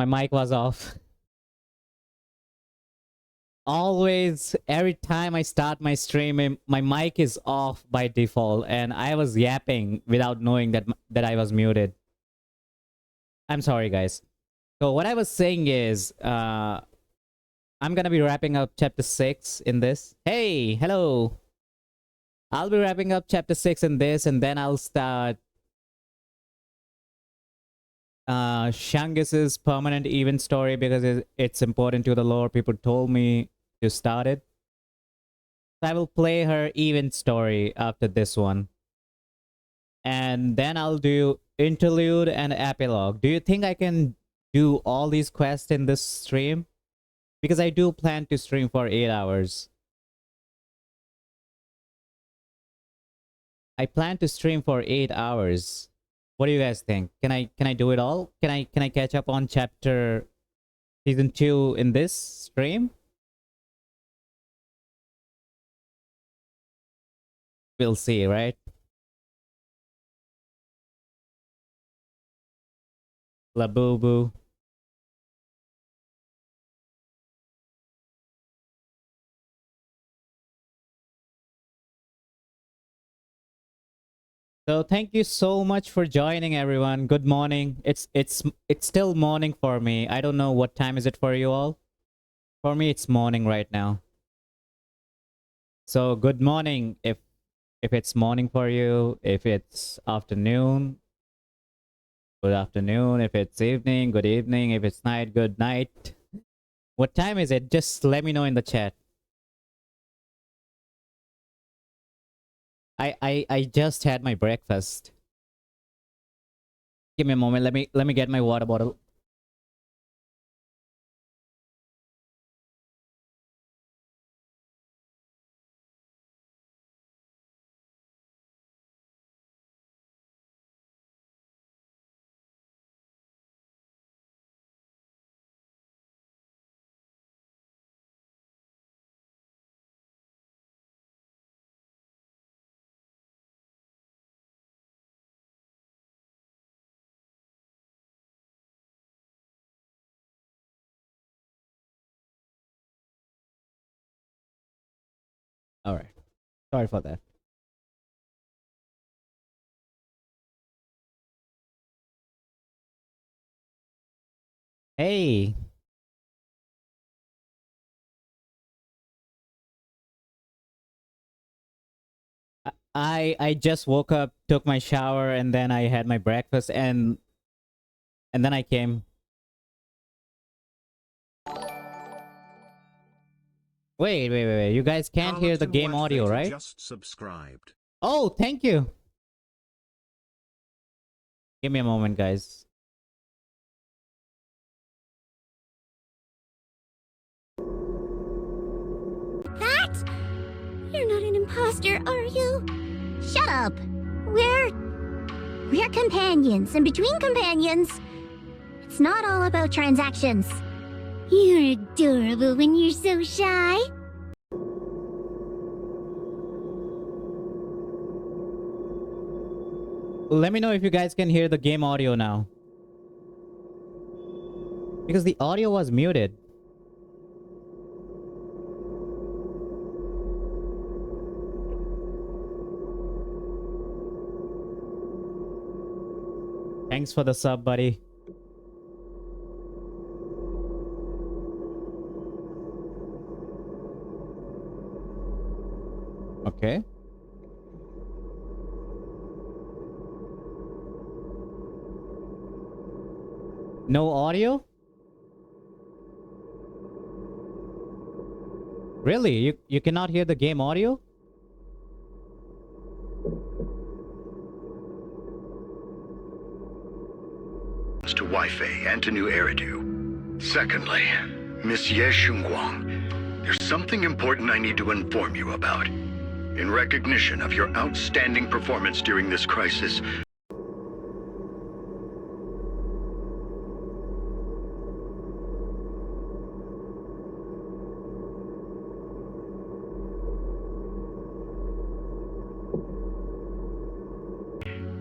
My mic was off. Always, every time I start my stream, my mic is off by default, and I was yapping without knowing that I was muted. I'm sorry, guys. So what I was saying is, I'm gonna be wrapping up chapter 6 in this. Hey, hello. I'll be wrapping up chapter 6 in this, and then I'll start Shangus's permanent event story because it's important to the lore. People told me to start it. So I will play her event story after this one. And then I'll do interlude and epilogue. Do you think I can do all these quests in this stream? Because I do plan to stream for 8 hours. I plan to stream for 8 hours. What do you guys think? Can I do it all? Can I catch up on chapter season 2 in this stream? We'll see, right? La boo boo. So thank you so much for joining, everyone. Good morning. It's still morning for me. I don't know what time is it for you all. For me, it's morning right now. So good morning if it's morning for you. If it's afternoon, good afternoon. If it's evening, good evening. If it's night, good night. What time is it? Just let me know in the chat. I just had my breakfast. Give me a moment. Let me get my water bottle. All right. Sorry for that. Hey. I just woke up, took my shower, and then I had my breakfast, and then I came. Wait. You guys can't hear the game audio, right? Just subscribed. Oh, thank you. Give me a moment, guys. That? You're not an imposter, are you? Shut up. We're companions, and between companions, it's not all about transactions. You're adorable when you're so shy. Let me know if you guys can hear the game audio now. Because the audio was muted. Thanks for the sub, buddy. Okay. No audio? Really? You cannot hear the game audio? To Wi-Fi and to new Eridu. Secondly, Monsieur Shuangung, there's something important I need to inform you about. In recognition of your outstanding performance during this crisis,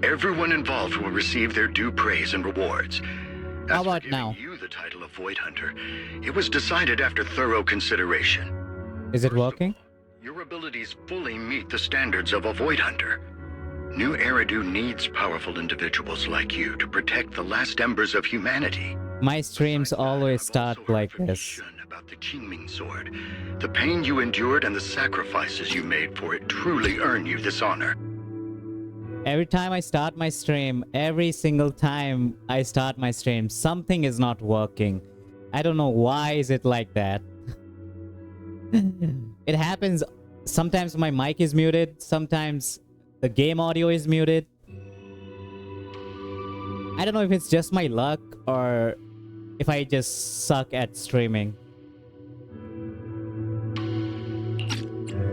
everyone involved will receive their due praise and rewards. How about now? You the title of Void Hunter, it was decided after thorough consideration. Is it working? Your abilities fully meet the standards of a Void Hunter. New Eridu needs powerful individuals like you to protect the last embers of humanity. My streams Besides that, always I've start also like heard this. information about the Qingming sword. The pain you endured and the sacrifices you made for it truly earn you this honor. Every time I start my stream, every single time I start my stream, something is not working. I don't know why is it like that. It happens. Sometimes my mic is muted. Sometimes the game audio is muted. I don't know if it's just my luck or if I just suck at streaming.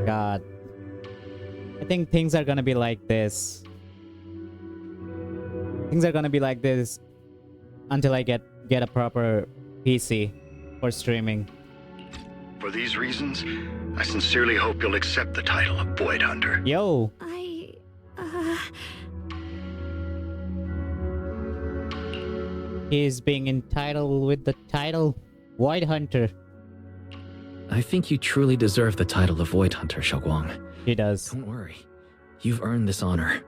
God. I think things are gonna be like this. Things are gonna be like this until I get a proper PC for streaming. For these reasons, I sincerely hope you'll accept the title of Void Hunter. Yo, he's being entitled with the title Void Hunter. I think you truly deserve the title of Void Hunter, Shuangung. He does. Don't worry. You've earned this honor.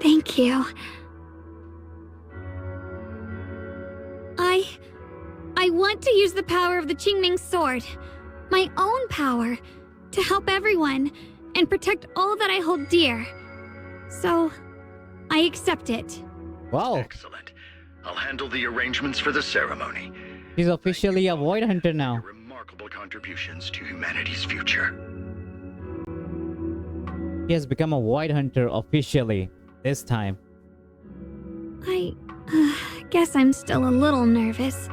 Thank you. I want to use the power of the Qingming sword, my own power, to help everyone and protect all that I hold dear. So, I accept it. Wow, Excellent. I'll handle the arrangements for the ceremony. he's officially a Void Hunter now. Your remarkable contributions to humanity's future. He has become a Void Hunter officially this time. I guess I'm still a little nervous.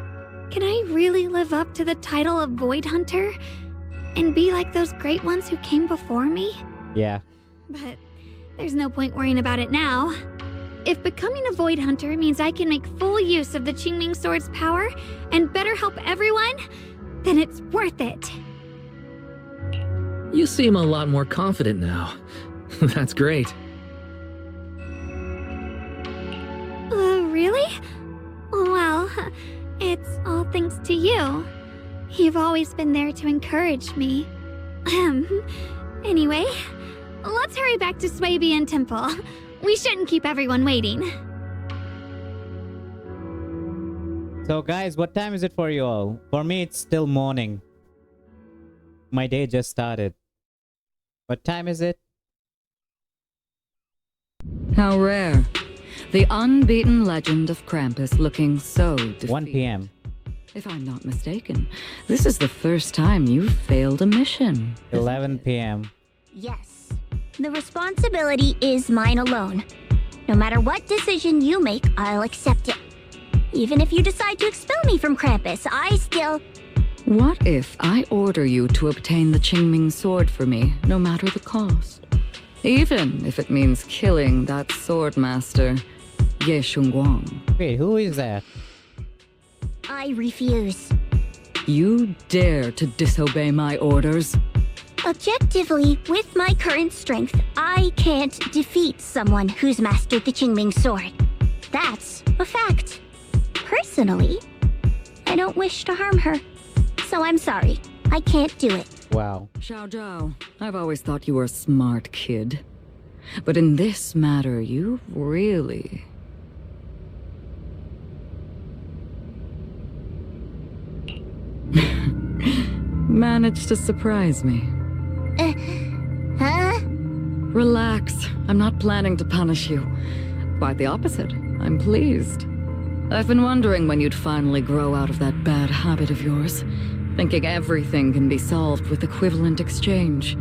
Can I really live up to the title of Void Hunter? And be like those great ones who came before me? Yeah. But there's no point worrying about it now. If becoming a Void Hunter means I can make full use of the Qingming sword's power and better help everyone, then it's worth it. You seem a lot more confident now. That's great. Really? Well, it's all thanks to you. You've always been there to encourage me. Anyway, let's hurry back to Swabian Temple. We shouldn't keep everyone waiting. So guys, what time is it for you all? For me, it's still morning. My day just started. What time is it? How rare. The unbeaten legend of Krampus looking so defeated. 1 p.m. If I'm not mistaken, this is the first time you've failed a mission. 11 p.m. Yes. The responsibility is mine alone. No matter what decision you make, I'll accept it. Even if you decide to expel me from Krampus, I still... What if I order you to obtain the Qingming sword for me, no matter the cost? Even if it means killing that sword master, Ye Shuangung. Wait, who is that? I refuse. You dare to disobey my orders? Objectively, with my current strength, I can't defeat someone who's mastered the Qingming sword. That's a fact. Personally, I don't wish to harm her. So I'm sorry. I can't do it. Wow. Xiao Zhao, I've always thought you were a smart kid. But in this matter, you really... managed to surprise me. Huh? Relax. I'm not planning to punish you. Quite the opposite. I'm pleased. I've been wondering when you'd finally grow out of that bad habit of yours, thinking everything can be solved with equivalent exchange.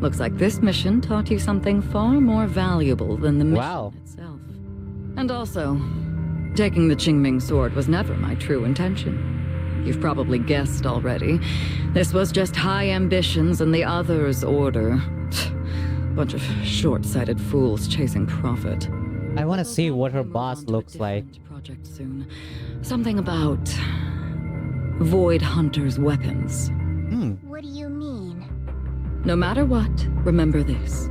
Looks like this mission taught you something far more valuable than the mission itself. And also, taking the Qingming sword was never my true intention. You've probably guessed already. This was just high ambitions and the others' order. Bunch of short-sighted fools chasing profit. I want to see what her boss looks like. Project soon. Something about Void Hunter's weapons. What do you mean? No matter what, remember this.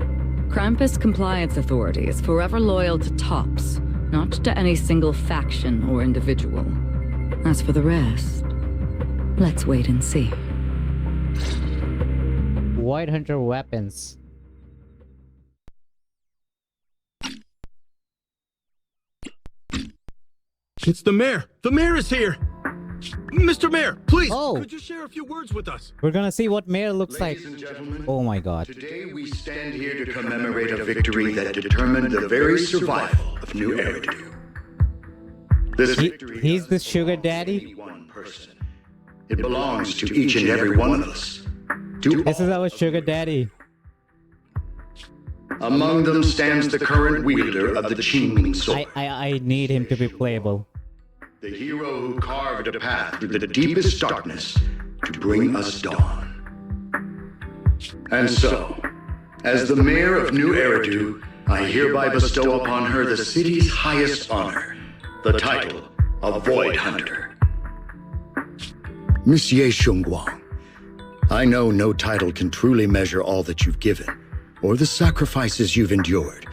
Krampus Compliance Authority is forever loyal to TOPS, not to any single faction or individual. As for the rest, let's wait and see. Void Hunter weapons. It's the mayor! The mayor is here! Mr. Mayor, please, Oh. could you share a few words with us? We're gonna see what Mayor looks like. Ladies and gentlemen, Oh my god. today we stand here to commemorate a victory that determined the very survival of New Eridu. This victory He's the doesn't sugar belong to daddy? any one person. It belongs to each and every one of us. To This is all our of sugar you. daddy. Among them stands the current wielder of the Qingming sword. I need him to be playable. The hero who carved a path through the deepest darkness to bring us dawn. And so, as the mayor of New Eridu, I hereby bestow upon her the city's highest honor, the title of Void Hunter. Monsieur Shuangung, I know no title can truly measure all that you've given, or the sacrifices you've endured.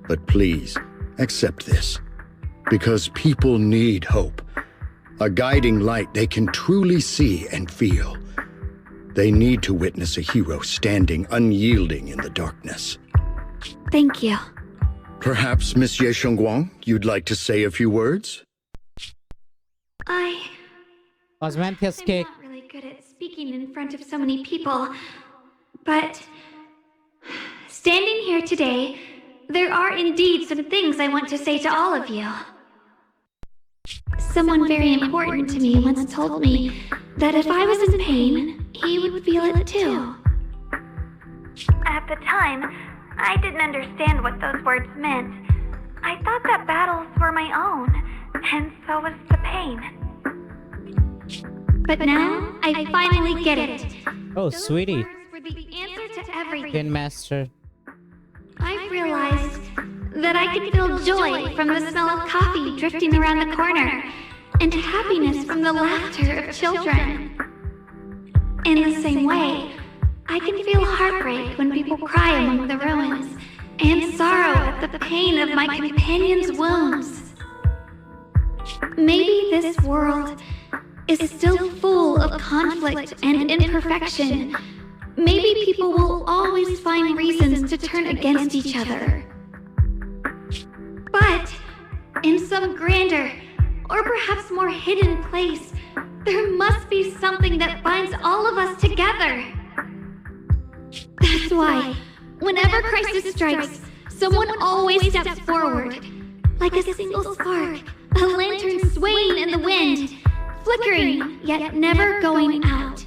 But please, accept this. Because people need hope. A guiding light they can truly see and feel. They need to witness a hero standing unyielding in the darkness. Thank you. Perhaps, Monsieur Shuangung, you'd like to say a few words? I'm Osmanthus cake. not really good at speaking in front of so many people, but standing here today, there are indeed some things I want to say to all of you. Someone very important to me once told me that if I was in pain, he would feel it too. At the time, I didn't understand what those words meant. I thought that battles were my own, and so was the pain. But now, I finally get it. Oh, Those sweetie. words were the answer to everything. Tin Master. I realized that I could feel joy from the smell of coffee drifting around the corner, and happiness from the laughter of children. In the same way, I can feel heartbreak when people cry among the ruins, and sorrow at the pain of my companion's wounds. Maybe this world is still full of conflict and imperfection. Maybe people will always find reasons to turn against each other. But in some grander, or perhaps more hidden place, there must be something that binds all of us together. That's why, whenever crisis strikes, someone always steps forward. Like a single spark, a lantern swaying in the wind, flickering, yet never going out.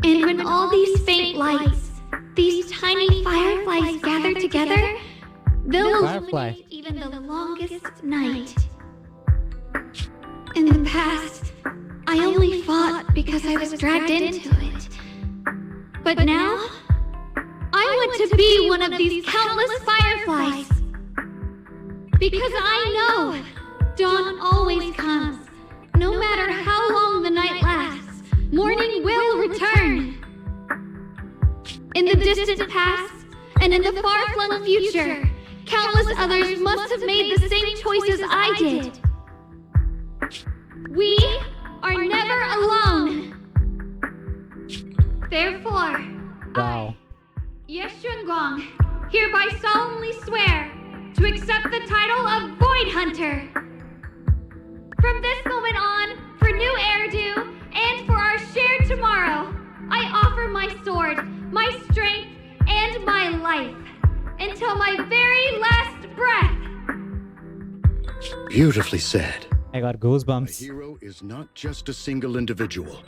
And when all these faint lights, these tiny fireflies gather together, they'll Firefly. illuminate even the longest night. In the past, I only fought because I was dragged into it. But now, I want to be one of these countless fireflies. Because I know dawn always comes. No matter how long the night lasts, morning will return. In the distant past, and in the far-flung future, countless others must have made the same choices I did. We are never alone. Therefore, Wow. Ye Shuangung, hereby solemnly swear to accept the title of Void Hunter. From this moment on, for New Eridu, and for our shared tomorrow, I offer my sword, my strength, and my life, until my very last breath. Beautifully said. I got A goosebumps. hero is not just a single individual,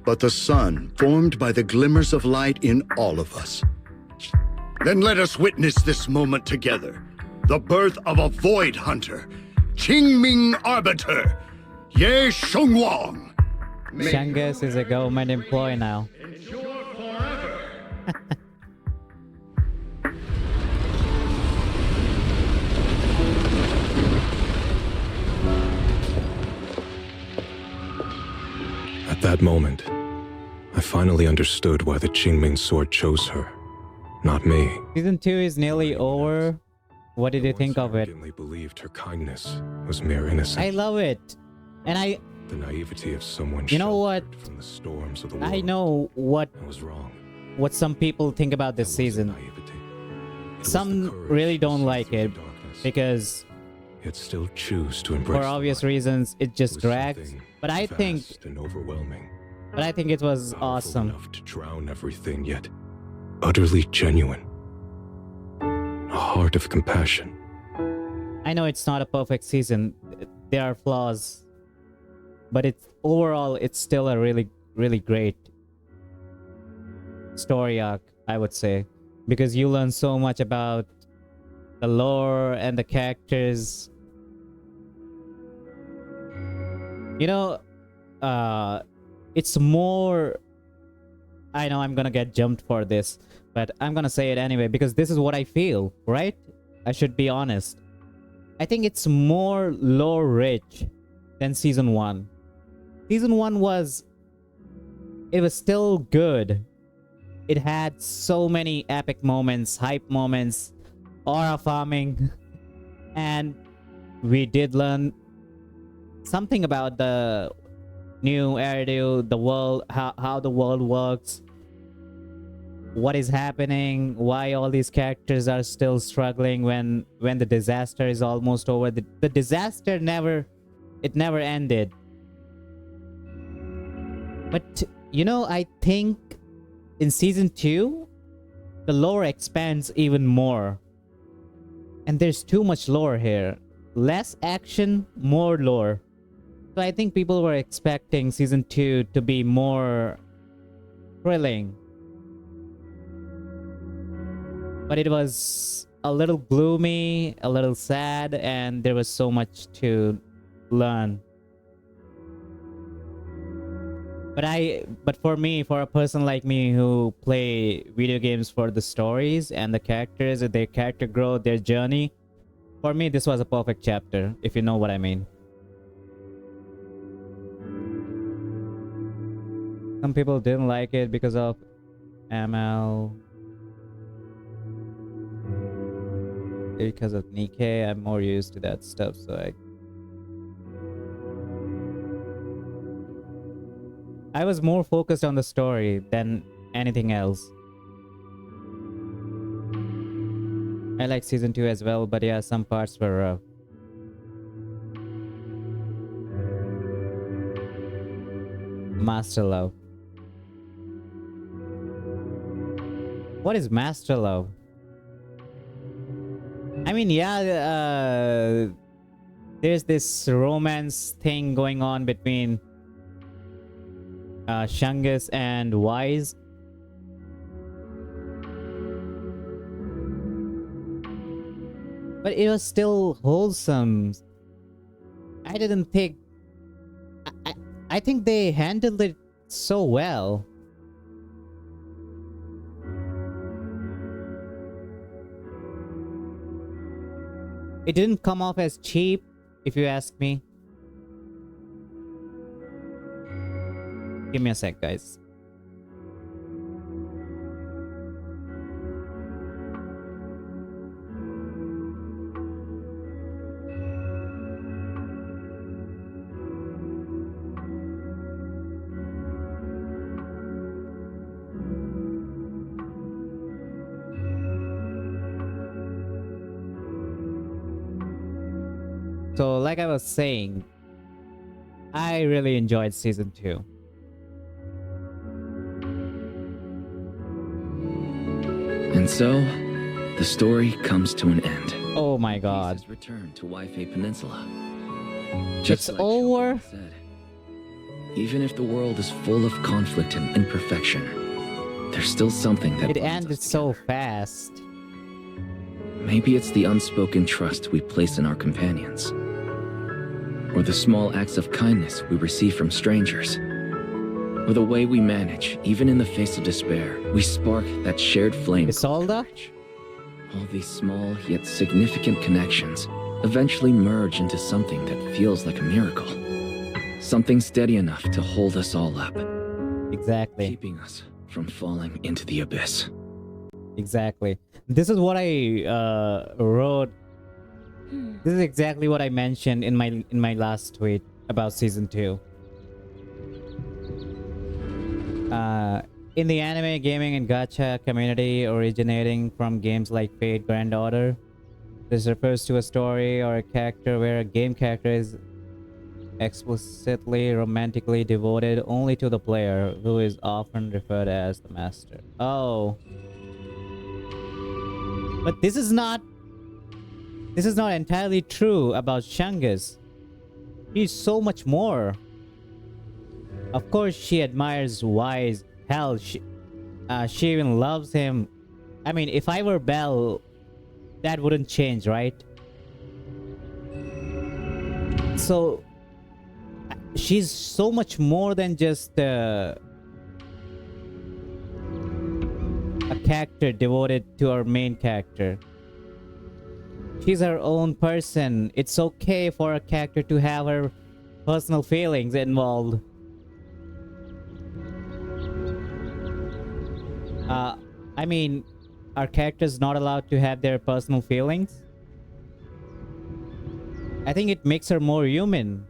but the sun formed by the glimmers of light in all of us. Then let us witness this moment together. The birth of a Void Hunter, Qingming Arbiter, Ye Shuangung. Shangus is a government employee now. Endure forever. At that moment, I finally understood why the Qingming sword chose her, not me. Season 2 is nearly over. What did you think of it? I believed her kindness was mere innocence. I love it. And The naivety of someone You know what? sheltered from the storms of the world. I know what I was wrong. some people think about this It wasn't season. naivety. It was Some the courage really to don't see like through the it darkness, because yet still choose to embrace for the obvious light. reasons it It just was drags. something But I think vast and overwhelming, it was powerful awesome. enough to drown everything, yet utterly genuine. A heart of compassion. I know it's not a perfect season. There are flaws. But it's still a really, really great story arc, I would say. Because you learn so much about the lore and the characters. You know, it's more... I know I'm gonna get jumped for this, but I'm gonna say it anyway because this is what I feel, right? I should be honest. I think it's more lore rich than season 1. Season 1 was still good. It had so many epic moments, hype moments, aura farming, and we did learn something about the new Eridu, the world, how the world works, what is happening, why all these characters are still struggling when the disaster is almost over. The disaster never ended. But I think in season 2 the lore expands even more. And there's too much lore here. Less action, more lore. So I think people were expecting season 2 to be more thrilling. But it was a little gloomy, a little sad, and there was so much to learn. But for me, for a person like me who play video games for the stories and the characters, their character growth, their journey, for me this was a perfect chapter, if you know what I mean. Some people didn't like it because of ML. Because of Nikkei, I'm more used to that stuff, so I was more focused on the story than anything else. I like season 2 as well, but yeah, some parts were rough. Master Love. What is Master Love? I mean, yeah, there's this romance thing going on between Shungus and Wise. But it was still wholesome. I didn't think... I think they handled it so well. It didn't come off as cheap, if you ask me. Give me a sec, guys. So, like I was saying, I really enjoyed season 2. And so, the story comes to an end. Oh my god. His return to Waifei Peninsula. It's over? Shuangung said, even if the world is full of conflict and imperfection, there's still something that It binds ended us so together. fast. Maybe it's the unspoken trust we place in our companions, or the small acts of kindness we receive from strangers, or the way we manage, even in the face of despair, we spark that shared flame. Isolda? All these small yet significant connections eventually merge into something that feels like a miracle. Something steady enough to hold us all up, Exactly. keeping us from falling into the abyss. Exactly. This is what I wrote. This is exactly what I mentioned in my last tweet. about season 2. In the anime, gaming, and gacha community originating from games like Fate Grand Order, this refers to a story or a character where a game character is explicitly romantically devoted only to the player, who is often referred as the master. Oh. But this is not entirely true about Shangus. He's so much more. Of course, she admires Wise. Hell, she even loves him. I mean, if I were Belle, that wouldn't change, right? So, she's so much more than just a character devoted to our main character. She's her own person. It's okay for a character to have her personal feelings involved. I mean, are characters not allowed to have their personal feelings? I think it makes her more human.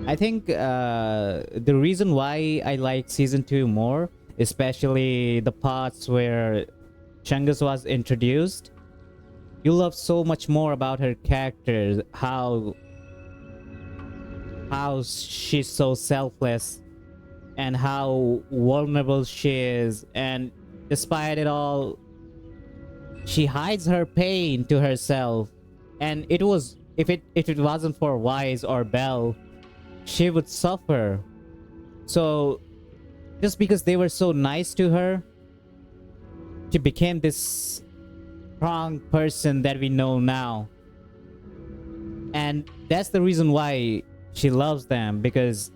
I think the reason why I like season 2 more, especially the parts where Chungus was introduced, you love so much more about her character, how she's so selfless and how vulnerable she is, and despite it all, she hides her pain to herself. And it was, if it wasn't for Wise or Belle, she would suffer. So just because they were so nice to her, she became this strong person that we know now. And that's the reason why she loves them, because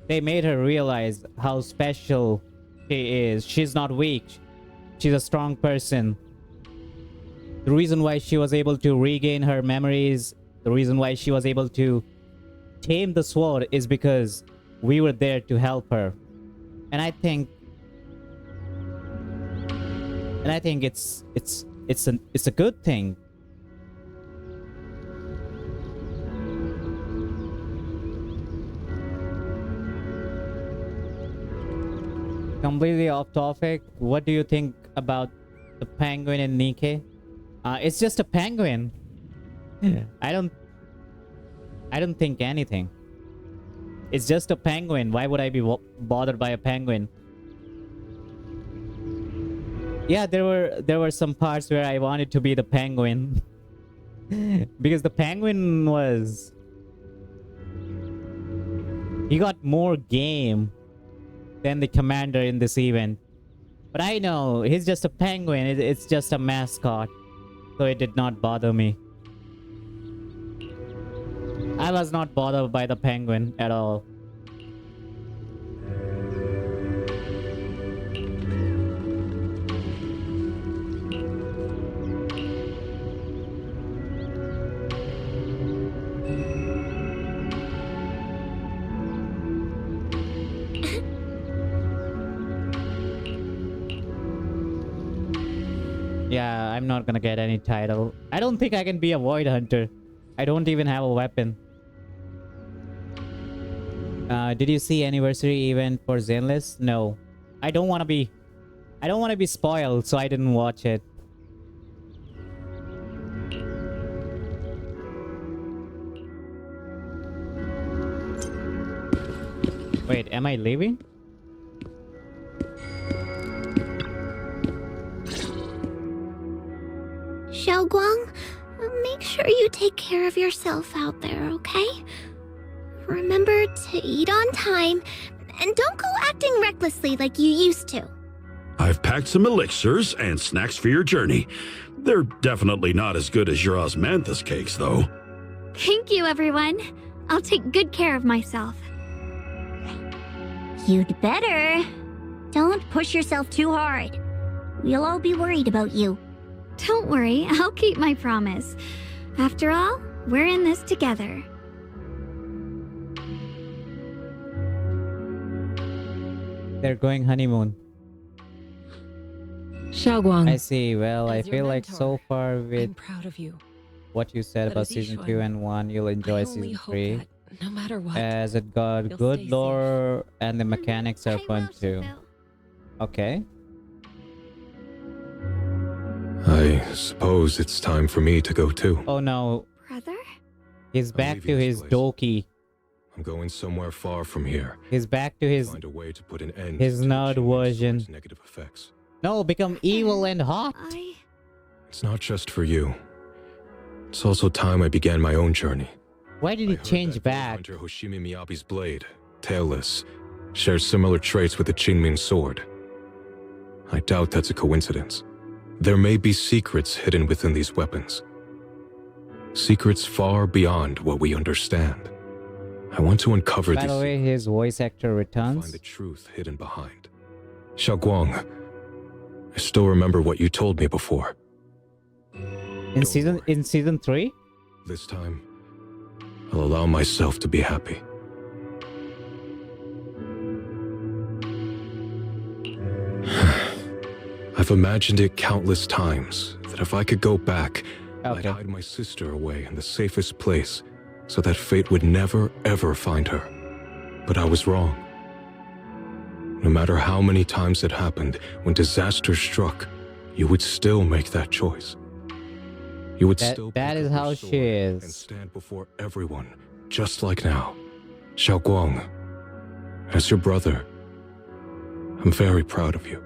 they made her realize how special she is. She's not weak. She's a strong person. The reason why she was able to regain her memories, the reason why she was able to tame the sword, is because we were there to help her. And I think it's a good thing. Completely off topic. What do you think about the penguin in Nikke? It's just a penguin. I don't think anything. It's just a penguin. Why would I be bothered by a penguin? Yeah, there were some parts where I wanted to be the penguin. Because the penguin he got more game than the commander in this event. But I know, he's just a penguin. It's just a mascot. So it did not bother me. I was not bothered by the penguin at all. Yeah, I'm not gonna get any title. I don't think I can be a void hunter. I don't even have a weapon. Did you see anniversary event for Zenless? No. I don't want to be spoiled, so I didn't watch it. Wait, am I leaving? Shuangung, make sure you take care of yourself out there, okay? Remember to eat on time, and don't go acting recklessly like you used to. I've packed some elixirs and snacks for your journey. They're definitely not as good as your osmanthus cakes, though. Thank you, everyone. I'll take good care of myself. You'd better. Don't push yourself too hard. We'll all be worried about you. Don't worry, I'll keep my promise. After all, we're in this together. They're going honeymoon. Shuangung, I see. Well, I As your feel like so mentor, far with I'm proud of you. what you said But about as season Yishuan, 2 and 1. You'll enjoy I only season hope 3. that no matter what, As it got you'll good stay lore and the Mhm. mechanics are I fun will, too. Shifu. Okay. I suppose it's time for me to go too. Oh no, Brother? he's I'll back leave to you this his place. Doki. I'm going somewhere far from here. He's back to his Find a way to put an end his to the nerd Qingming version. Sword's negative effects. No, become evil and hot. It's not just for you. It's also time I began my own journey. Why did I he heard change that back? Hunter Hoshimi Miyabi's blade, tailless, shares similar traits with the Qingming sword. I doubt that's a coincidence. There may be secrets hidden within these weapons. Secrets far beyond what we understand. I want to uncover By these the way, his voice actor and returns. find the truth hidden behind. Shuangung, I still remember what you told me before. In season 3? This time, I'll allow myself to be happy. I've imagined it countless times that if I could go back, I'd Okay. hide my sister away in the safest place so that fate would never, ever find her. But I was wrong. No matter how many times it happened, when disaster struck, you would still make that choice. You would still That pick is up your how sword she and is. stand before everyone, just like now. Xiaoguang, as your brother, I'm very proud of you.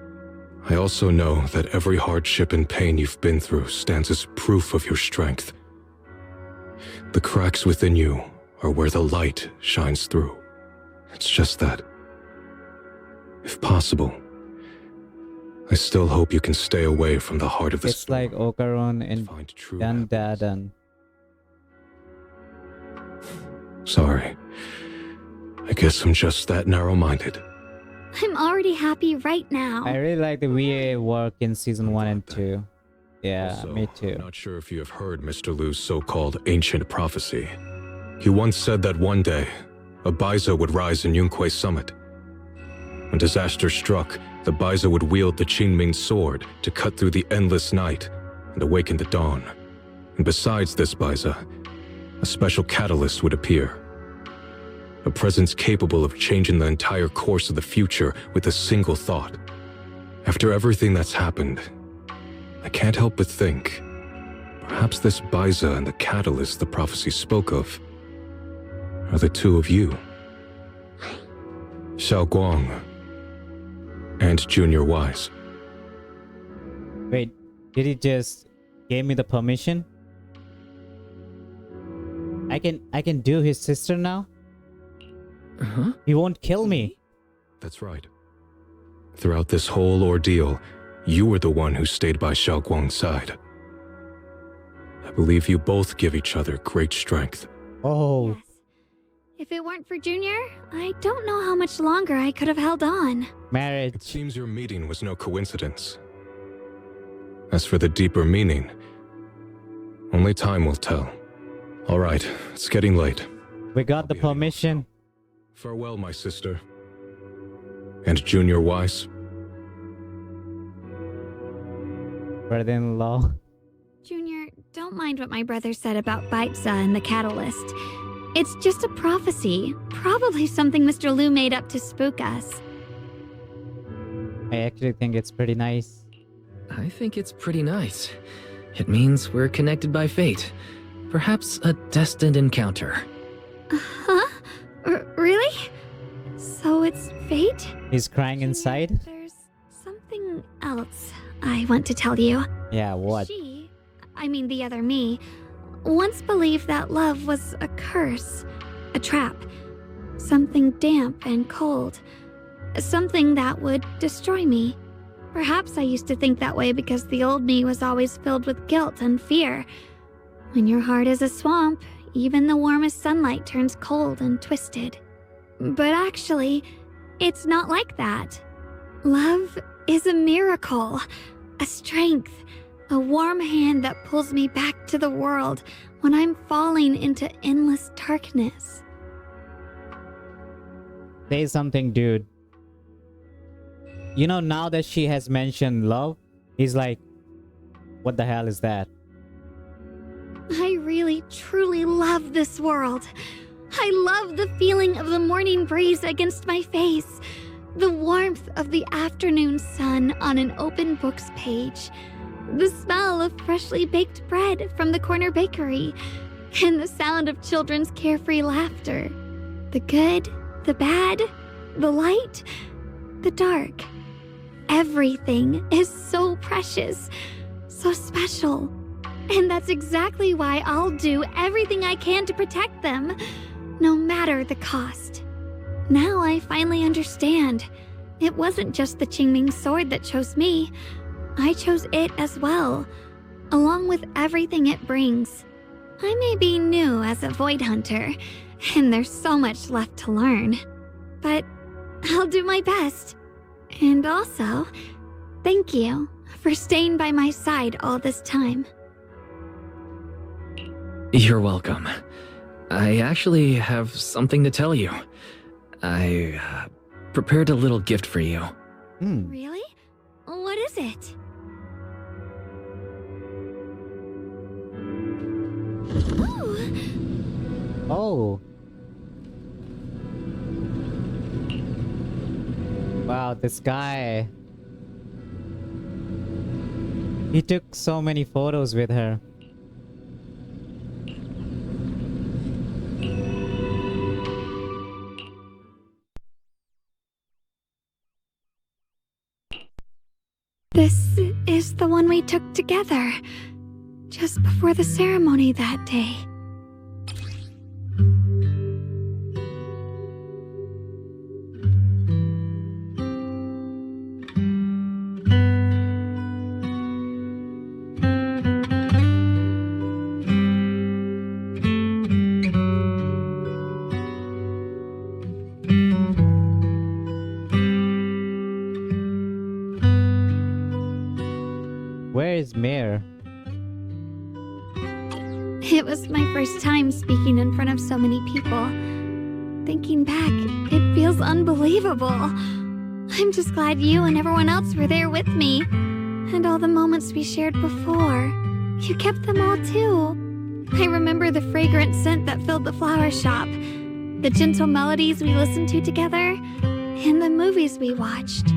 I also know that every hardship and pain you've been through stands as proof of your strength. The cracks within you are where the light shines through. It's just that, if possible, I still hope you can stay away from the heart of the It's storm like Ocaron and and find true happiness. Dandadan. Sorry. I guess I'm just that narrow-minded. I'm already happy right now. I really like the VA work in season 1 and 2. Yeah, Also, me too. I'm not sure if you have heard Mr. Liu's so-called ancient prophecy. He once said that one day, a Baiza would rise in Yunquei Summit. When disaster struck, the Baiza would wield the Qingming sword to cut through the endless night and awaken the dawn. And besides this Baiza, a special catalyst would appear. A presence capable of changing the entire course of the future with a single thought. After everything that's happened, I can't help but think, perhaps this Baiza and the catalyst the prophecy spoke of are the two of you. Xiaoguang and Junior Wise. Wait, did he just give me the permission? I can do his sister now? Huh? He won't kill me. That's right. Throughout this whole ordeal, you were the one who stayed by Xiaoguang's side. I believe you both give each other great strength. Oh, Yes. If it weren't for Junior, I don't know how much longer I could have held on. It marriage. seems your meeting was no coincidence. As for the deeper meaning, only time will tell. All right, it's getting late. We got I'll the be heading off permission. now. Farewell, my sister. And Junior Wise. Brother-in-law. Junior, don't mind what my brother said about Baitza and the catalyst. It's just a prophecy. Probably something Mr. Liu made up to spook us. I actually think it's pretty nice. I think it's pretty nice. It means we're connected by fate. Perhaps a destined encounter. Huh? Really? So it's fate? He's crying Junior, inside. There's something else I want to tell you. Yeah, what? I mean the other me, once believed that love was a curse, a trap, something damp and cold, something that would destroy me. Perhaps I used to think that way because the old me was always filled with guilt and fear. When your heart is a swamp, even the warmest sunlight turns cold and twisted. But actually, it's not like that. Love is a miracle, a strength, a warm hand that pulls me back to the world when I'm falling into endless darkness. Say something, dude. You know, now that she has mentioned love, he's like, what the hell is that? I really, truly love this world. I love the feeling of the morning breeze against my face, the warmth of the afternoon sun on an open book's page, the smell of freshly baked bread from the corner bakery, and the sound of children's carefree laughter. The good, the bad, the light, the dark. Everything is so precious, so special. And that's exactly why I'll do everything I can to protect them, no matter the cost. Now I finally understand. It wasn't just the Qingming sword that chose me. I chose it as well, along with everything it brings. I may be new as a void hunter, and there's so much left to learn. But I'll do my best. And also, thank you for staying by my side all this time. You're welcome. I actually have something to tell you. I prepared a little gift for you. Really? What is it? Ooh. Oh. Wow, this guy. He took so many photos with her. This is the one we took together, just before the ceremony that day. Where is Mayor? It was my first time speaking in front of so many people. Thinking back, it feels unbelievable. I'm just glad you and everyone else were there with me. And all the moments we shared before. You kept them all too. I remember the fragrant scent that filled the flower shop, the gentle melodies we listened to together, and the movies we watched.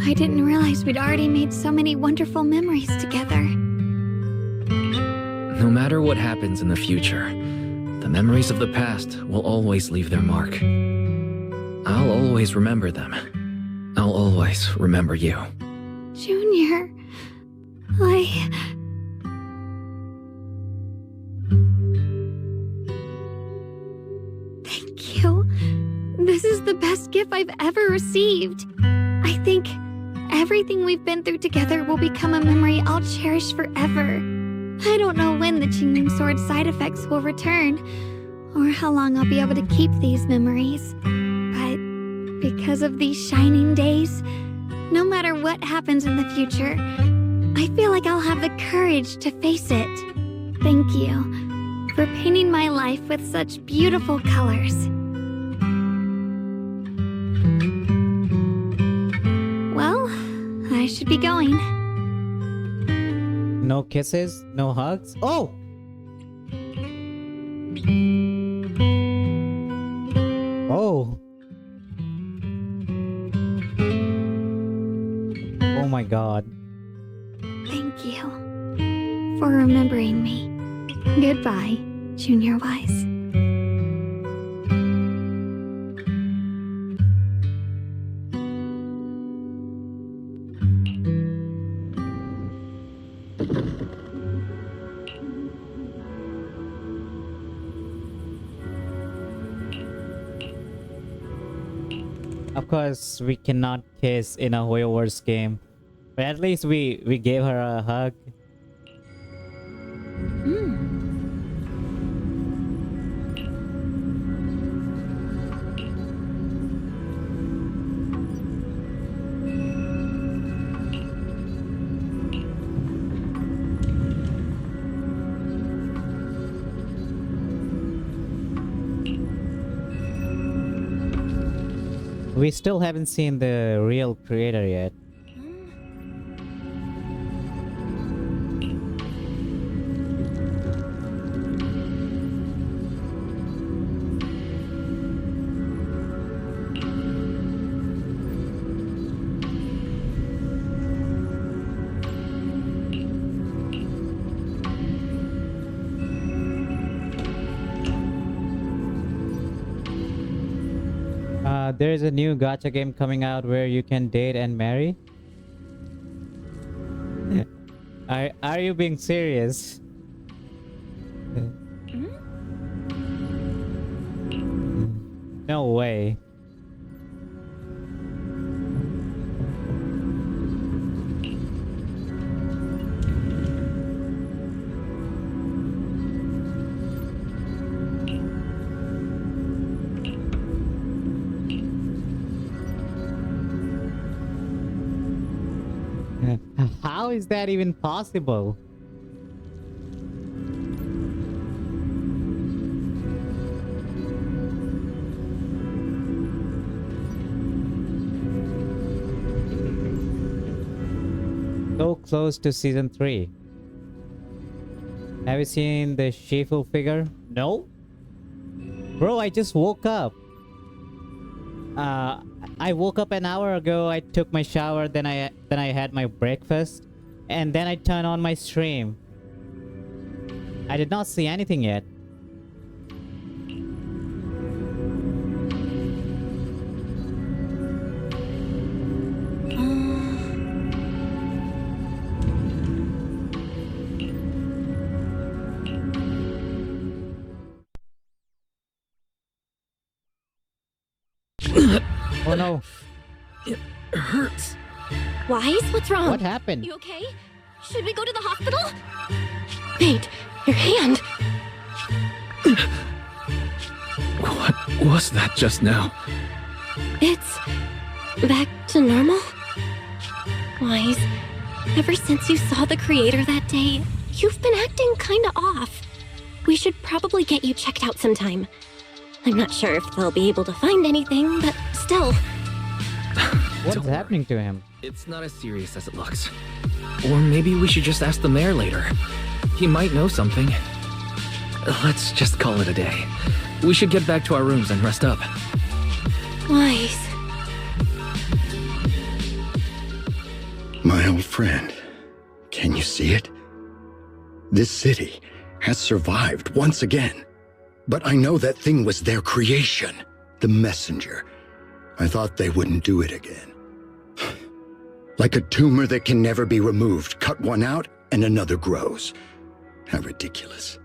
I didn't realize we'd already made so many wonderful memories together. No matter what happens in the future, the memories of the past will always leave their mark. I'll always remember them. I'll always remember you. Junior, Thank you. This is the best gift I've ever received. I think everything we've been through together will become a memory I'll cherish forever. I don't know when the Qingming Sword side effects will return, or how long I'll be able to keep these memories. But because of these shining days, no matter what happens in the future, I feel like I'll have the courage to face it. Thank you for painting my life with such beautiful colors. Well, I should be going. No kisses? No hugs? Oh! Oh! Oh my god. Thank you for remembering me. Goodbye, Junior Wise. Of course, we cannot kiss in a Hoyoverse game. But at least we gave her a hug. We still haven't seen the real creator yet. There's a new gacha game coming out where you can date and marry. Are you being serious? No way. How is that even possible? So close to season 3. Have you seen the Shifu figure? No? Bro, I just woke up. I woke up an hour ago. I took my shower, then I had my breakfast, and then I turned on my stream. I did not see anything yet. Oh no. It hurts. Wise, what's wrong? What happened? You okay? Should we go to the hospital? Wait, your hand. What was that just now? It's back to normal? Wise, ever since you saw the creator that day, you've been acting kinda off. We should probably get you checked out sometime. I'm not sure if they'll be able to find anything, but still. What's happening to him? It's not as serious as it looks. Or maybe we should just ask the mayor later. He might know something. Let's just call it a day. We should get back to our rooms and rest up. Wise. My old friend, can you see it? This city has survived once again. But I know that thing was their creation, the messenger. I thought they wouldn't do it again. Like a tumor that can never be removed. Cut one out and another grows. How ridiculous.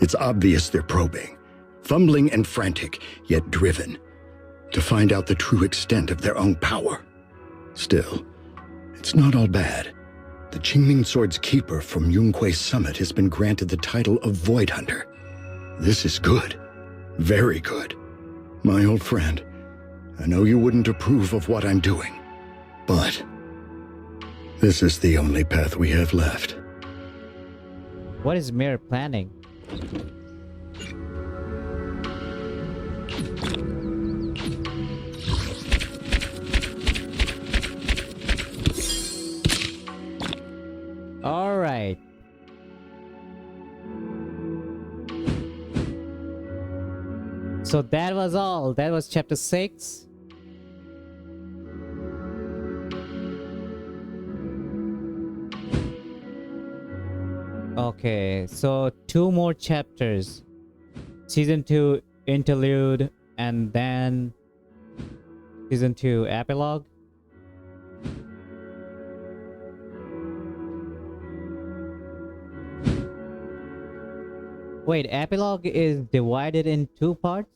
It's obvious they're probing, fumbling and frantic, yet driven, to find out the true extent of their own power. Still, it's not all bad. The Qingming Sword's keeper from Yunquei Summit has been granted the title of Void Hunter. This is good. Very good. My old friend, I know you wouldn't approve of what I'm doing, but this is the only path we have left. What is Mir planning? All right. So that was all. That was chapter 6. Okay, so 2 more chapters. Season 2 interlude and then Season 2 epilogue. Wait, epilogue is divided in 2 parts?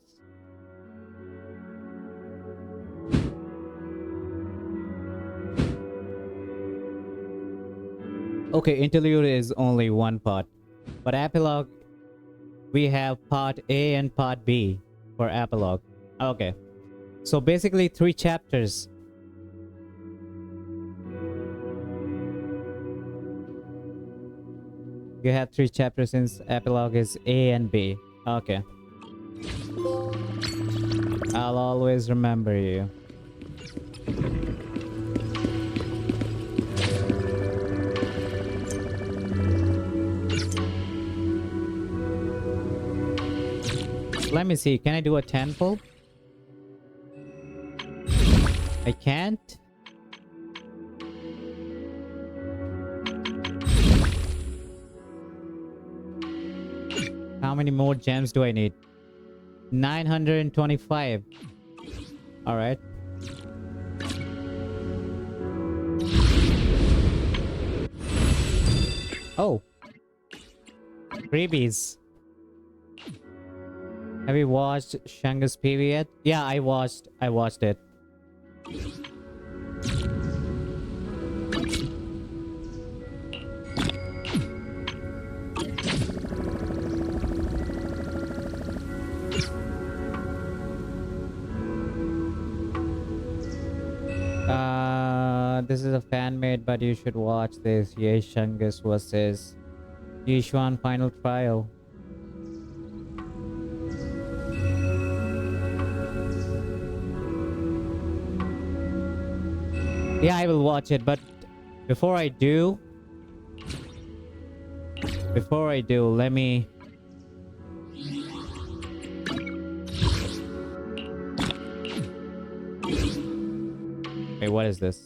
Okay, interlude is only 1 part. But epilogue, we have part A and part B for epilogue. Okay. So basically 3 chapters. You have 3 chapters since epilogue is A and B. Okay. I'll always remember you. Let me see. Can I do a 10-fold? I can't. How many more gems do I need? 925. Alright. Oh. Freebies. Have you watched Shangus PV yet? Yeah, I watched it. This is a fan made, but you should watch this. Ye Shangus versus Yishuan Final Trial. Yeah, I will watch it, but before I do, let me... Wait, what is this?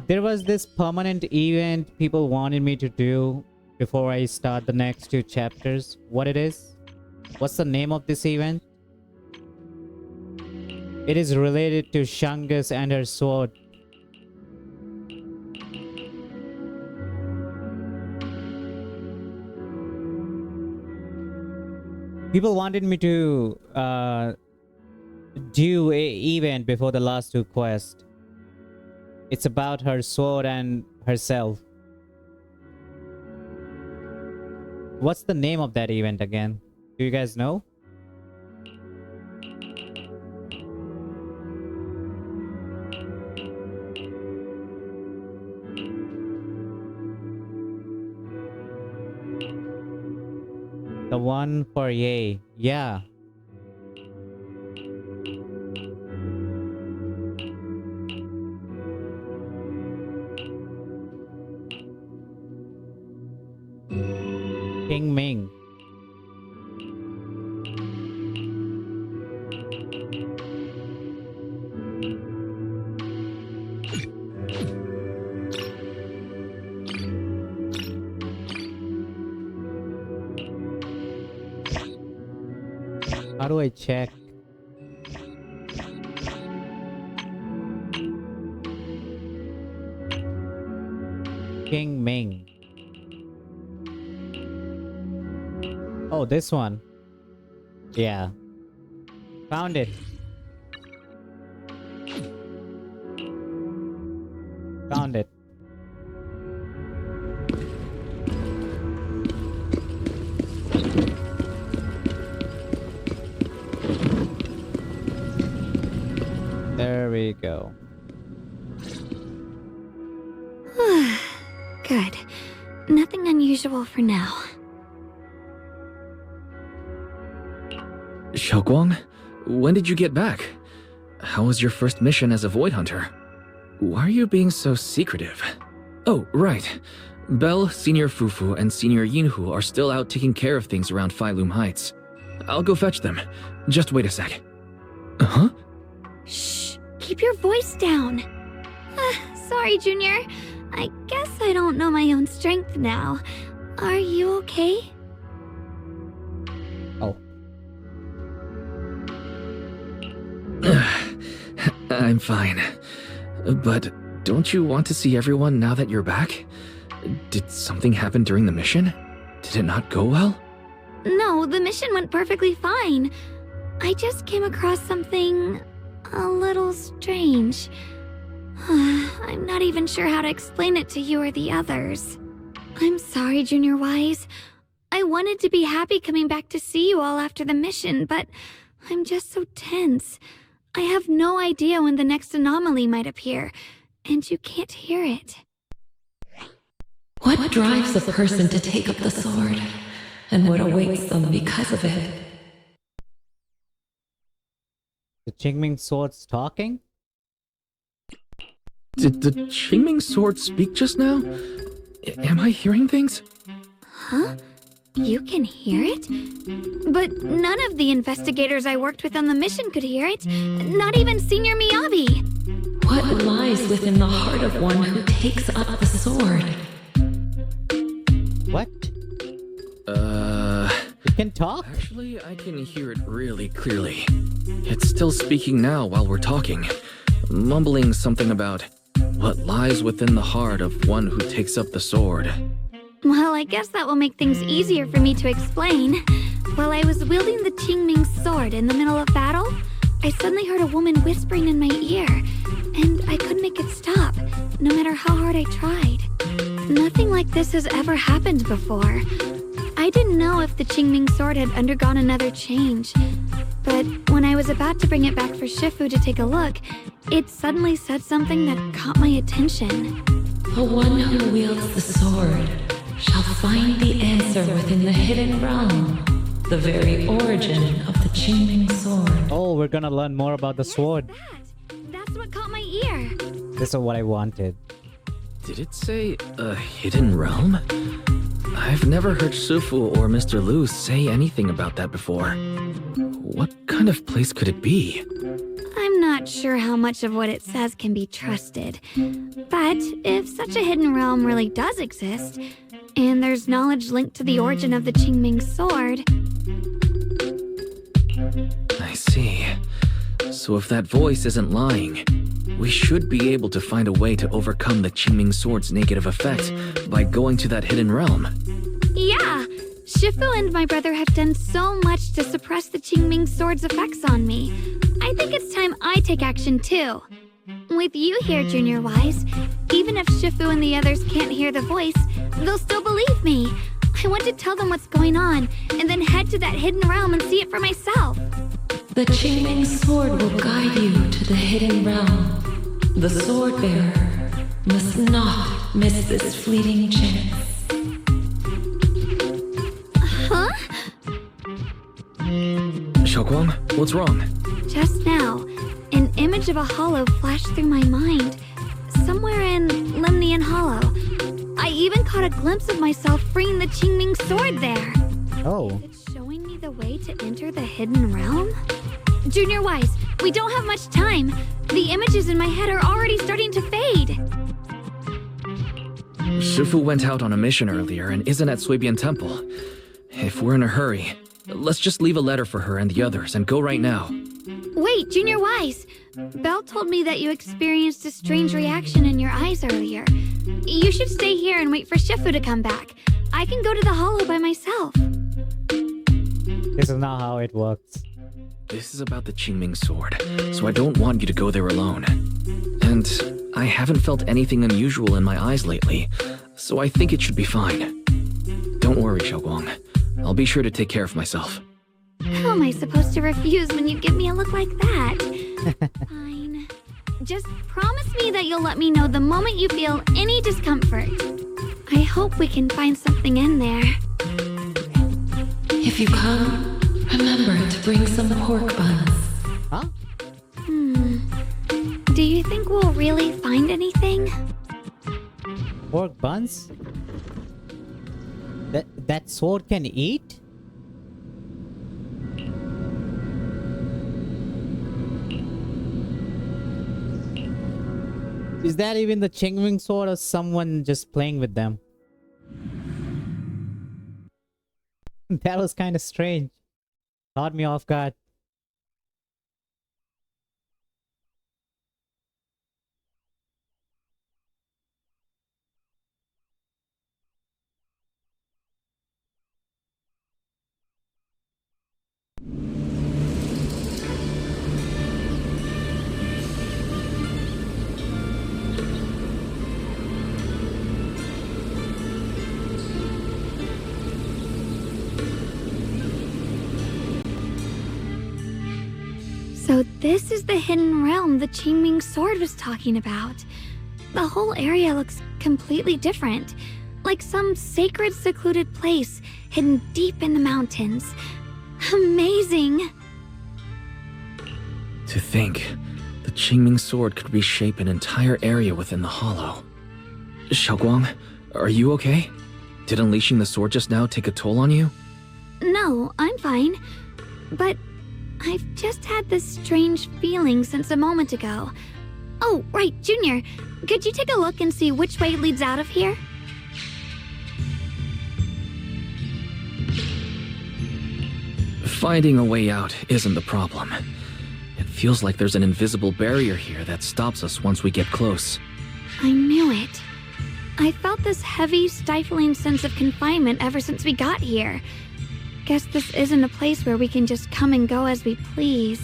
There was this permanent event people wanted me to do before I start the next 2 chapters. What it is? What's the name of this event? It is related to Shangus and her sword. People wanted me to do a event before the last 2 quests. It's about her sword and herself. What's the name of that event again? Do you guys know? The one for Ye. Yeah. King Ming. How do I check? King Ming. Oh, this one. Yeah. Found it. Found it. There we go. Good. Nothing unusual for now. Shuangung, when did you get back? How was your first mission as a Void Hunter? Why are you being so secretive? Oh, right. Belle, Senior Fufu, and Senior Yinhu are still out taking care of things around Phylum Heights. I'll go fetch them. Just wait a sec. Huh? Shh! Keep your voice down. Sorry, Junior. I guess I don't know my own strength now. Are you okay? Oh. I'm fine. But don't you want to see everyone now that you're back? Did something happen during the mission? Did it not go well? No, the mission went perfectly fine. I just came across something a little strange. I'm not even sure how to explain it to you or the others. I'm sorry, Junior Wise. I wanted to be happy coming back to see you all after the mission, but I'm just so tense. I have no idea when the next anomaly might appear, and you can't hear it. What drives a person to take up the sword, and what awaits them because of it? The Qingming sword's talking? Did the Qingming sword speak just now? Am I hearing things? Huh? You can hear it? But none of the investigators I worked with on the mission could hear it. Not even Senior Miyabi. What lies within the heart of one who takes up the sword? What? The can talk? Actually, I can hear it really clearly. It's still speaking now while we're talking, mumbling something about what lies within the heart of one who takes up the sword. Well, I guess that will make things easier for me to explain. While I was wielding the Qingming sword in the middle of battle, I suddenly heard a woman whispering in my ear, and I couldn't make it stop, no matter how hard I tried. Nothing like this has ever happened before. I didn't know if the Qingming sword had undergone another change, but when I was about to bring it back for Shifu to take a look, it suddenly said something that caught my attention. The one who wields the sword shall find the answer within the hidden realm, the very origin of the Qingming sword. Oh, we're gonna learn more about the sword. That's what caught my ear. This is what I wanted. Did it say a hidden realm? I've never heard Shifu or Mr. Lu say anything about that before. What kind of place could it be? I'm not sure how much of what it says can be trusted. But if such a hidden realm really does exist, and there's knowledge linked to the origin of the Qingming sword... I see. So if that voice isn't lying, we should be able to find a way to overcome the Qingming sword's negative effect by going to that hidden realm. Yeah! Shifu and my brother have done so much to suppress the Qingming sword's effects on me. I think it's time I take action too. With you here, Junior Wise, even if Shifu and the others can't hear the voice, they'll still believe me. I want to tell them what's going on, and then head to that hidden realm and see it for myself. The Qingming sword will guide you to the hidden realm. The sword bearer must not miss this fleeting chance. Huh? Shuangung, what's wrong? Just now, an image of a hollow flashed through my mind. Somewhere in Limnian Hollow. I even caught a glimpse of myself freeing the Qingming sword there. Oh. It's showing me the way to enter the hidden realm? Junior Wise, we don't have much time. The images in my head are already starting to fade. Shifu went out on a mission earlier and isn't at Suibian Temple. If we're in a hurry, let's just leave a letter for her and the others and go right now. Wait, Junior Wise. Belle told me that you experienced a strange reaction in your eyes earlier. You should stay here and wait for Shifu to come back. I can go to the hollow by myself. This is not how it works. This is about the Qingming sword, so I don't want you to go there alone. And I haven't felt anything unusual in my eyes lately, so I think it should be fine. Don't worry, Shuangung. I'll be sure to take care of myself. How am I supposed to refuse when you give me a look like that? Fine. Just promise me that you'll let me know the moment you feel any discomfort. I hope we can find something in there. If you come, remember to bring some pork buns. Huh? Do you think we'll really find anything? Pork buns? That sword can eat? Is that even the Qingming sword or someone just playing with them? That was kind of strange. Caught me off guard. So this is the hidden realm the Qingming sword was talking about. The whole area looks completely different, like some sacred secluded place hidden deep in the mountains. Amazing! To think, the Qingming sword could reshape an entire area within the hollow. Shuangung, are you okay? Did unleashing the sword just now take a toll on you? No, I'm fine. But I've just had this strange feeling since a moment ago. Oh, right, Junior. Could you take a look and see which way leads out of here? Finding a way out isn't the problem. It feels like there's an invisible barrier here that stops us once we get close. I knew it. I felt this heavy, stifling sense of confinement ever since we got here. Guess this isn't a place where we can just come and go as we please.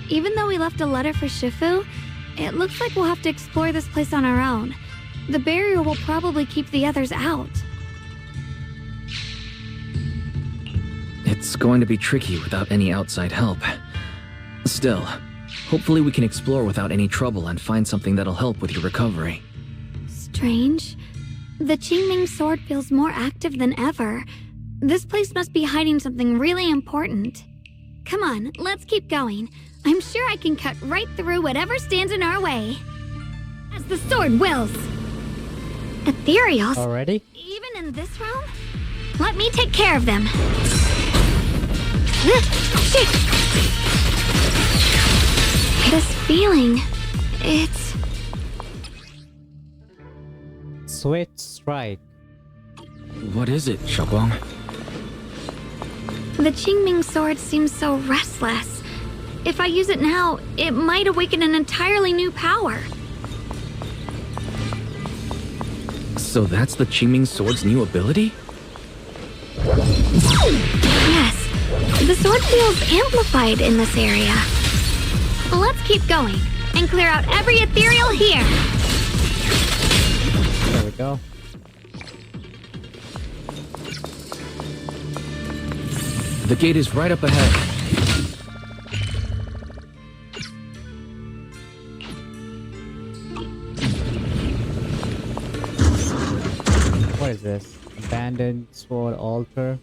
Even though we left a letter for Shifu, it looks like we'll have to explore this place on our own. The barrier will probably keep the others out. It's going to be tricky without any outside help. Still, hopefully we can explore without any trouble and find something that'll help with your recovery. Strange. The Qingming sword feels more active than ever. This place must be hiding something really important. Come on, let's keep going. I'm sure I can cut right through whatever stands in our way. As the sword wills. Ethereals? Already? Even in this realm? Let me take care of them. This feeling, it's... Switch strike. What is it, Shuangung? The Qingming sword seems so restless. If I use it now, it might awaken an entirely new power. So that's the Qingming sword's new ability? Yes, the sword feels amplified in this area. Let's keep going and clear out every ethereal here. There we go. The gate is right up ahead. What is this? Abandoned sword altar.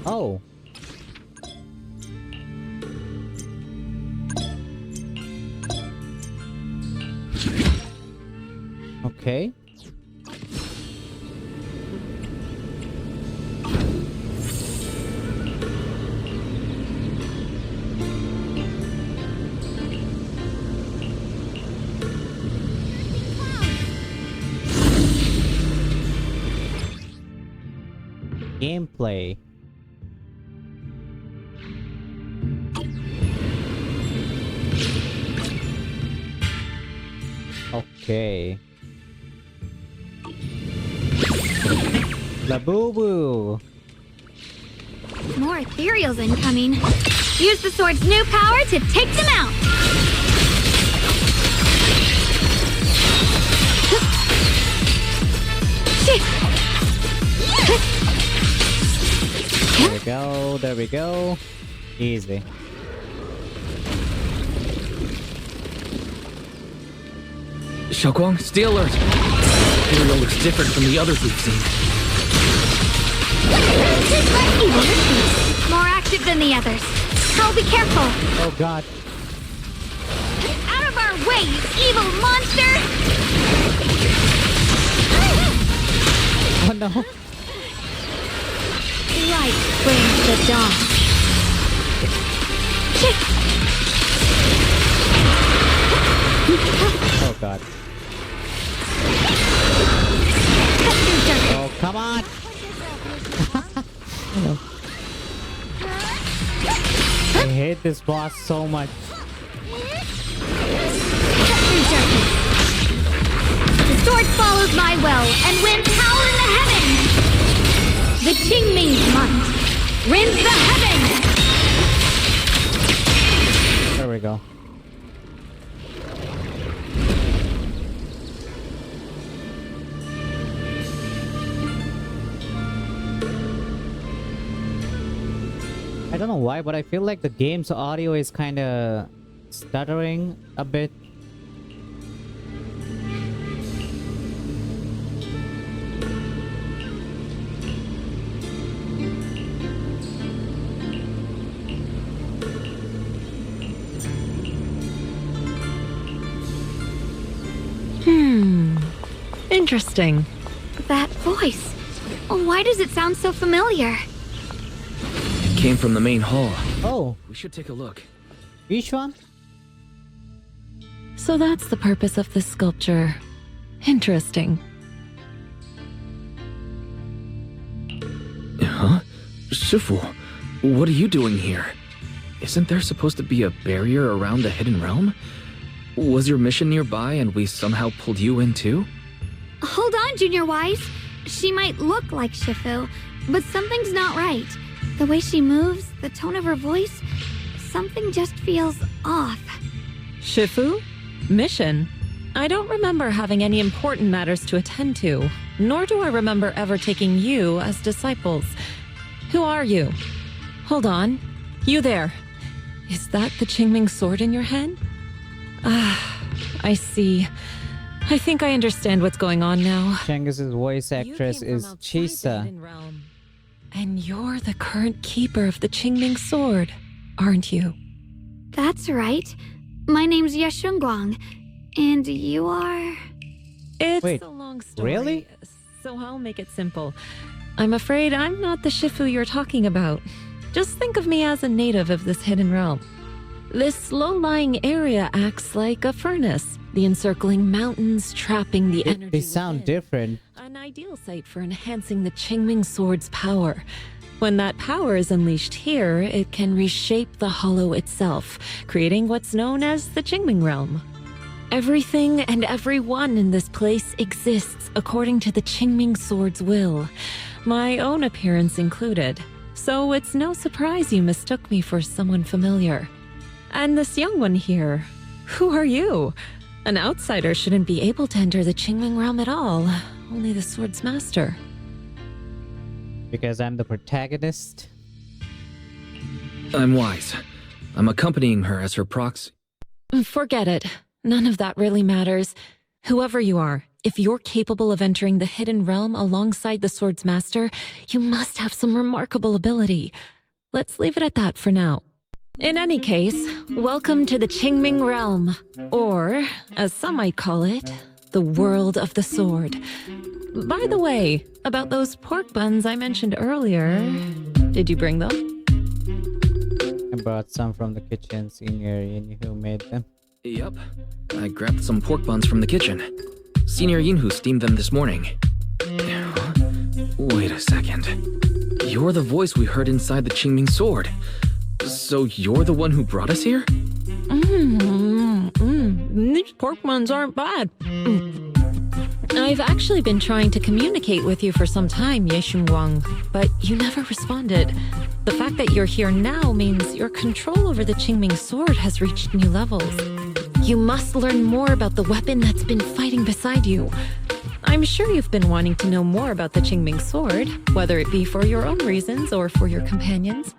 Oh. Okay. Gameplay. Okay. La boo boo. More ethereals incoming. Use the sword's new power to take them out. There we go, there we go. Easy. Shuangung, stay alert. Ethereal looks different from the others we've seen. More active than the others. I'll be careful. Oh god. Out of our way, you evil monster! Oh no. Light brings the dawn. Oh god. Oh, come on! I hate this boss so much. The sword follows my will and wins power in the heavens! The Qingming might rends the heavens! There we go. I don't know why, but I feel like the game's audio is kind of stuttering a bit. Interesting. That voice. Why does it sound so familiar? It came from the main hall. Oh, We should take a look. which one? So that's the purpose of this sculpture. Interesting. Huh? Shifu, what are you doing here? Isn't there supposed to be a barrier around the Hidden Realm? Was your mission nearby and we somehow pulled you in too? Hold on, Junior Wise. She might look like Shifu, but something's not right. The way she moves, the tone of her voice, something just feels off. Shifu? Mission? I don't remember having any important matters to attend to, nor do I remember ever taking you as disciples. Who are you? Hold on. You there. Is that the Qingming sword in your hand? Ah, I see. I think I understand what's going on now. Chengiz's voice actress is Chisa. And you're the current keeper of the Qingming sword, aren't you? That's right. My name's Shuangung, and you are... It's Wait, a long story. really? So I'll make it simple. I'm afraid I'm not the Shifu you're talking about. Just think of me as a native of this hidden realm. This low-lying area acts like a furnace, the encircling mountains trapping the energy They sound within. different. An ideal site for enhancing the Qingming sword's power. When that power is unleashed here, it can reshape the hollow itself, creating what's known as the Qingming realm. Everything and everyone in this place exists according to the Qingming sword's will, my own appearance included. So it's no surprise you mistook me for someone familiar. And this young one here, who are you? An outsider shouldn't be able to enter the Qingming realm at all, only the sword's master. Because I'm the protagonist. I'm Wise. I'm accompanying her as her proxy. Forget it. None of that really matters. Whoever you are, if you're capable of entering the hidden realm alongside the sword's master, you must have some remarkable ability. Let's leave it at that for now. In any case, welcome to the Qingming realm, or, as some might call it, the world of the sword. By the way, about those pork buns I mentioned earlier, did you bring them? I brought some from the kitchen, Senior, and who made them. Yup. I grabbed some pork buns from the kitchen. Senior Yinhu steamed them this morning. Wait a second. You're the voice we heard inside the Qingming sword. So you're the one who brought us here? These pork buns aren't bad. I've actually been trying to communicate with you for some time, Shuangung, but you never responded. The fact that you're here now means your control over the Qingming sword has reached new levels. You must learn more about the weapon that's been fighting beside you. I'm sure you've been wanting to know more about the Qingming sword, whether it be for your own reasons or for your companions.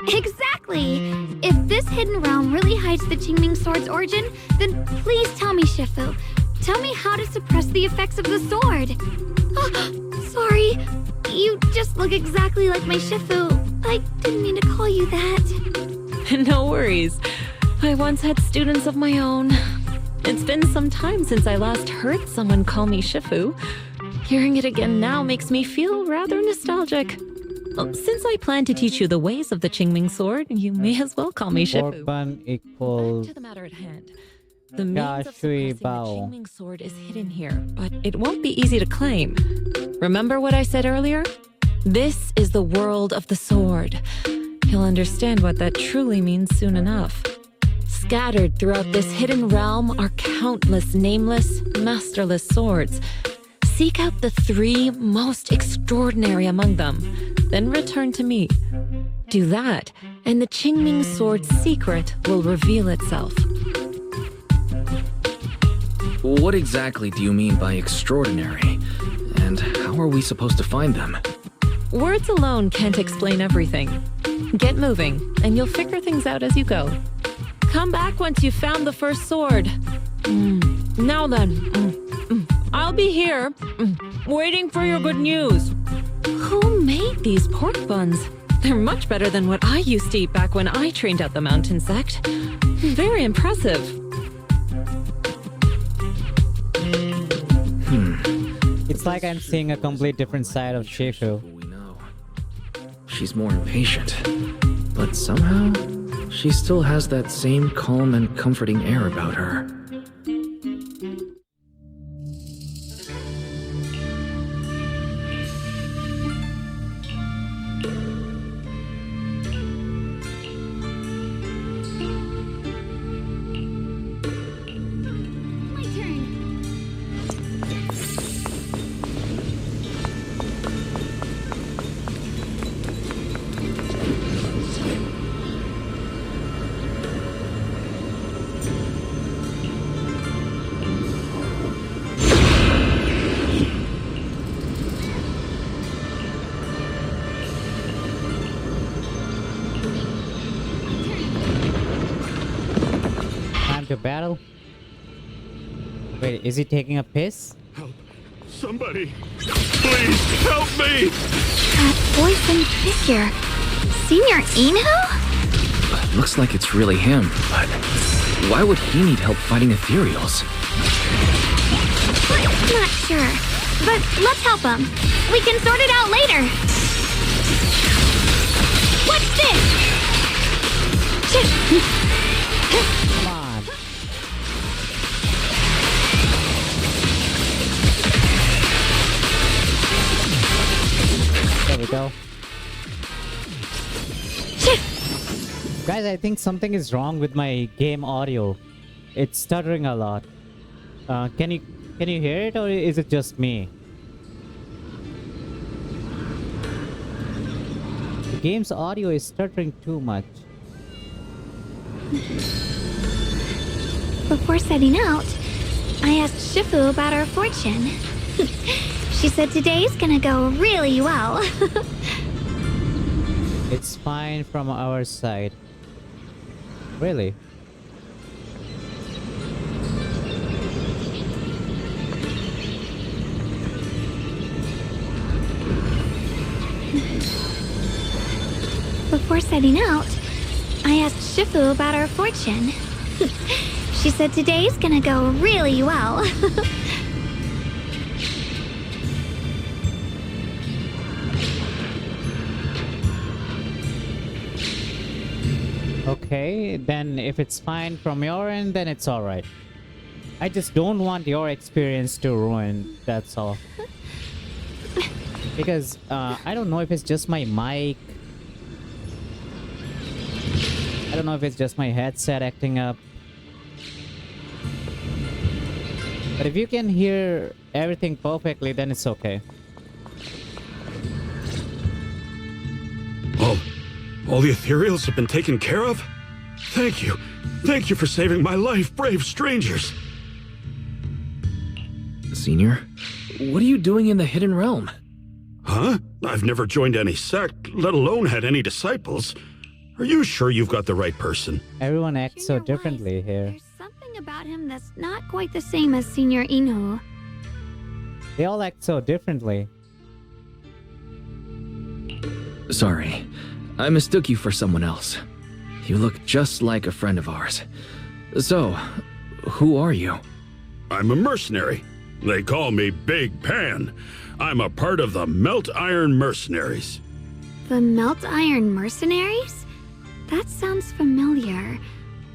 Exactly! If this hidden realm really hides the Qingming sword's origin, then please tell me, Shifu. Tell me how to suppress the effects of the sword. Oh, sorry. You just look exactly like my Shifu. I didn't mean to call you that. No worries. I once had students of my own. It's been some time since I last heard someone call me Shifu. Hearing it again now makes me feel rather nostalgic. Well, since I plan to teach you the ways of the Qingming sword, you may as well call me Shifu. Pork bun equals... Back to the matter at hand. The means of suppressing the Qingming sword is hidden here, but it won't be easy to claim. Remember what I said earlier? This is the world of the sword. You'll understand what that truly means soon enough. Scattered throughout this hidden realm are countless nameless, masterless swords. Seek out the 3 most extraordinary among them, then return to me. Do that, and the Qingming sword's secret will reveal itself. What exactly do you mean by extraordinary? And how are we supposed to find them? Words alone can't explain everything. Get moving, and you'll figure things out as you go. Come back once you've found the first sword. Now then, I'll be here, waiting for your good news. Who made these pork buns? They're much better than what I used to eat back when I trained at the mountain sect. Very impressive. It's like I'm seeing a complete different side of Shifu. We know. She's more impatient, but somehow she still has that same calm and comforting air about her. time to battle. Wait, is he taking a piss? Help. Somebody. Please help me. That voice and figure. Senior Inhu? Looks like it's really him, but why would he need help fighting ethereals? Not sure. But let's help him. We can sort it out later. What's this? Come on. There we go. Guys, I think something is wrong with my game audio. It's stuttering a lot. Can you hear it, or is it just me? The game's audio is stuttering too much. Before setting out, I asked Shifu about our fortune. She said today's gonna go really well. It's fine from our side. Really? Before setting out, I asked Shifu about our fortune. She said today's gonna go really well. Okay, then if it's fine from your end, then it's alright. I just don't want your experience to ruin, that's all. Because, I don't know if it's just my mic. I don't know if it's just my headset acting up. But if you can hear everything perfectly, then it's okay. All the ethereals have been taken care of? Thank you. Thank you for saving my life, brave strangers. Senior, what are you doing in the Hidden Realm? Huh? I've never joined any sect, let alone had any disciples. Are you sure you've got the right person? Everyone acts so Junior differently Wise, here. There's something about him that's not quite the same as Senior Inhu. They all act so differently. Sorry, I mistook you for someone else. You look just like a friend of ours. So, who are you? I'm a mercenary. They call me Big Pan. I'm a part of the Melt Iron Mercenaries. The Melt Iron Mercenaries? That sounds familiar.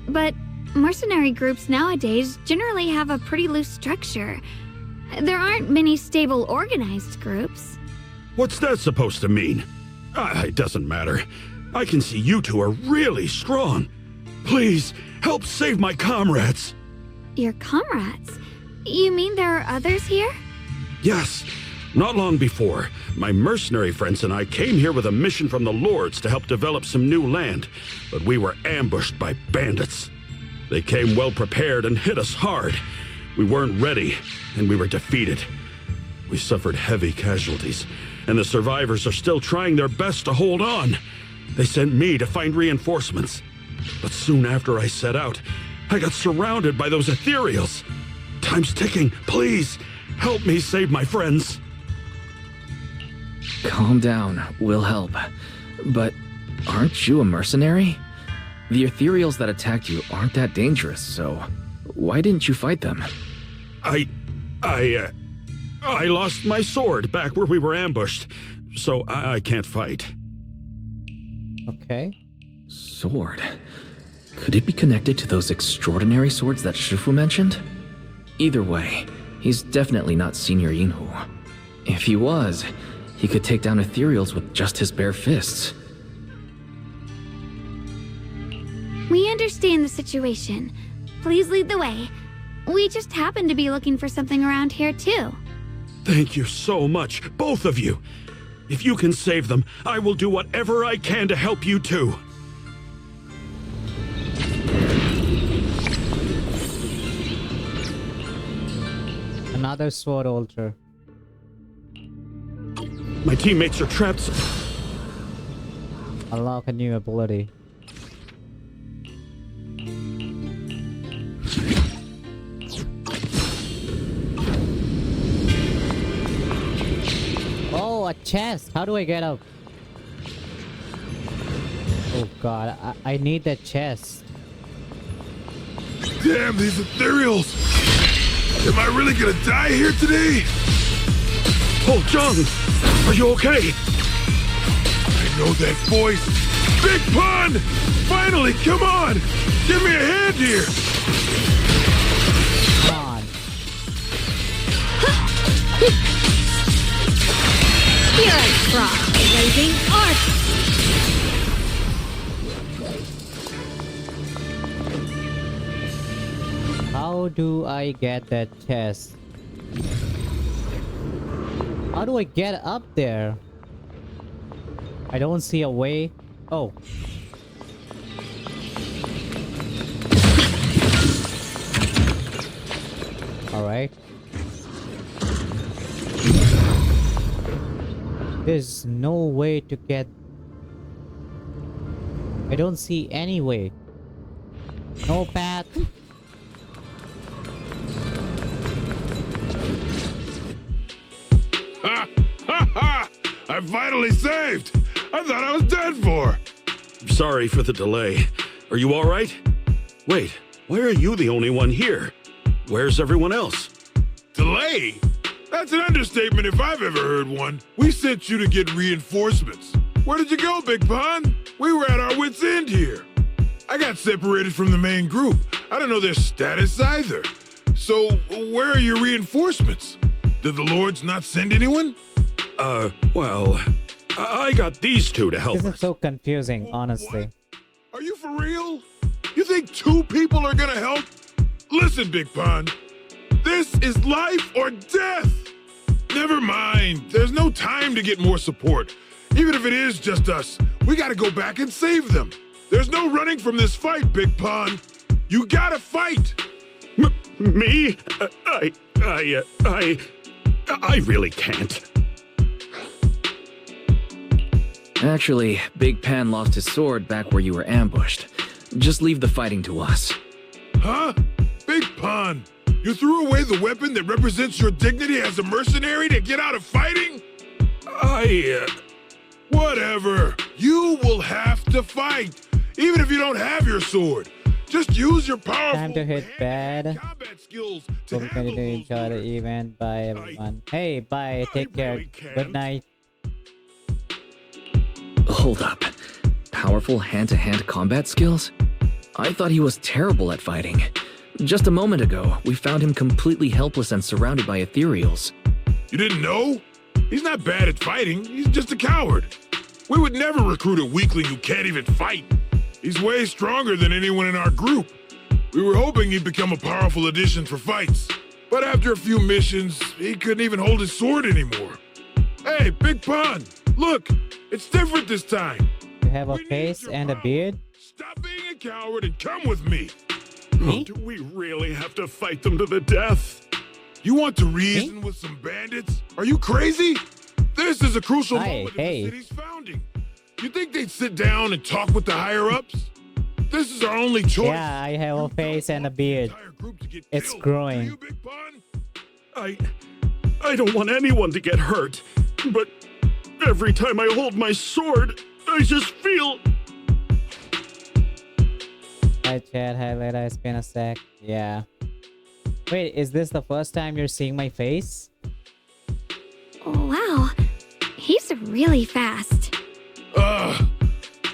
But mercenary groups nowadays generally have a pretty loose structure. There aren't many stable organized groups. What's that supposed to mean? It doesn't matter. I can see you two are really strong. Please, help save my comrades. Your comrades? You mean there are others here? Yes. Not long before, my mercenary friends and I came here with a mission from the Lords to help develop some new land, but we were ambushed by bandits. They came well prepared and hit us hard. We weren't ready, and we were defeated. We suffered heavy casualties, and the survivors are still trying their best to hold on. They sent me to find reinforcements. But soon after I set out, I got surrounded by those ethereals. Time's ticking. Please, help me save my friends. Calm down, we'll help. But aren't you a mercenary? The ethereals that attacked you aren't that dangerous, so why didn't you fight them? I lost my sword back where we were ambushed, so I can't fight. Okay. Sword? Could it be connected to those extraordinary swords that Shifu mentioned? Either way, he's definitely not Senior Inhu. If he was, he could take down ethereals with just his bare fists. We understand the situation. Please lead the way. We just happen to be looking for something around here, too. Thank you so much, both of you. If you can save them, I will do whatever I can to help you too. Another sword altar. My teammates are trapped. Unlock a new ability. Oh, a chest. How do I get up? Oh god, I need that chest. Damn, these ethereals! Am I really gonna die here today? Oh, John! Are you okay? I know that voice. Big Pun! Finally, come on! Give me a hand here! Come on. Here I drop the blazing arc! How do I get that chest? How do I get up there? I don't see a way. Oh. Alright. There's no way to get... I don't see any way. No path. Ha! Ha ha! I'm finally saved! I thought I was dead for! Sorry for the delay. Are you all right? Wait, why are you the only one here? Where's everyone else? Delay? That's an understatement if I've ever heard one. We sent you to get reinforcements. Where did you go, Big Pun? We were at our wits' end here. I got separated from the main group. I don't know their status either. So, where are your reinforcements? Did the Lords not send anyone? Well, I got these two to help This is us. so confusing, honestly. Are you for real? You think two people are gonna help? Listen, Big Pun. This is life or death. Never mind. There's no time to get more support. Even if it is just us, we gotta go back and save them. There's no running from this fight, Big Pun. You gotta fight. Me? I really can't. Actually, Big Pan lost his sword back where you were ambushed. Just leave the fighting to us. Huh? Big Pun, you threw away the weapon that represents your dignity as a mercenary to get out of fighting? Whatever. You will have to fight, even if you don't have your sword. Just use your powerful Time to hit hand bad. combat skills to Hope you handle continue to those enjoy the wounds. event. Bye, everyone. Hey, bye. Take care. really can't. Good night. Hold up. Powerful hand-to-hand combat skills? I thought he was terrible at fighting. Just a moment ago, we found him completely helpless and surrounded by ethereals. You didn't know? He's not bad at fighting. He's just a coward. We would never recruit a weakling who can't even fight. He's way stronger than anyone in our group. We were hoping he'd become a powerful addition for fights. But after a few missions, he couldn't even hold his sword anymore. Hey, Big Pun, look, it's different this time. You have a We need face your and a power. beard? Stop being a coward and come with me. Me? Do we really have to fight them to the death? You want to reason with some bandits? Are you crazy? This is a crucial Hey, moment hey. in the city's founding. You think they'd sit down and talk with the higher-ups? This is our only choice. Yeah, I have a face and a beard. It's growing. You, Big Pun? I don't want anyone to get hurt, but every time I hold my sword, I just feel... Hi, chat. Hi, Leda. It's been a sec. Yeah. Wait, is this the first time you're seeing my face? Wow, he's really fast.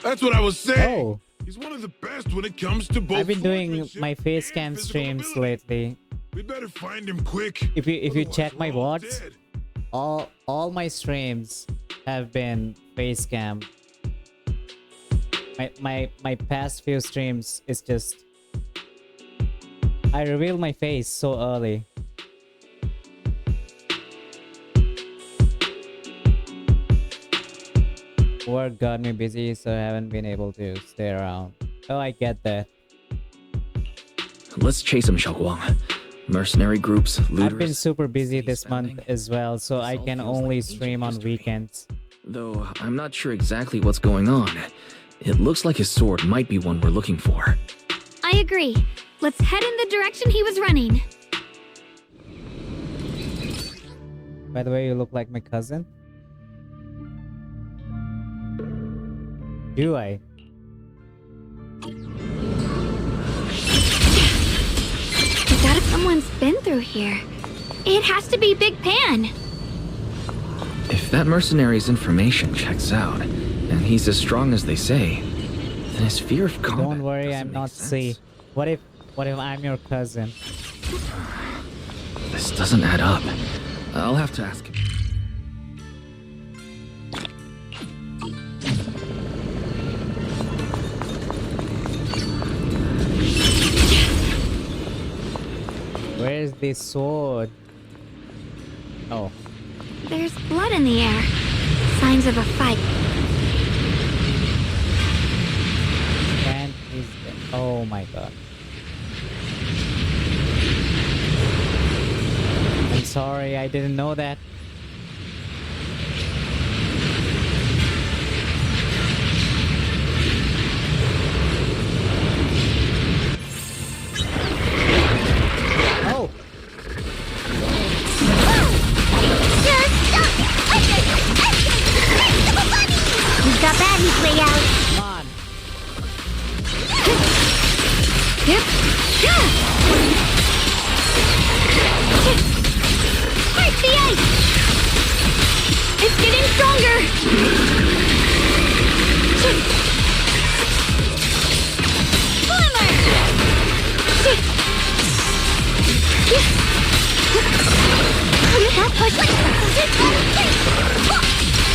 That's what I was saying. Oh, He's one of the best when it comes to both I've been doing swordsmanship my face and cam physical streams ability. lately. We better find him quick. If you otherwise check my we're all VODs, dead. all my streams have been face cam. My past few streams is just I reveal my face so early. Work got me busy, so I haven't been able to stay around. Oh, I get that. Let's chase him, Shuangung. Mercenary groups, looters... I've been super busy city this month spending. as well, so I This all can feels only like ancient stream on history. weekends. Though I'm not sure exactly what's going on. It looks like his sword might be one we're looking for. I agree. Let's head in the direction he was running. By the way, you look like my cousin. Do I? We got someone's been through here. It has to be Big Pan. If that mercenary's information checks out, and he's as strong as they say, then his fear of combat Don't worry, doesn't I'm make not sense. C. What if I'm your cousin? This doesn't add up. I'll have to ask him. Where's the sword? Oh, There's blood in the air. Signs of a fight. and he's dead. Oh my god. I'm sorry, I didn't know that. Oh! He's got Batty's way out. Come on! Yep. Yeah. Break the ice. It's getting stronger. Slimmer.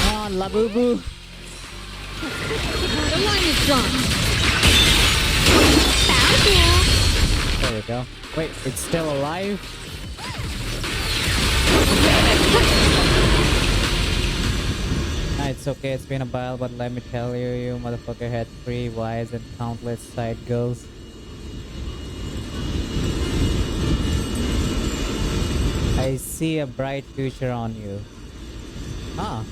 Come on, Labubu! The line is drawn. Found you. There we go. Wait, it's still alive? Nah, it's okay, it's been a while, but let me tell you, you motherfucker had 3 wives and countless side girls. I see a bright future on you. Ah.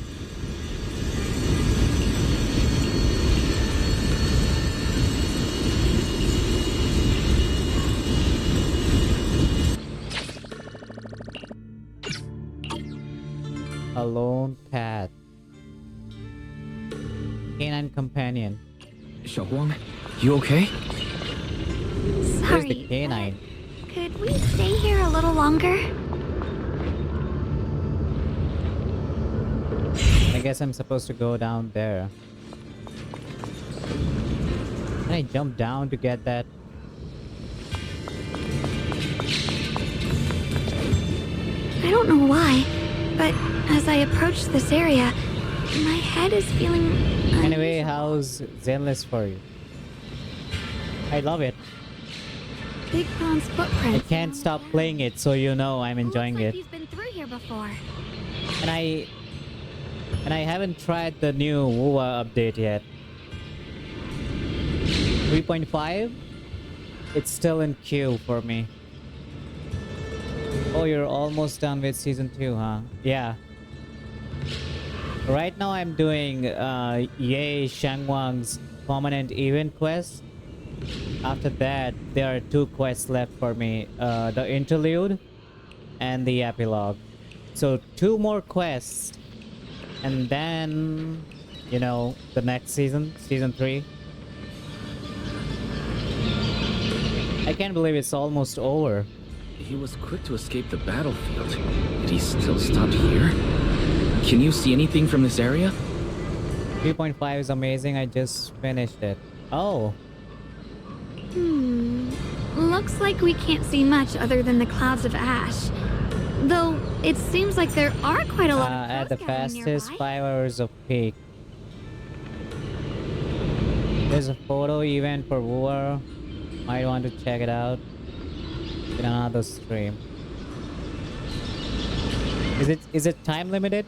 A lone cat. Canine companion. Shuangung, you okay? Where's Sorry. the canine? Could we stay here a little longer? I guess I'm supposed to go down there. Can I jump down to get that? I don't know why, but as I approach this area, my head is feeling Anyway, how's Zenless for you? I love it. Big Pon's footprint. I can't stop playing it, so you know I'm enjoying Looks like it. he's been through here before. And I haven't tried the new WoA update yet. 3.5? It's still in queue for me. Oh, you're almost done with season 2, huh? Yeah. Right now I'm doing Ye Shuanggung's permanent event quest. After that, there are 2 quests left for me. The interlude and the epilogue. So 2 more quests. And then, you know, the next season, season 3. I can't believe it's almost over. He was quick to escape the battlefield. Did he still stop here? Can you see anything from this area? 3.5 is amazing. I just finished it. Oh, Looks like we can't see much other than the clouds of ash. Though, it seems like there are quite a lot of at the crows gathering fastest nearby. 5 hours of peak. There's a photo event for WoA. Might want to check it out in another stream. Is it time limited?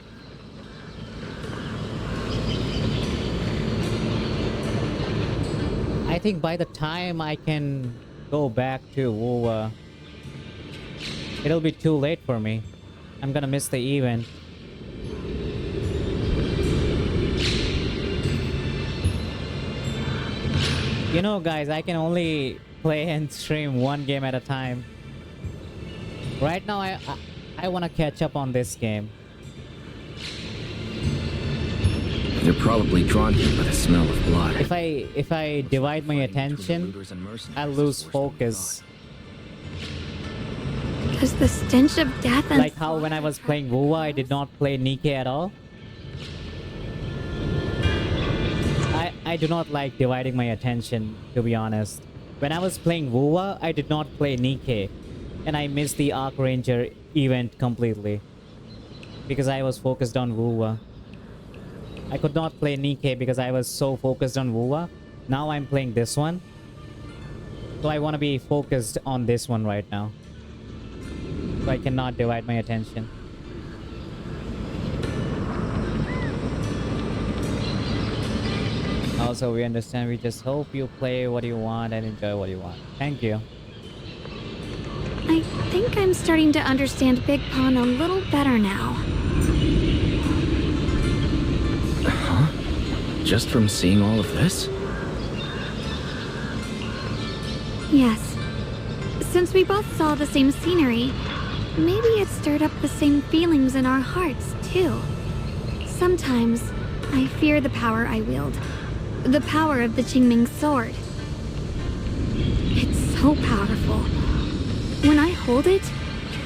I think by the time I can go back to WoA, it'll be too late for me. I'm gonna miss the event. You know, guys, I can only play and stream one game at a time. Right now, I want to catch up on this game. They're probably drawn here by the smell of blood. If I divide my attention, I'll lose focus. Does the stench of death and Like how when I was playing WoW, I did not play Nikke at all. I do not like dividing my attention, to be honest. When I was playing WoW, I did not play Nikke, and I missed the Arc Ranger event completely because I was focused on WoW. I could not play Nikke because I was so focused on WoW. Now I'm playing this one, so I want to be focused on this one right now. So I cannot divide my attention. Also, we understand. We just hope you play what you want and enjoy what you want. Thank you. I think I'm starting to understand Big Pond a little better now. Huh? Just from seeing all of this? Yes. Since we both saw the same scenery, maybe it stirred up the same feelings in our hearts, too. Sometimes, I fear the power I wield. The power of the Qingming sword. It's so powerful. When I hold it,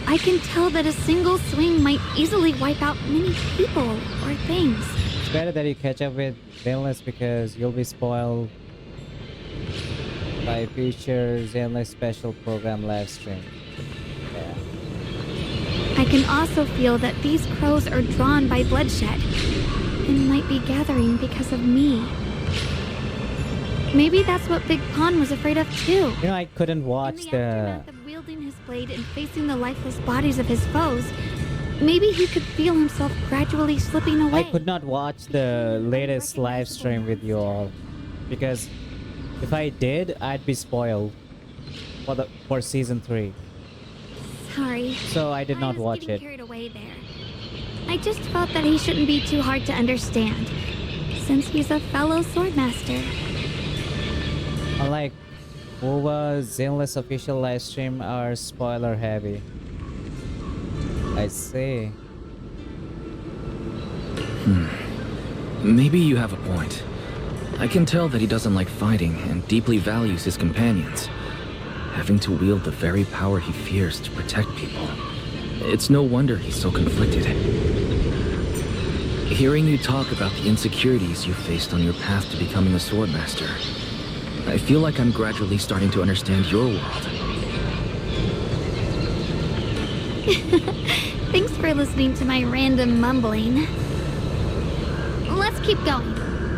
I can tell that a single swing might easily wipe out many people or things. It's better that you catch up with Zenless because you'll be spoiled by future Zenless special program live stream. Yeah. I can also feel that these crows are drawn by bloodshed and might be gathering because of me. Maybe that's what Big Pond was afraid of too. You know, I couldn't watch In the... aftermath of wielding his blade and facing the lifeless bodies of his foes, maybe he could feel himself gradually slipping away. I could not watch the latest live stream with you all because if I did, I'd be spoiled for season 3. Sorry. So I did not was watch getting it. carried away there. I just felt that he shouldn't be too hard to understand, since he's a fellow swordmaster. Unlike WoW, Zenless official live stream are spoiler heavy. I see. Maybe you have a point. I can tell that he doesn't like fighting and deeply values his companions. Having to wield the very power he fears to protect people. It's no wonder he's so conflicted. Hearing you talk about the insecurities you faced on your path to becoming a swordmaster, I feel like I'm gradually starting to understand your world. Thanks for listening to my random mumbling. Let's keep going.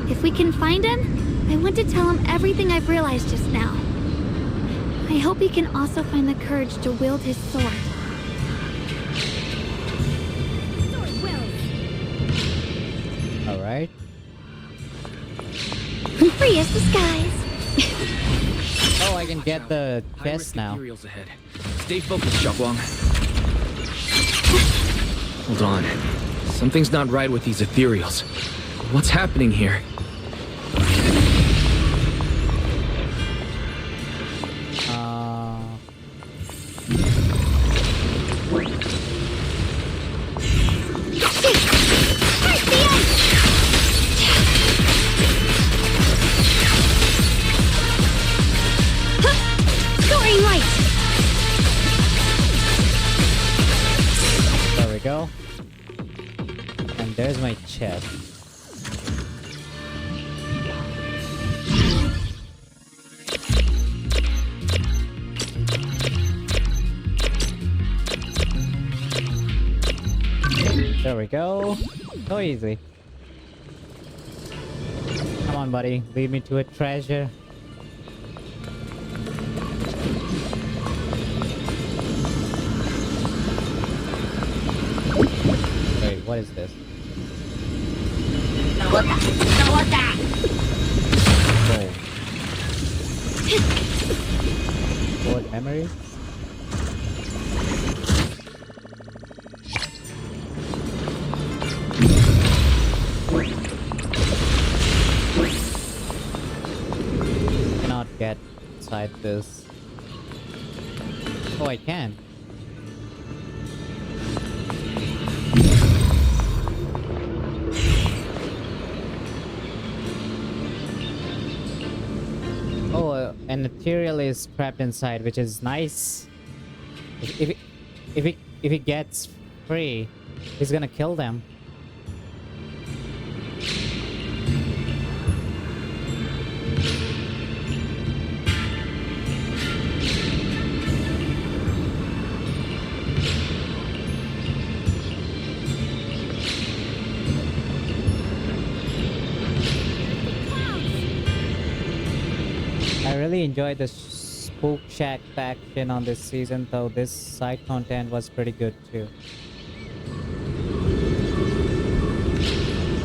If we can find him, I want to tell him everything I've realized just now. I hope he can also find the courage to wield his sword. Sword wills. Alright. Free as the skies. Oh, I can get the chest now. Materials ahead. Stay focused, Shuangung. Hold on. Something's not right with these ethereals. What's happening here? Soaring light. There we go. And there's my chest. There we go. So easy. Come on, buddy. Lead me to a treasure. Wait, what is this? Oh. What memory? Cannot get inside this. Oh, I can. Oh, an ethereal is trapped inside, which is nice. If it gets free, he's gonna kill them. I really enjoyed the Spook Shack faction on this season, though this side content was pretty good too.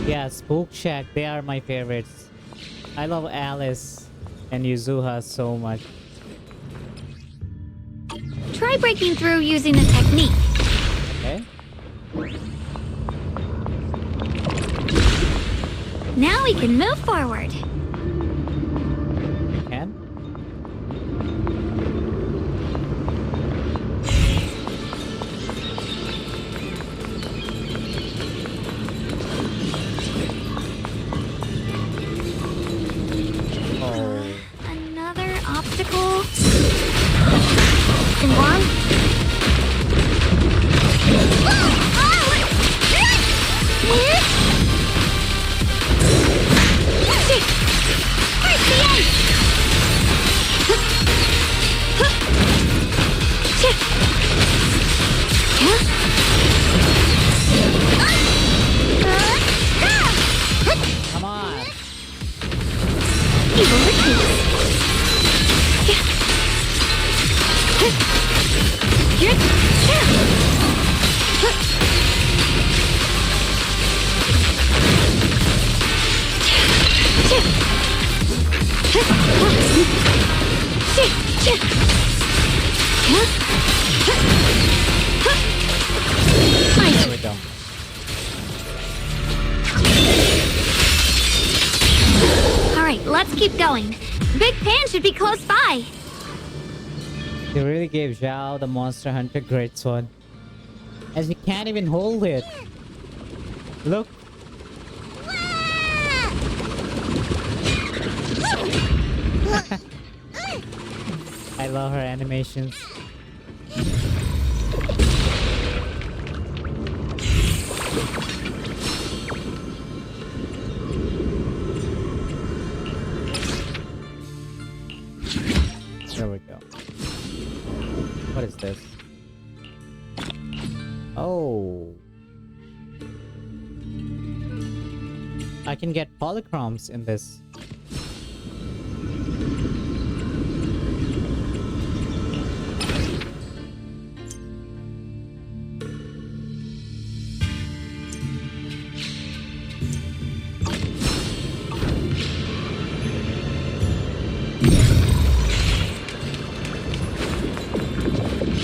Yeah, Spook Shack, they are my favorites. I love Alice and Yuzuha so much. Try breaking through using the technique. Okay. Now we can move forward. You can? Oh. Another obstacle. Shuangung? Come on! Evil retreats. There we go. Alright, let's keep going. Big Pan should be close by. They really gave Zhao the Monster Hunter Great Sword. As he can't even hold it. Look. I love her animations. There we go. What is this? Oh. I can get polychromes in this.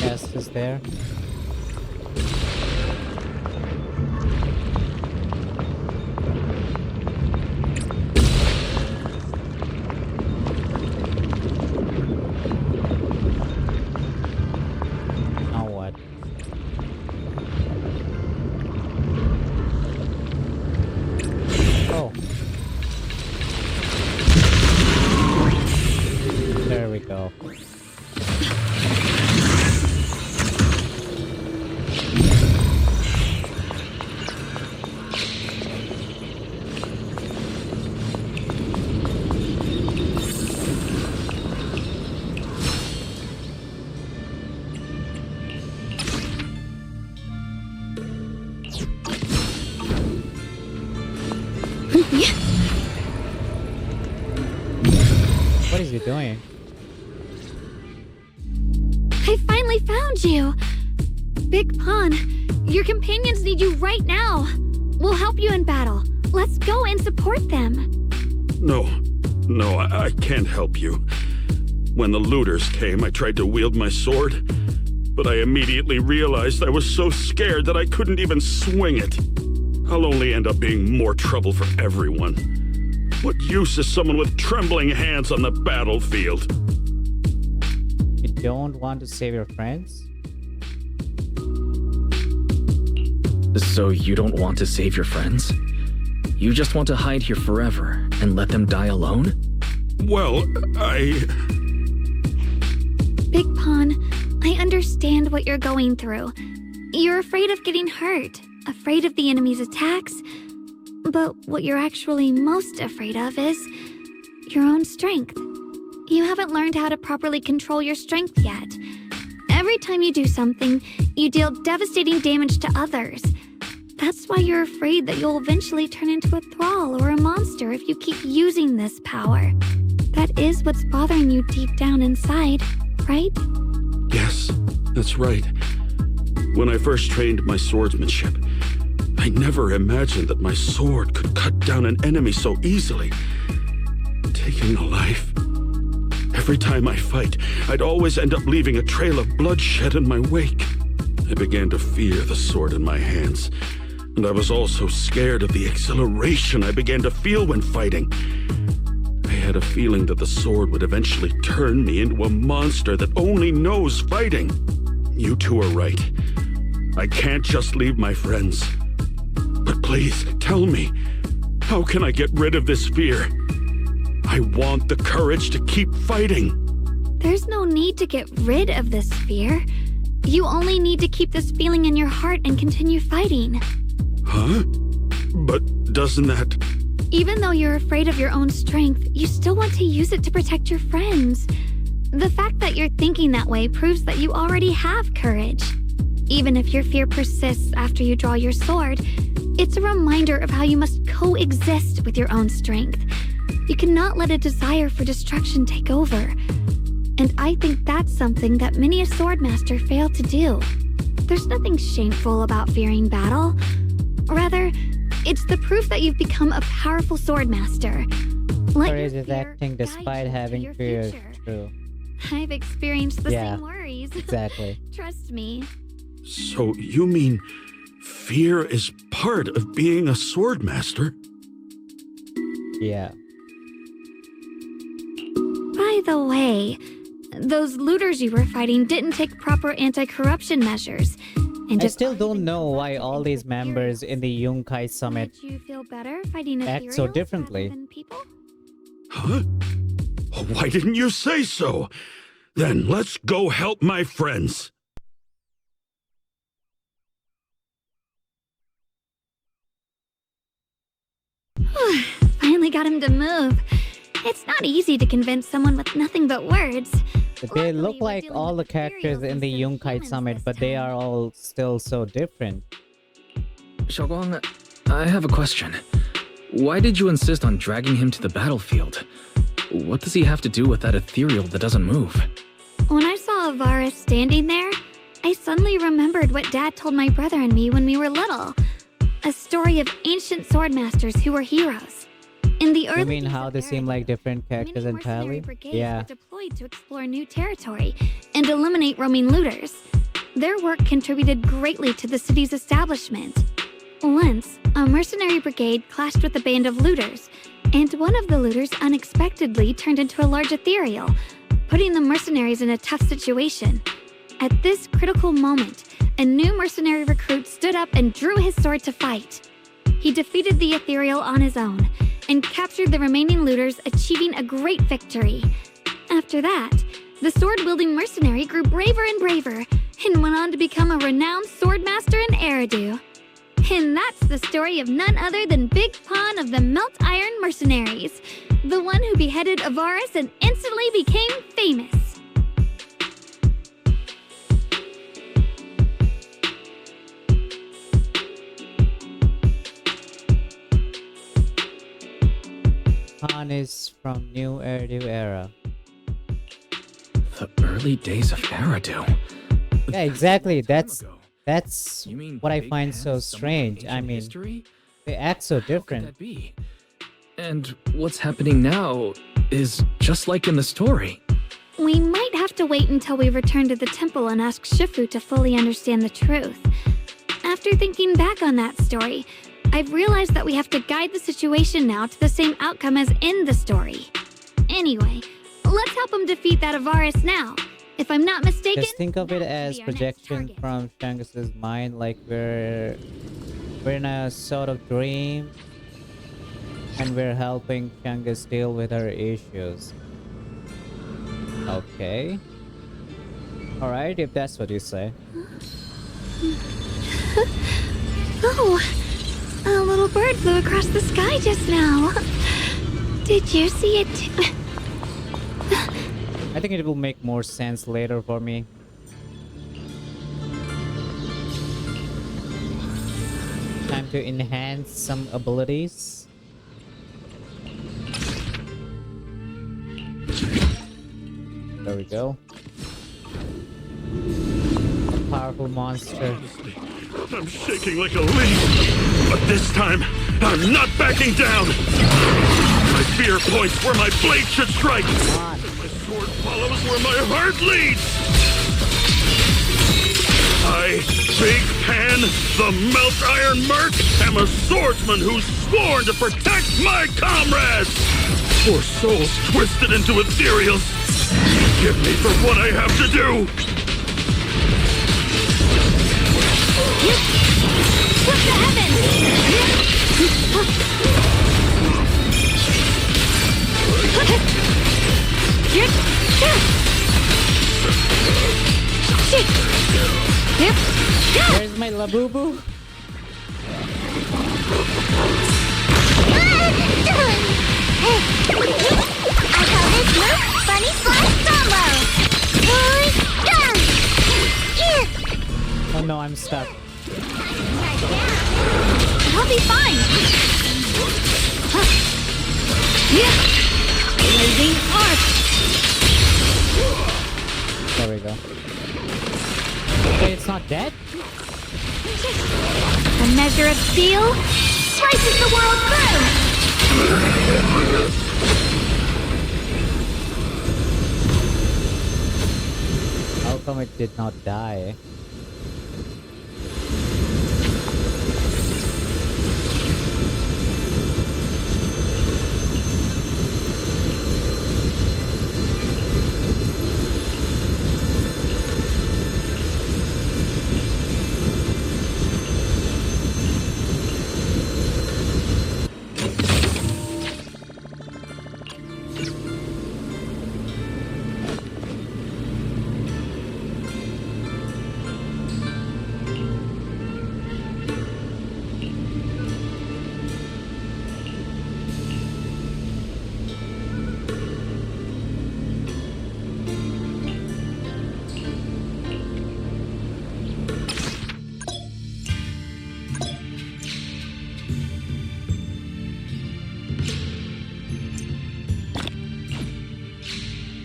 Chest is there. Now what? Oh. There we go. What is he doing? I finally found you! Big Pun, your companions need you right now! We'll help you in battle. Let's go and support them. No, I can't help you. When the looters came, I tried to wield my sword, but I immediately realized I was so scared that I couldn't even swing it. I'll only end up being more trouble for everyone. What use is someone with trembling hands on the battlefield? You don't want to save your friends? So you don't want to save your friends? You just want to hide here forever and let them die alone? Well, Big Pawn, I understand what you're going through. You're afraid of getting hurt, afraid of the enemy's attacks. But what you're actually most afraid of is your own strength. You haven't learned how to properly control your strength yet. Every time you do something, you deal devastating damage to others. That's why you're afraid that you'll eventually turn into a thrall or a monster if you keep using this power. That is what's bothering you deep down inside, right? yes, that's right. When I first trained my swordsmanship, I never imagined that my sword could cut down an enemy so easily, taking a life. Every time I fight, I'd always end up leaving a trail of bloodshed in my wake. I began to fear the sword in my hands, and I was also scared of the exhilaration I began to feel when fighting. I had a feeling that the sword would eventually turn me into a monster that only knows fighting. You two are right. I can't just leave my friends. But please, tell me, how can I get rid of this fear? I want the courage to keep fighting. There's no need to get rid of this fear. You only need to keep this feeling in your heart and continue fighting. Huh? But doesn't that... Even though you're afraid of your own strength, you still want to use it to protect your friends. The fact that you're thinking that way proves that you already have courage. Even if your fear persists after you draw your sword, it's a reminder of how you must coexist with your own strength. You cannot let a desire for destruction take over. And I think that's something that many a swordmaster fail to do. There's nothing shameful about fearing battle. Rather, it's the proof that you've become a powerful swordmaster. Let Courage your is fear acting guide despite you to having your fear. future. True. I've experienced the Yeah, same worries. Exactly. Trust me. So you mean fear is part of being a swordmaster? Yeah. By the way, those looters you were fighting didn't take proper anti-corruption measures. And I just still aren't don't even know why complicit all in these their members theories. in the Yunkai Summit Did you feel better fighting act so ethereals differently. rather than people? Huh? Why didn't you say so? Then let's go help my friends. Finally got him to move. It's not easy to convince someone with nothing but words. But they Luckily, look we're like dealing all the with characters ethereals in the instead of Yunkai humans Summit, this but they time. are all still so different. Shuangung, I have a question. Why did you insist on dragging him to the battlefield? What does he have to do with that ethereal that doesn't move? When I saw Avaris standing there, I suddenly remembered what Dad told my brother and me when we were little. A story of ancient swordmasters who were heroes. In the early You mean days how of they seem Eridu, like different characters many mercenary entirely? brigades Yeah. were deployed to explore new territory and eliminate roaming looters. Their work contributed greatly to the city's establishment. Once, a mercenary brigade clashed with a band of looters, and one of the looters unexpectedly turned into a large ethereal, putting the mercenaries in a tough situation. At this critical moment, a new mercenary recruit stood up and drew his sword to fight. He defeated the ethereal on his own, and captured the remaining looters, achieving a great victory. After that, the sword-wielding mercenary grew braver and braver, and went on to become a renowned swordmaster in Eridu. And that's the story of none other than Big Pawn of the Melt Iron Mercenaries, the one who beheaded Avaris and instantly became famous. Han is from New Eridu era. The early days of Eridu. Yeah, exactly. That That's was a long time ago. that's You mean what I Big find Pan so is someone from strange. I ancient mean, history? they act so How could different. that be? And what's happening now is just like in the story. We might have to wait until we return to the temple and ask Shifu to fully understand the truth. After thinking back on that story, I've realized that we have to guide the situation now to the same outcome as in the story. Anyway, let's help him defeat that Avaris now. If I'm not mistaken, Just think of it that should as be our next projection target. from Shangus's mind, like we're in a sort of dream, and we're helping Shangus deal with her issues. Okay. All right, if that's what you say. Oh, a little bird flew across the sky just now. Did you see it too? I think it will make more sense later for me. Time to enhance some abilities. There we go. A powerful monster. I'm shaking like a leaf, but this time, I'm not backing down. My fear points where my blade should strike. My sword follows where my heart leads. I, Big Pan, the Melt Iron Merc, am a swordsman who's sworn to protect my comrades. Poor souls twisted into ethereals. Forgive me for what I have to do. What the Where's my Labubu? I call this move Bunny Slash Combo! Oh no, I'm stuck. I'll be fine. Blazing arc. There we go. Okay, it's not dead? A measure of steel slices the world through. How come it did not die?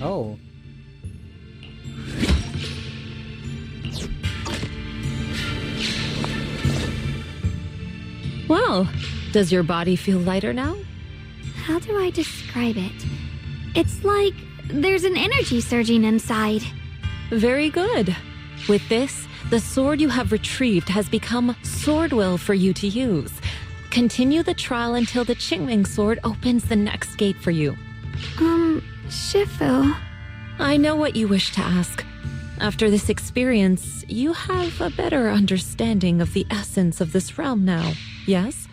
Oh. Well, does your body feel lighter now? How do I describe it? It's like there's an energy surging inside. Very good. With this, the sword you have retrieved has become Swordwill for you to use. Continue the trial until the Qingming sword opens the next gate for you. Shifu. I know what you wish to ask. After this experience, you have a better understanding of the essence of this realm now, yes?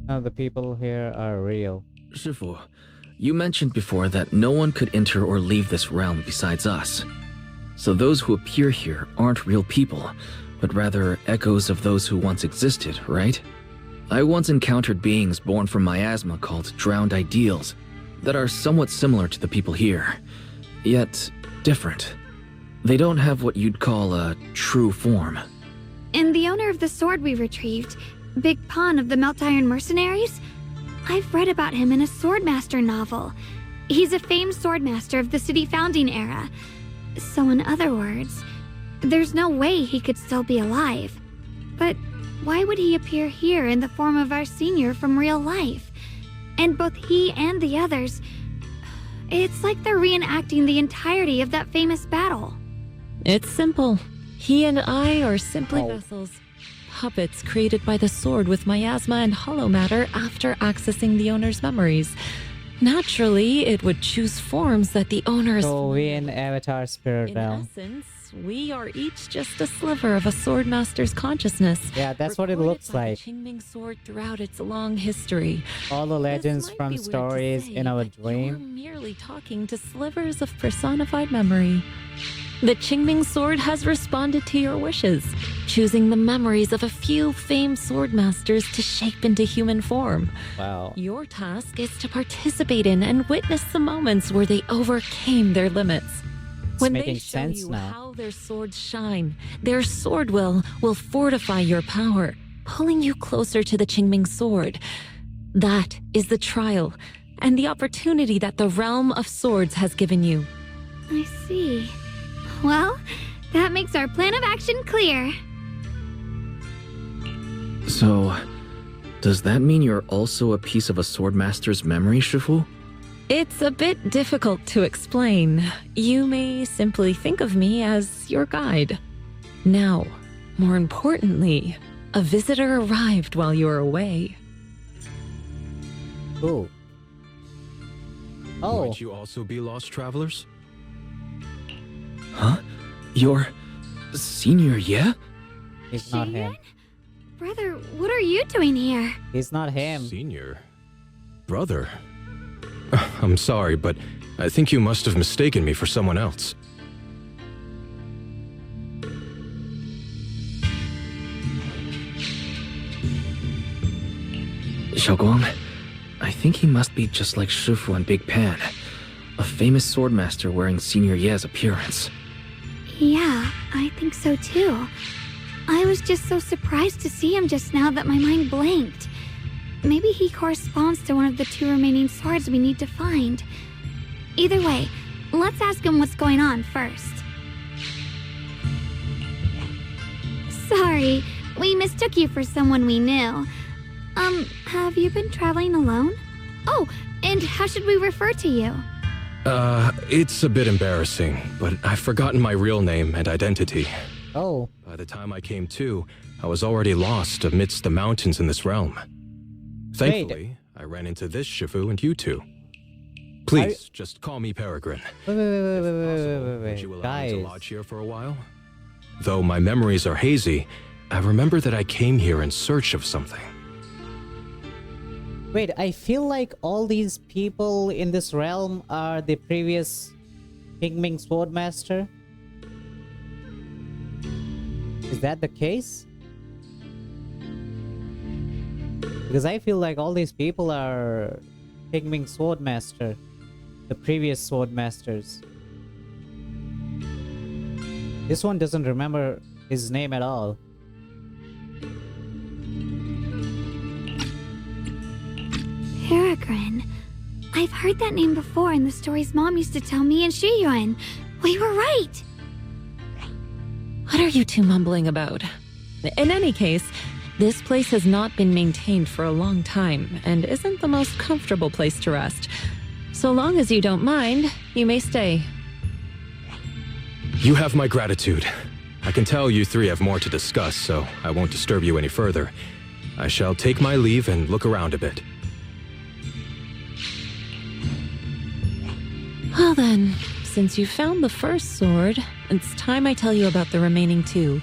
Now the people here are real. Shifu, you mentioned before that no one could enter or leave this realm besides us. So those who appear here aren't real people, but rather echoes of those who once existed, right? I once encountered beings born from miasma called drowned ideals that are somewhat similar to the people here, yet different. They don't have what you'd call a true form. And the owner of the sword we retrieved, Big Pon of the Melt Iron Mercenaries? I've read about him in a Swordmaster novel. He's a famed swordmaster of the city founding era. So in other words, there's no way he could still be alive. But why would he appear here in the form of our senior from real life? And both he and the others, it's like they're reenacting the entirety of that famous battle. It's simple. He and I are simply Oh. vessels. Puppets created by the sword with miasma and hollow matter after accessing the owner's memories. Naturally, it would choose forms that the owners... So we in Avatar Spirit In Realm. essence, we are each just a sliver of a swordmaster's consciousness. Yeah, that's what it recorded looks by the like. Qingming sword throughout its long history. All the legends This might from be weird to stories say, in our but You're dream. merely talking to slivers of personified memory. The Qingming sword has responded to your wishes, choosing the memories of a few famed swordmasters to shape into human form. Wow. Your task is to participate in and witness the moments where they overcame their limits. When they making show sense you now. how their swords shine, their sword will fortify your power, pulling you closer to the Qingming sword. That is the trial and the opportunity that the realm of swords has given you. I see. Well, that makes our plan of action clear. So, does that mean you're also a piece of a swordmaster's memory, Shifu? It's a bit difficult to explain. You may simply think of me as your guide. Now, more importantly, a visitor arrived while you were away. Cool. Oh, Might you also be lost travelers? Huh? You're Senior Ye? he's not him. Brother, what are you doing here? He's not him. Senior? Brother? I'm sorry, but I think you must have mistaken me for someone else. Shuangung, I think he must be just like Shifu and Big Pan, a famous swordmaster wearing Senior Ye's appearance. Yeah, I think so too. I was just so surprised to see him just now that my mind blanked. Maybe he corresponds to one of the two remaining swords we need to find. Either way, let's ask him what's going on first. Sorry, we mistook you for someone we knew. Have you been traveling alone? Oh, and how should we refer to you? It's a bit embarrassing, but I've forgotten my real name and identity. Oh, By the time I came to, I was already lost amidst the mountains in this realm. Thankfully, I ran into this Shifu and you two. Please, just call me Peregrine. wait, wait, wait, wait, wait, Possible, wait, would wait, you wait, allow me to guys. lodge here for a while? Though my memories are hazy, I remember that I came here in search of something. Wait, I feel like all these people in this realm are the previous Qingming Swordmaster. Is that the case? Because I feel like all these people are Qingming Swordmaster, the previous Swordmasters. This one doesn't remember his name at all. Peregrine. I've heard that name before in the stories Mom used to tell me and Shiyuan. We were right. What are you two mumbling about? In any case, this place has not been maintained for a long time and isn't the most comfortable place to rest. So long as you don't mind, you may stay. You have my gratitude. I can tell you three have more to discuss, so I won't disturb you any further. I shall take my leave and look around a bit. Well then, since you found the first sword, it's time I tell you about the remaining two.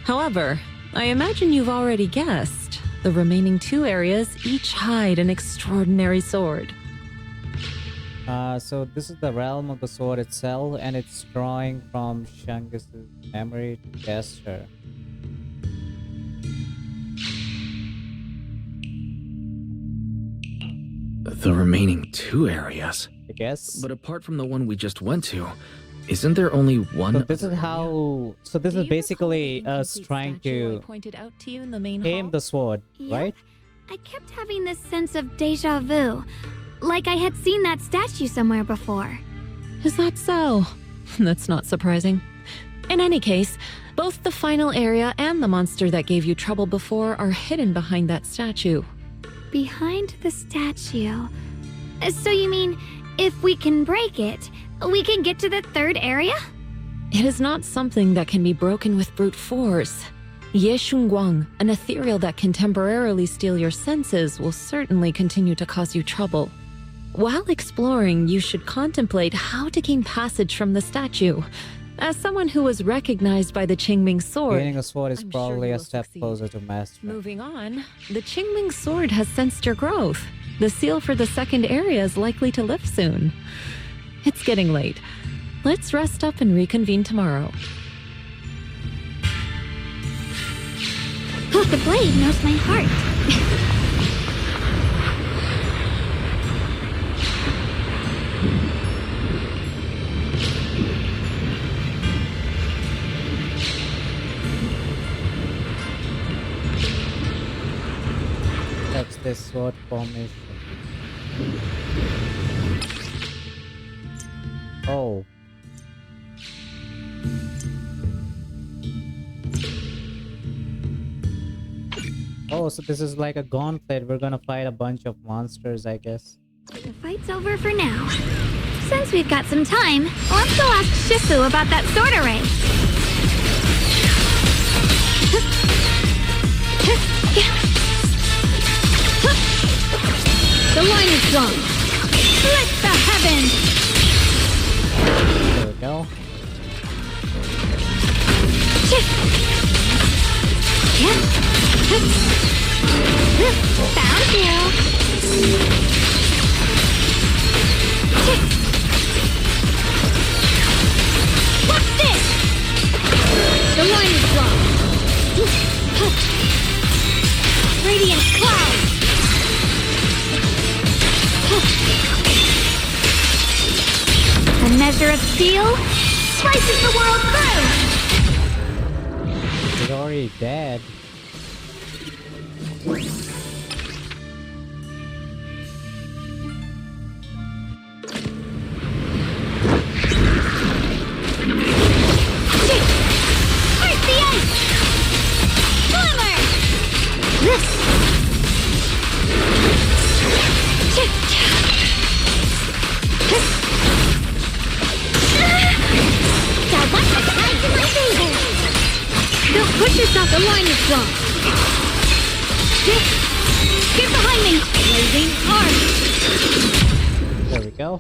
However, I imagine you've already guessed. The remaining two areas each hide an extraordinary sword. So this is the realm of the sword itself, and it's drawing from Shungus's memory to gesture. The remaining two areas? I guess. But apart from the one we just went to, isn't there only one? So this is how. So this Do is you basically recall the us incomplete trying statue I to pointed out to you in the main tame hall? the sword, Yep. right? I kept having this sense of deja vu. Like I had seen that statue somewhere before. Is that so? That's not surprising. In any case, both the final area and the monster that gave you trouble before are hidden behind that statue. Behind the statue. So you mean, if we can break it, we can get to the third area? It is not something that can be broken with brute force. Ye Shuangung, an ethereal that can temporarily steal your senses, will certainly continue to cause you trouble. While exploring, you should contemplate how to gain passage from the statue. As someone who was recognized by the Qingming sword, Gaining a sword is I'm sure probably you a will step succeed. closer to mastery. Moving on, the Qingming sword has sensed your growth. The seal for the second area is likely to lift soon. It's getting late. Let's rest up and reconvene tomorrow. The blade knows my heart. That's this sword formation. Oh. Oh, so this is like a gauntlet. We're gonna fight a bunch of monsters, I guess. The fight's over for now. Since we've got some time, let's go ask Shifu about that sword array. The line is strong. Split the heavens! There we go. Found you. What's this? The line is strong. Radiant cloud. A measure of steel slices the world through. He's already dead. Break the ice! Glimmer! That one has tied to my finger! Don't push yourself, the line is strong! Get behind me! Blazing arm! There we go.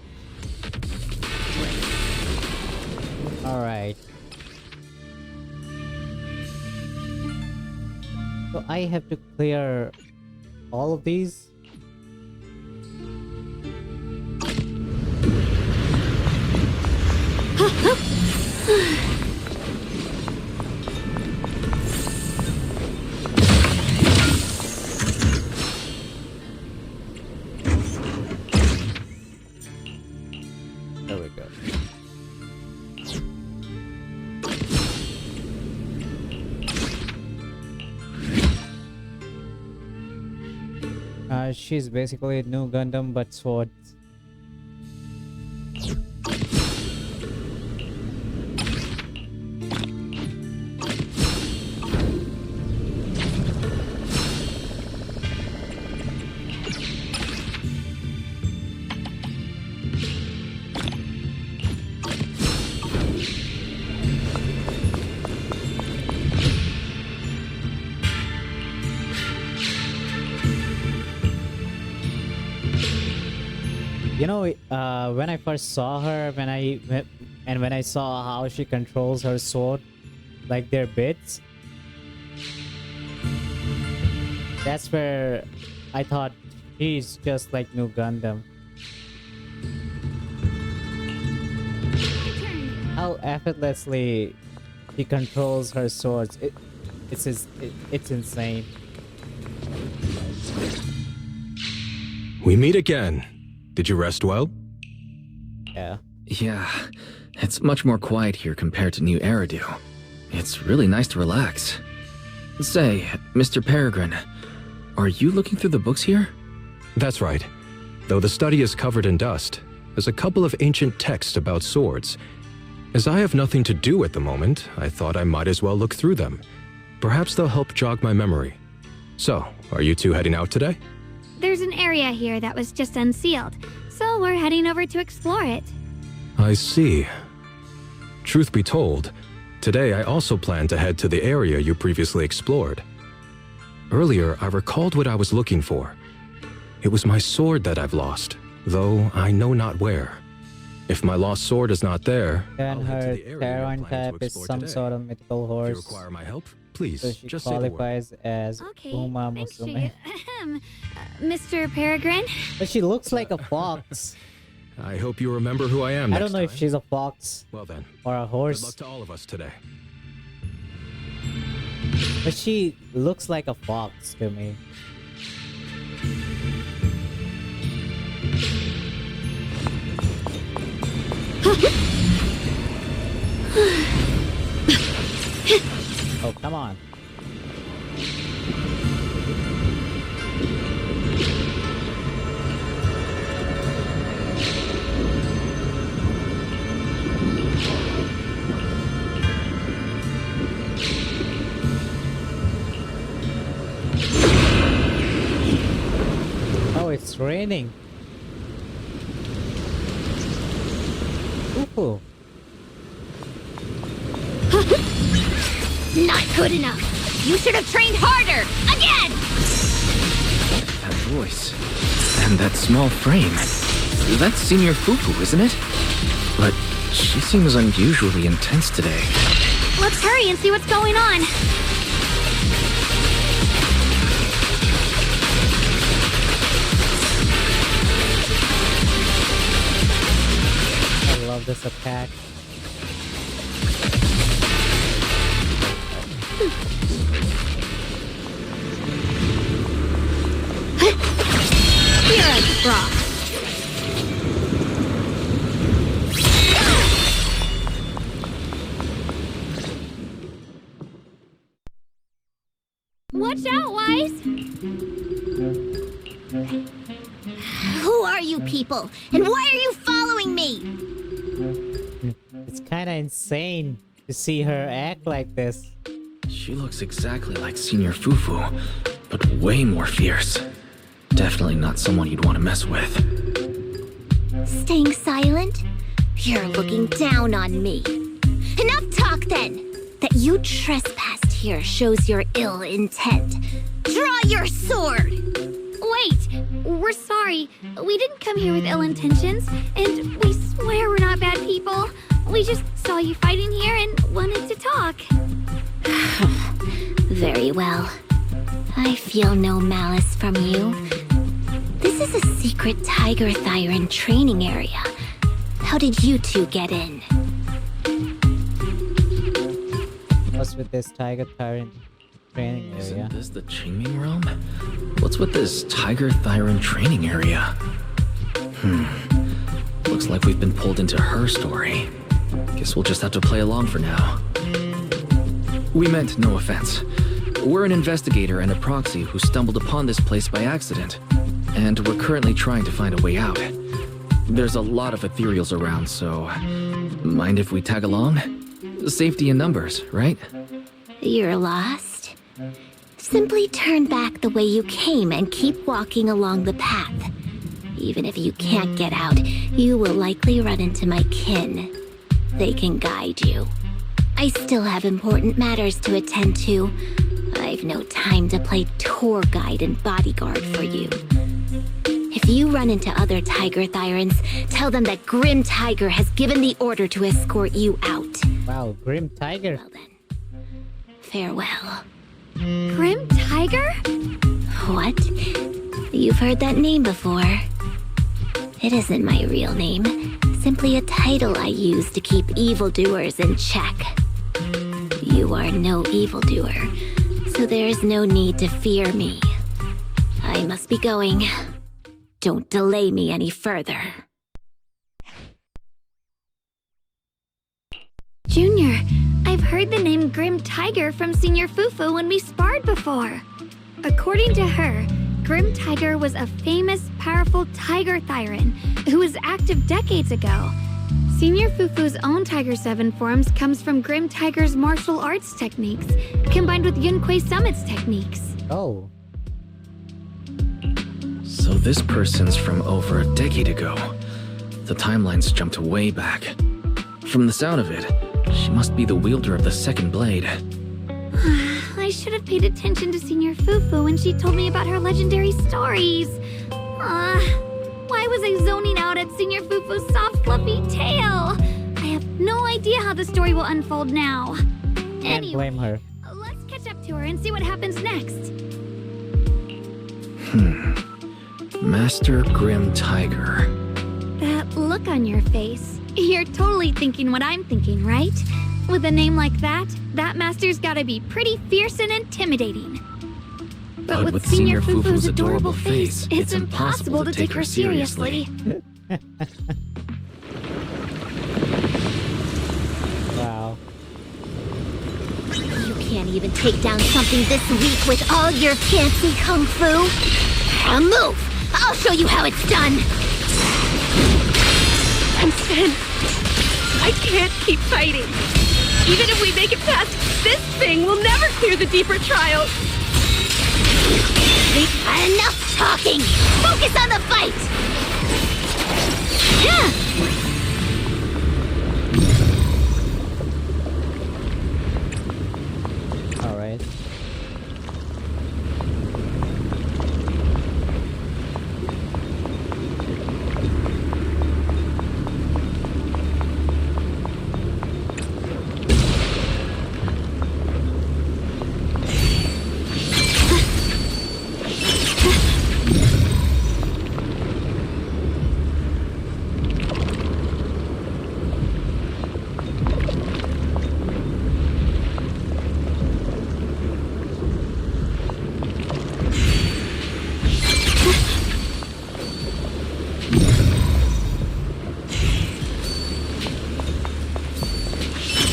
Alright. So I have to clear all of these? There we go. She's basically a new Gundam but swords. You know, when I first saw her, when I saw how she controls her sword, like their bits, that's where I thought she's just like new Gundam. How effortlessly she controls her swords, it's insane. We meet again. Did you rest well? Yeah. Yeah, it's much more quiet here compared to New Eridu. It's really nice to relax. Say, Mr. Peregrine, are you looking through the books here? That's right. Though the study is covered in dust, there's a couple of ancient texts about swords. As I have nothing to do at the moment, I thought I might as well look through them. Perhaps they'll help jog my memory. So, are you two heading out today? There's an area here that was just unsealed, so we're heading over to explore it. I see. Truth be told, today I also plan to head to the area you previously explored. Earlier, I recalled what I was looking for. It was my sword that I've lost. though I know not where. If my lost sword is not there, Then I'll head to her the area Terran you're planning type to is explore some today. sort of mythical If you horse. require my help, please, So she just say the word. qualifies as Okay, Uma thanks, Musume. Mr. Peregrine. But she looks like a fox. I hope you remember who I am I next don't know if time. she's a fox Well then, or a good luck horse, to all of us today. but she looks like a fox to me. Oh, come on. Oh, it's raining. Ooh. Not good enough. You should have trained harder. Again! That voice. And that small frame. That's Senior Fufu, isn't it? But she seems unusually intense today. Let's hurry and see what's going on. I love this attack. You're a fraud. Watch out, Wise! Who are you people? And why are you following me? It's kind of insane to see her act like this. She looks exactly like Senior Fufu, but way more fierce. Definitely not someone you'd want to mess with. Staying silent? You're looking down on me. Enough talk then! That you trespassed here shows your ill intent. Draw your sword! Wait! We're sorry. We didn't come here with ill intentions, and we swear we're not bad people. We just saw you fighting here and wanted to talk. Very well. I feel no malice from you. This is a secret Tiger Thyran training area. How did you two get in? What's with this Tiger Tyrant training area? Isn't this the Qingming realm? What's with this Tiger Thyran training area? Looks like we've been pulled into her story. Guess we'll just have to play along for now. We meant no offense. We're an investigator and a proxy who stumbled upon this place by accident, and we're currently trying to find a way out. There's a lot of ethereals around, so mind if we tag along? Safety in numbers, right? You're lost? Simply turn back the way you came and keep walking along the path. Even if you can't get out, you will likely run into my kin. They can guide you. I still have important matters to attend to. I've no time to play tour guide and bodyguard for you. If you run into other Tiger Thyrans, tell them that Grim Tiger has given the order to escort you out. Wow, Grim Tiger. Well then, farewell. Grim Tiger? What? You've heard that name before. It isn't my real name, simply a title I use to keep evildoers in check. You are no evildoer, so there is no need to fear me. I must be going. Don't delay me any further. Junior, I've heard the name Grim Tiger from Senior Fufu when we sparred before. According to her, Grim Tiger was a famous, powerful Tiger Thyran who was active decades ago. Senior Fufu's own Tiger 7 forms comes from Grim Tiger's martial arts techniques, combined with Yunquei Summit's techniques. Oh, So this person's from over a decade ago. The timeline's jumped way back. From the sound of it, she must be the wielder of the second blade. I should have paid attention to Senior Fufu when she told me about her legendary stories. Why Why was I zoning out at Senior Fufu's soft, fluffy tail? I have no idea how the story will unfold now. Can't blame her. Let's catch up to her and see what happens next. Master Grim Tiger. That look on your face. You're totally thinking what I'm thinking, right? With a name like that, that master's gotta be pretty fierce and intimidating. But with Senior Fufu's adorable face, it's impossible to take her seriously. Wow. You can't even take down something this weak with all your fancy kung fu. Now move! I'll show you how it's done! I'm Sven. I can't keep fighting. Even if we make it past this thing, we'll never clear the deeper trials. Enough talking! Focus on the fight! Yeah! All right.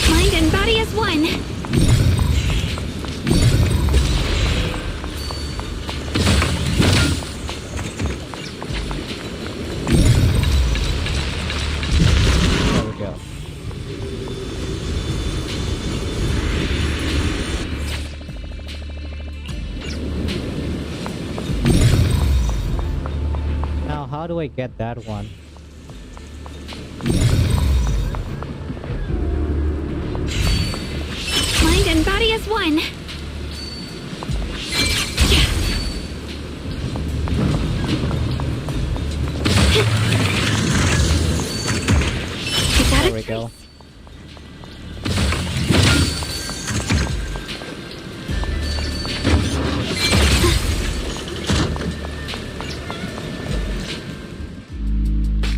Mind and body as one. There we go. Now, how do I get that one? Mind and body as one. There we go.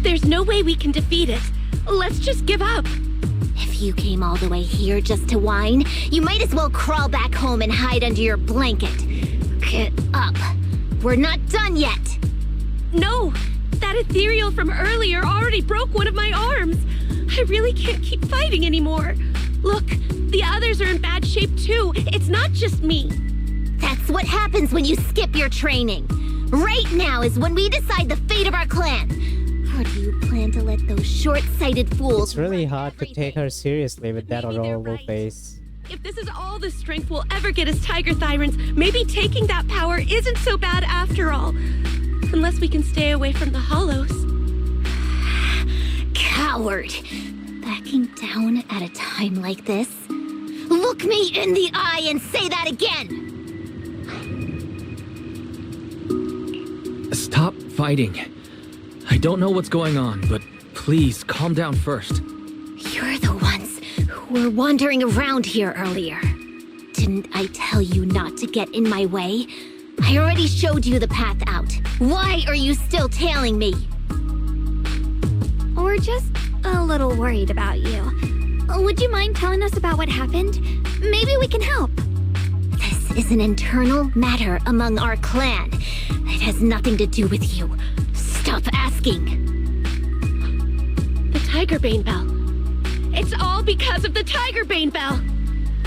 There's no way we can defeat it. Let's just give up. If you came all the way here just to whine, you might as well crawl back home and hide under your blanket. Get up. We're not done yet. No, that ethereal from earlier already broke one of my arms. I really can't keep fighting anymore. Look, the others are in bad shape too. It's not just me. That's what happens when you skip your training. Right now is when we decide the fate of our clan. Or do you plan to let those short-sighted fools... It's really run hard to take her seriously with that Maybe they're adorable right. face. If this is all the strength we'll ever get as Tiger Thyrans, maybe taking that power isn't so bad after all. Unless we can stay away from the hollows. Coward! Backing down at a time like this? Look me in the eye and say that again! Stop fighting. I don't know what's going on, but please calm down first. You're the ones who were wandering around here earlier. Didn't I tell you not to get in my way? I already showed you the path out. Why are you still tailing me? We're just a little worried about you. Would you mind telling us about what happened? Maybe we can help. This is an internal matter among our clan. It has nothing to do with you. Stop asking. The Tiger Bane Bell. It's all because of the Tiger Bane Bell.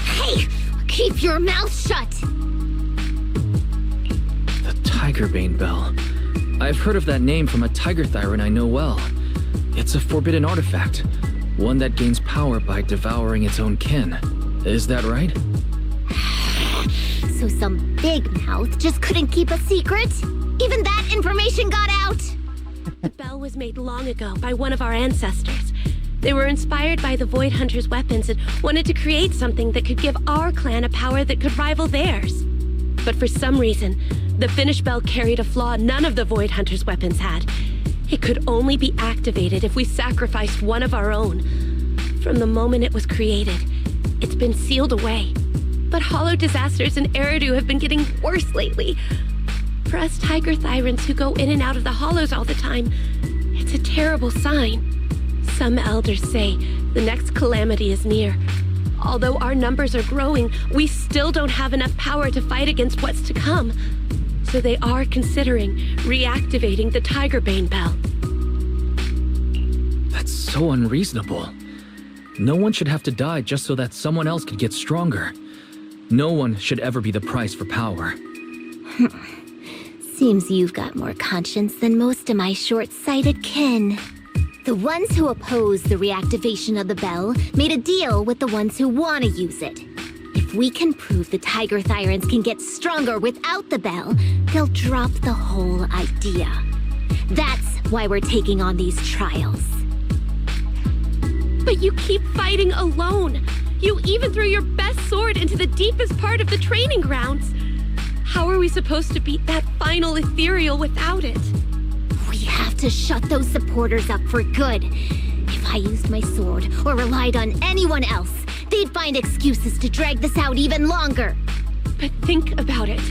Hey! Keep your mouth shut! The Tiger Bane Bell. I've heard of that name from a Tiger Thyran I know well. It's a forbidden artifact. One that gains power by devouring its own kin. Is that right? So some big mouth just couldn't keep a secret? Even that information got out? The bell was made long ago by one of our ancestors. They were inspired by the Void Hunter's weapons and wanted to create something that could give our clan a power that could rival theirs. But for some reason, the finished bell carried a flaw none of the Void Hunter's weapons had. It could only be activated if we sacrificed one of our own. From the moment it was created, it's been sealed away. But hollow disasters in Eridu have been getting worse lately. For us Tiger Thyrans who go in and out of the hollows all the time, it's a terrible sign. Some elders say the next calamity is near. Although our numbers are growing, we still don't have enough power to fight against what's to come. So they are considering reactivating the Tigerbane Bell. That's so unreasonable. No one should have to die just so that someone else could get stronger. No one should ever be the price for power. Seems you've got more conscience than most of my short-sighted kin. The ones who oppose the reactivation of the bell made a deal with the ones who want to use it. If we can prove the Tiger Thyrans can get stronger without the bell, they'll drop the whole idea. That's why we're taking on these trials. But you keep fighting alone. You even threw your best sword into the deepest part of the training grounds. How are we supposed to beat that final ethereal without it? We have to shut those supporters up for good. If I used my sword or relied on anyone else, they'd find excuses to drag this out even longer. But think about it.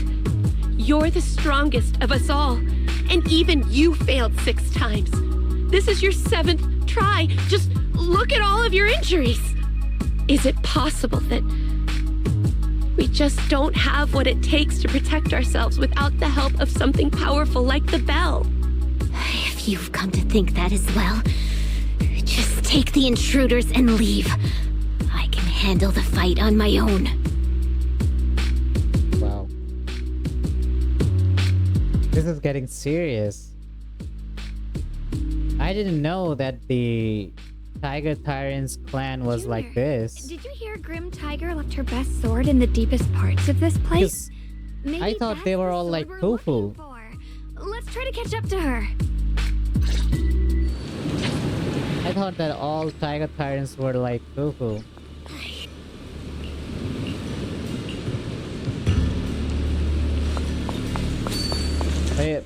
You're the strongest of us all, and even you failed 6 times. This is your 7th try. Just look at all of your injuries. Is it possible that we just don't have what it takes to protect ourselves without the help of something powerful like the bell? If you've come to think that as well, just take the intruders and leave. I can handle the fight on my own. Wow. This is getting serious. I didn't know that the Tiger Tyrant's clan was Junior, like this. Did you hear Grim Tiger left her best sword in the deepest parts of this place? Maybe I thought they that's were the all sword like we're Fufu. looking for. Let's try to catch up to her. I thought that all Tiger Tyrants were like Fufu.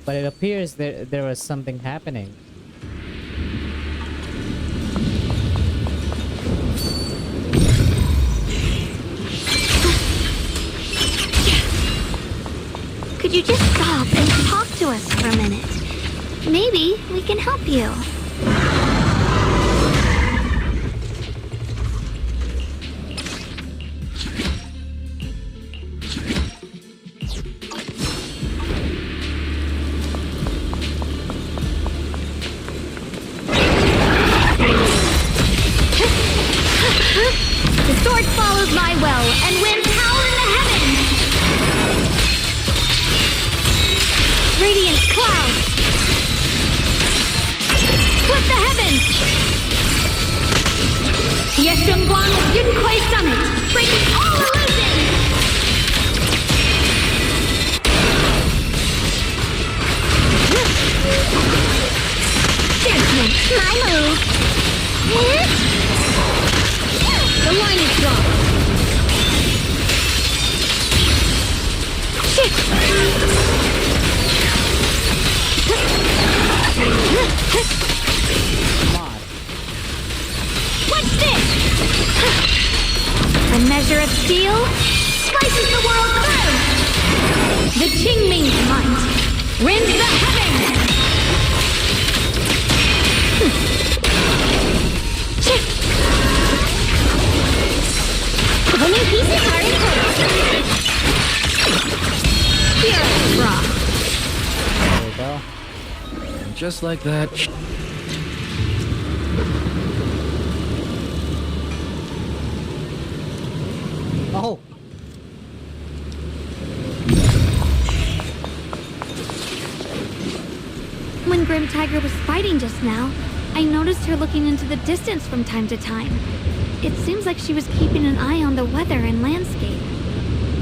But it appears there was something happening. Could you just stop and talk to us for a minute? Maybe we can help you. The sword follows my will and wins power in the heavens! Radiant cloud! Split the heavens! Shuangung Yunquei Summit! Breaking all illusions! Judgment, my move! The line is drawn! Shit! What's this? A measure of steel slices the world through. The Qingming's might rends the heavens. Shit! The new pieces are in place. Here, rock. There we go. And just like that, Oh! When Grim Tiger was fighting just now, I noticed her looking into the distance from time to time. It seems like she was keeping an eye on the weather and landscape.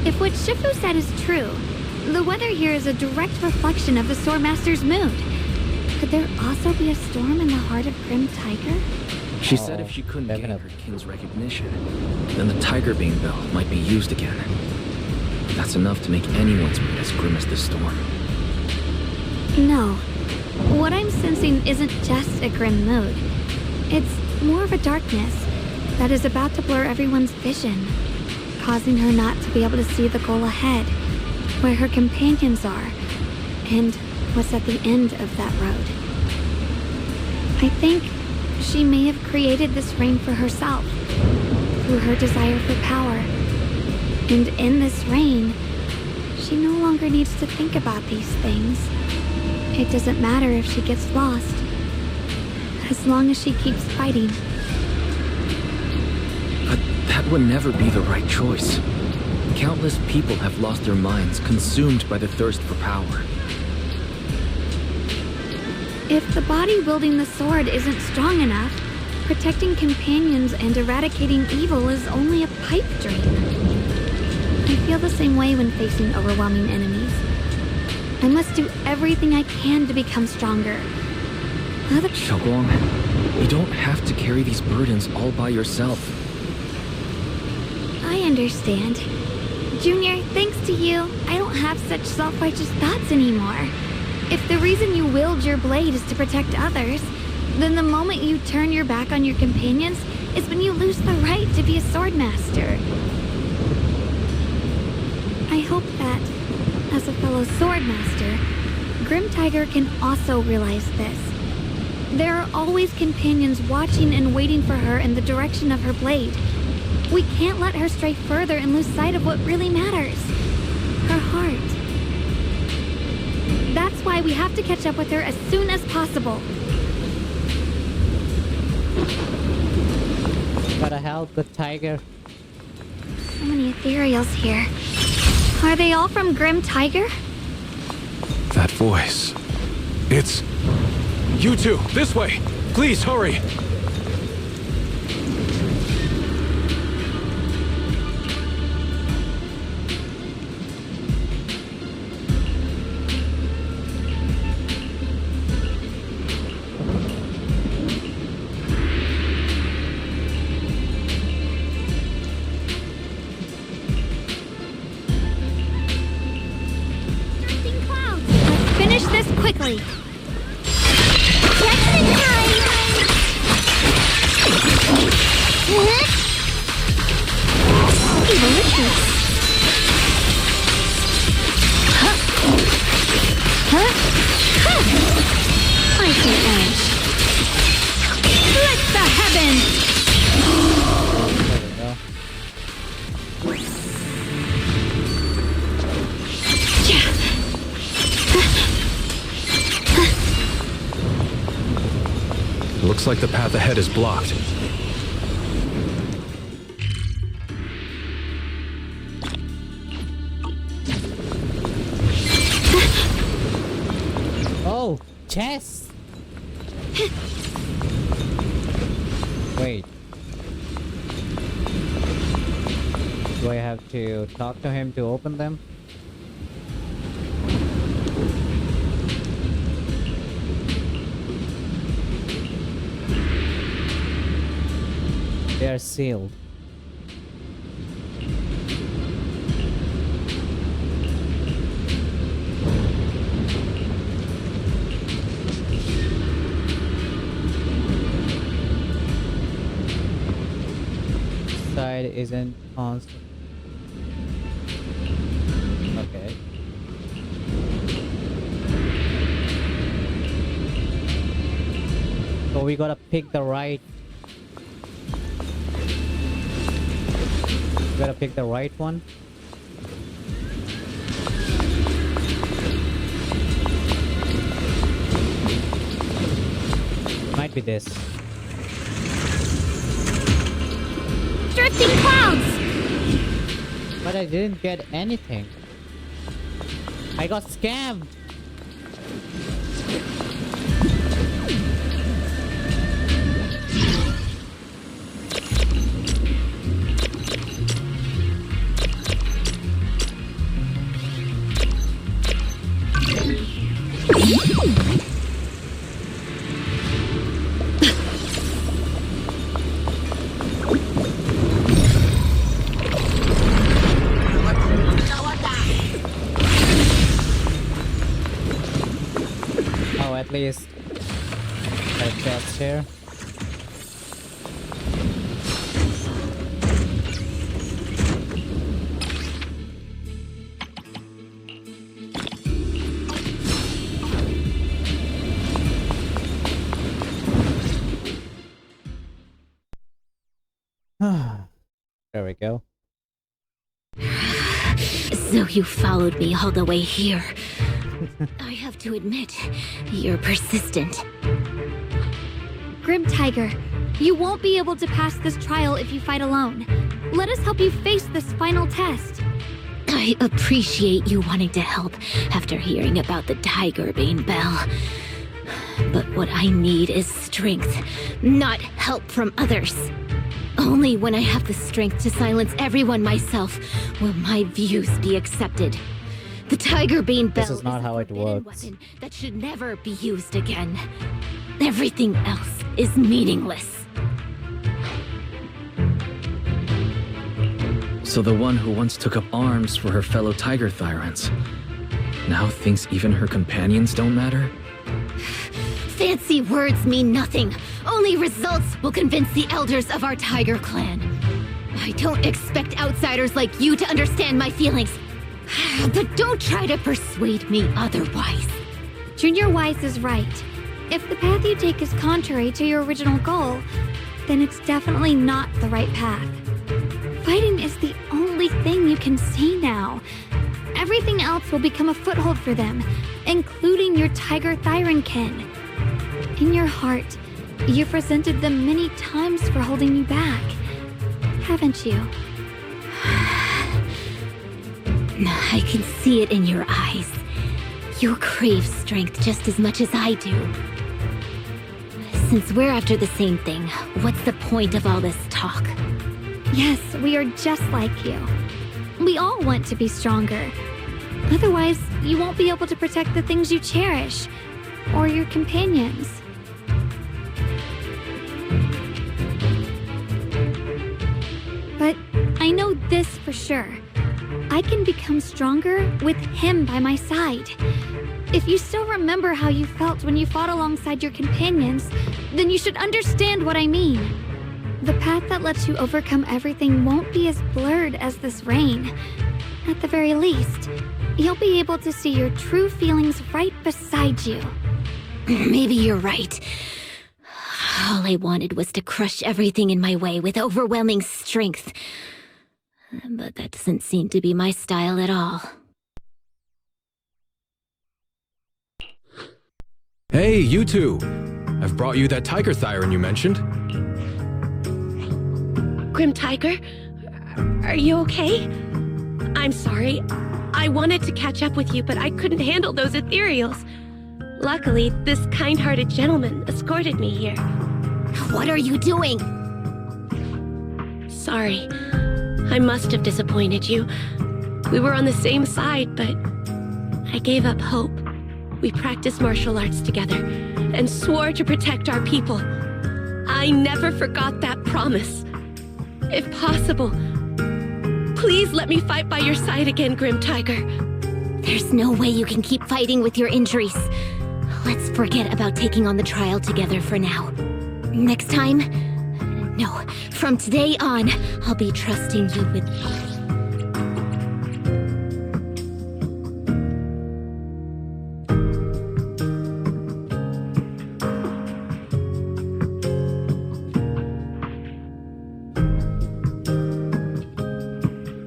If what Shifu said is true, the weather here is a direct reflection of the Swordmaster's mood. Could there also be a storm in the heart of Grim Tiger? she said if she couldn't gain definitely. her king's recognition, then the Tigerbane Bell might be used again. That's enough to make anyone's mood as grim as the storm. No. What I'm sensing isn't just a grim mood. It's more of a darkness that is about to blur everyone's vision, causing her not to be able to see the goal ahead, where her companions are, and what's at the end of that road. I think she may have created this reign for herself, through her desire for power. And in this reign, she no longer needs to think about these things. It doesn't matter if she gets lost, as long as she keeps fighting. But that would never be the right choice. Countless people have lost their minds, consumed by the thirst for power. If the body wielding the sword isn't strong enough, protecting companions and eradicating evil is only a pipe dream. I feel the same way when facing overwhelming enemies. I must do everything I can to become stronger. Shuangung, you don't have to carry these burdens all by yourself. I understand. Junior, thanks to you, I don't have such self-righteous thoughts anymore. If the reason you wield your blade is to protect others, then the moment you turn your back on your companions is when you lose the right to be a swordmaster. I hope that, as a fellow swordmaster, Grim Tiger can also realize this. There are always companions watching and waiting for her in the direction of her blade. We can't let her stray further and lose sight of what really matters. Her heart. That's why we have to catch up with her as soon as possible. Gotta help the tiger. So many ethereals here. Are they all from Grim Tiger? That voice. It's... You two, this way! Please, hurry! Finish this quickly. Just in time! Evil retreat. Icy edge. Split the heavens! Looks like the path ahead is blocked. Oh, chess! Wait. Do I have to talk to him to open them? They are sealed. Side isn't constant. Okay. So we gotta pick the right. Gotta pick the right one. Might be this. Drifting clouds! But I didn't get anything. I got scammed. least a chest here. There we go. So you followed me all the way here. I have to admit, you're persistent. Grim Tiger, you won't be able to pass this trial if you fight alone. Let us help you face this final test. I appreciate you wanting to help after hearing about the Tiger Bane Bell. But what I need is strength, not help from others. Only when I have the strength to silence everyone myself will my views be accepted. The Tiger Bane Bell This is not how it works. weapon that should never be used again. Everything else is meaningless. So the one who once took up arms for her fellow Tiger Thyrans now thinks even her companions don't matter? Fancy words mean nothing. Only results will convince the elders of our Tiger Clan. I don't expect outsiders like you to understand my feelings. But don't try to persuade me otherwise. Junior Wise is right. If the path you take is contrary to your original goal, then it's definitely not the right path. Fighting is the only thing you can see now. Everything else will become a foothold for them, including your Tiger Thyran kin. In your heart, you've resented them many times for holding you back, haven't you? I can see it in your eyes. You crave strength just as much as I do. Since we're after the same thing, what's the point of all this talk? Yes, we are just like you. We all want to be stronger. Otherwise, you won't be able to protect the things you cherish, or your companions. But I know this for sure. I can become stronger with him by my side. If you still remember how you felt when you fought alongside your companions, then you should understand what I mean. The path that lets you overcome everything won't be as blurred as this rain. At the very least, you'll be able to see your true feelings right beside you. Maybe you're right. All I wanted was to crush everything in my way with overwhelming strength. But that doesn't seem to be my style at all. Hey, you two! I've brought you that Tiger Thyran you mentioned. Grim Tiger, are you okay? I'm sorry. I wanted to catch up with you, but I couldn't handle those ethereals. Luckily, this kind-hearted gentleman escorted me here. What are you doing? Sorry. I must have disappointed you. We were on the same side, but I gave up hope. We practiced martial arts together and swore to protect our people. I never forgot that promise. If possible, please let me fight by your side again, Grim Tiger. There's no way you can keep fighting with your injuries. Let's forget about taking on the trial together for now. Next time? No, from today on, I'll be trusting you with...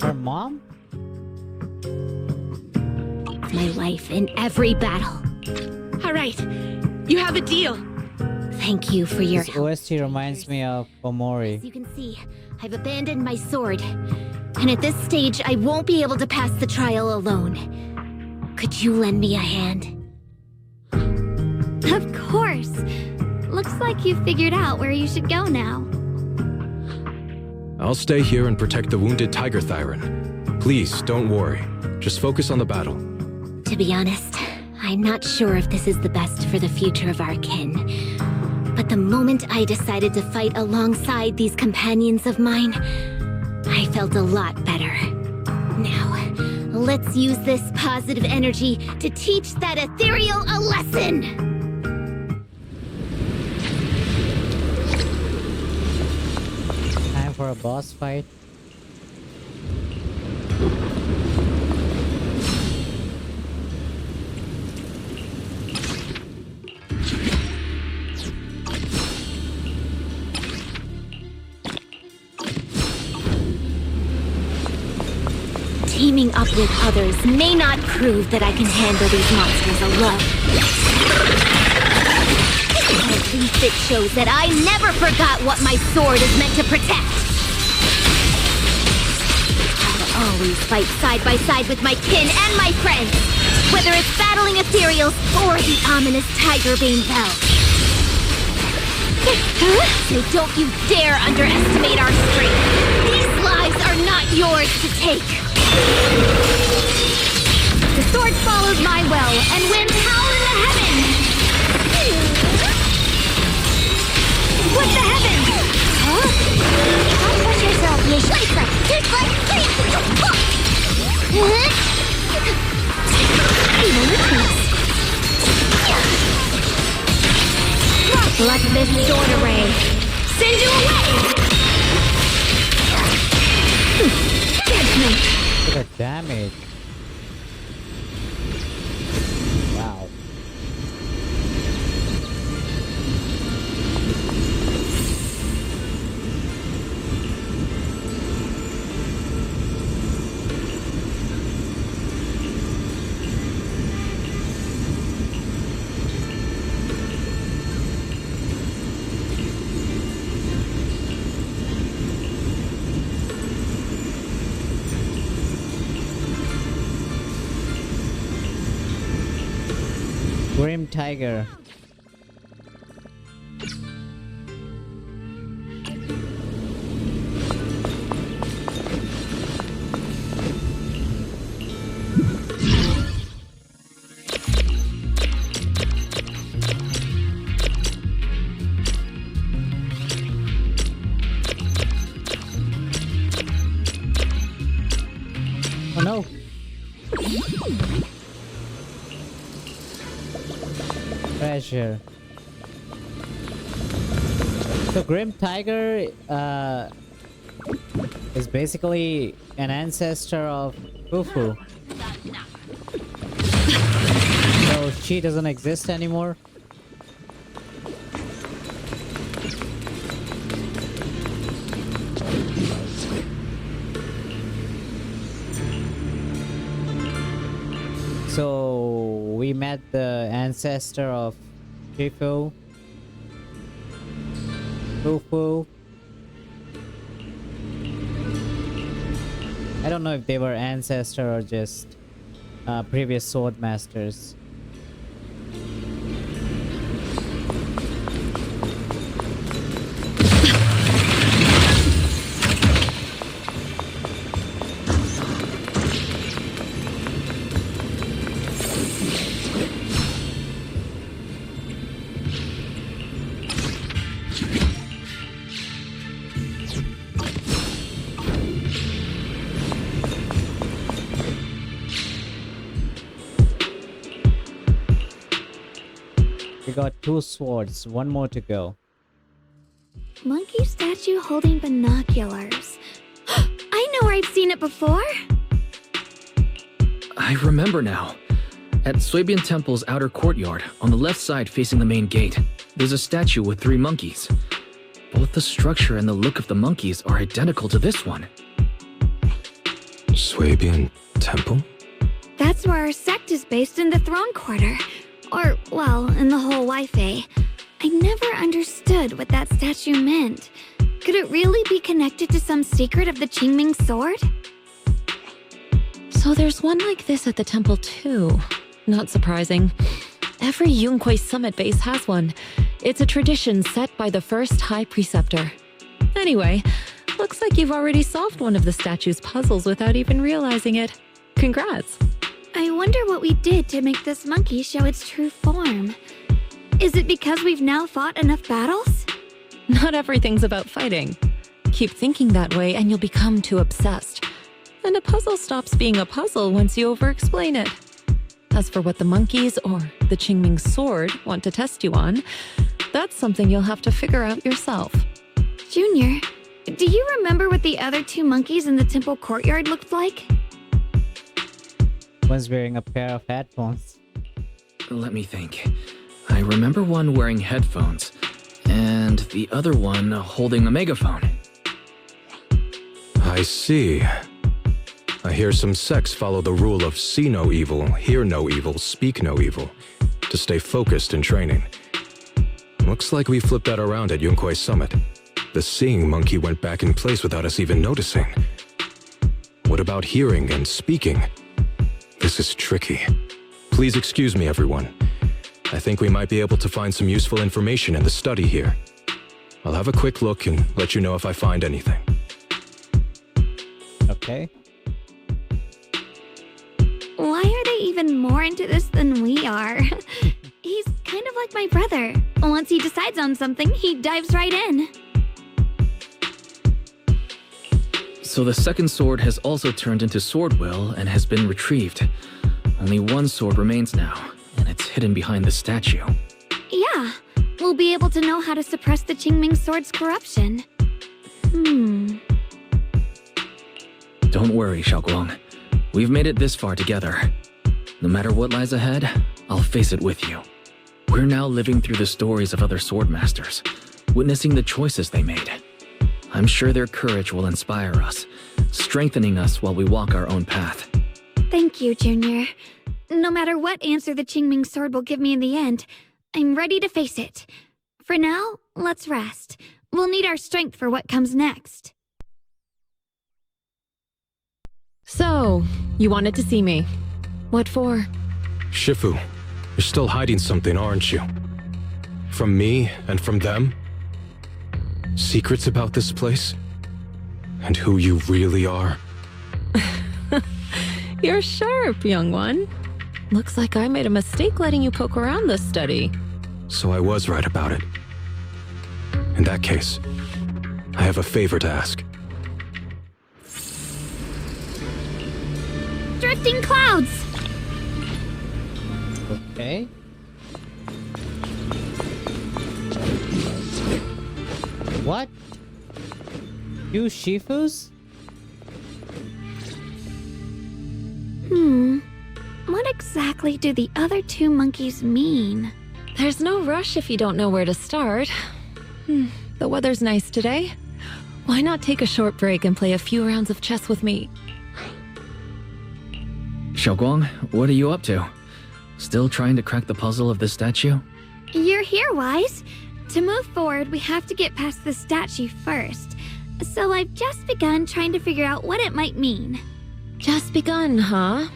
Her mom? my life in every battle. All right, you have a deal. Thank you for your This help. OST reminds me of Omori. As you can see, I've abandoned my sword. And at this stage, I won't be able to pass the trial alone. Could you lend me a hand? Of course. Looks like you figured out where you should go now. I'll stay here and protect the wounded Tiger Thyran. Please, don't worry. Just focus on the battle. To be honest, I'm not sure if this is the best for the future of our kin. But the moment I decided to fight alongside these companions of mine, I felt a lot better. Now, let's use this positive energy to teach that ethereal a lesson! for a boss fight. Teaming up with others may not prove that I can handle these monsters alone. At least it shows that I never forgot what my sword is meant to protect. I'll always fight side by side with my kin and my friends, whether it's battling ethereals or the ominous Tigerbane Bell. So don't you dare underestimate our strength. These lives are not yours to take. The sword follows my will and wins power in the heavens! What the heavens? Huh? Don't push yourself, you schleifer! Just like let this sword array send you away! Judgment! Look at damage. Wow. Grim Tiger. Oh no. Treasure. So Grim Tiger is basically an ancestor of Fufu. So she doesn't exist anymore. So we met the ancestor of Fufu. I don't know if they were ancestor or just previous sword masters. We got 2 swords, 1 more to go. Monkey statue holding binoculars. I know where I've seen it before. I remember now. At Swabian Temple's outer courtyard, on the left side facing the main gate, there's a statue with 3 monkeys. Both the structure and the look of the monkeys are identical to this one. Swabian Temple? That's where our sect is based in the Throne Quarter. Or, well, in the whole Wi-Fi. I never understood what that statue meant. Could it really be connected to some secret of the Qingming sword? So there's one like this at the temple too. Not surprising. Every Yunquei summit base has one. It's a tradition set by the first High Preceptor. Anyway, looks like you've already solved one of the statue's puzzles without even realizing it. Congrats! I wonder what we did to make this monkey show its true form. Is it because we've now fought enough battles? Not everything's about fighting. Keep thinking that way and you'll become too obsessed. And a puzzle stops being a puzzle once you over-explain it. As for what the monkeys or the Qingming sword want to test you on, that's something you'll have to figure out yourself. Junior, Do you remember what the other two monkeys in the temple courtyard looked like? Was wearing a pair of headphones. Let me think. I remember one wearing headphones, and the other one holding a megaphone. I see. I hear some sects follow the rule of see no evil, hear no evil, speak no evil, to stay focused in training. Looks like we flipped that around at Yunkwei Summit. The seeing monkey went back in place without us even noticing. What about hearing and speaking? This is tricky. Please excuse me, everyone. I think we might be able to find some useful information in the study here. I'll have a quick look and let you know if I find anything. Okay. Why are they even more into this than we are? He's kind of like my brother. Once he decides on something, he dives right in. So the second sword has also turned into Swordwill and has been retrieved. Only one sword remains now, and it's hidden behind the statue. Yeah, we'll be able to know how to suppress the Qingming sword's corruption. Don't worry, Shuangung. We've made it this far together. No matter what lies ahead, I'll face it with you. We're now living through the stories of other swordmasters, witnessing the choices they made. I'm sure their courage will inspire us, strengthening us while we walk our own path. Thank you, Junior. No matter what answer the Qingming sword will give me in the end, I'm ready to face it. For now, let's rest. We'll need our strength for what comes next. So, you wanted to see me. What for? Shifu, you're still hiding something, aren't you? From me and from them? Secrets about this place? And who you really are? You're sharp, young one. Looks like I made a mistake letting you poke around this study. So I was right about it. In that case, I have a favor to ask. Drifting clouds! Okay. What? You Shifus? What exactly do the other two monkeys mean? There's no rush if you don't know where to start. The weather's nice today. Why not take a short break and play a few rounds of chess with me? Shuangung, what are you up to? Still trying to crack the puzzle of this statue? You're here, Wise. To move forward, we have to get past the statue first. So I've just begun trying to figure out what it might mean. Just begun, huh?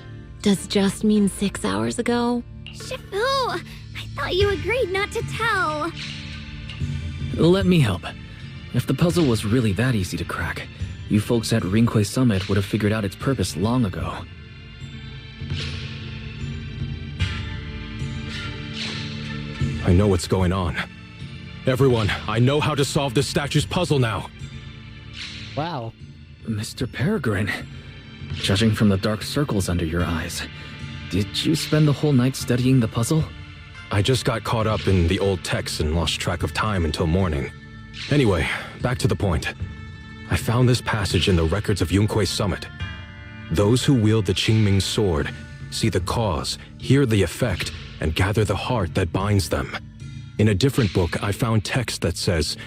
Does just mean 6 hours ago? Shifu, I thought you agreed not to tell. Let me help. If the puzzle was really that easy to crack, you folks at Rinkwei Summit would have figured out its purpose long ago. I know what's going on. Everyone, I know how to solve this statue's puzzle now. Wow. Mr. Peregrine, judging from the dark circles under your eyes, did you spend the whole night studying the puzzle? I just got caught up in the old texts and lost track of time until morning. Anyway, back to the point. I found this passage in the records of Yunkwei Summit. Those who wield the Qingming sword see the cause, hear the effect, and gather the heart that binds them. In a different book, I found text that says,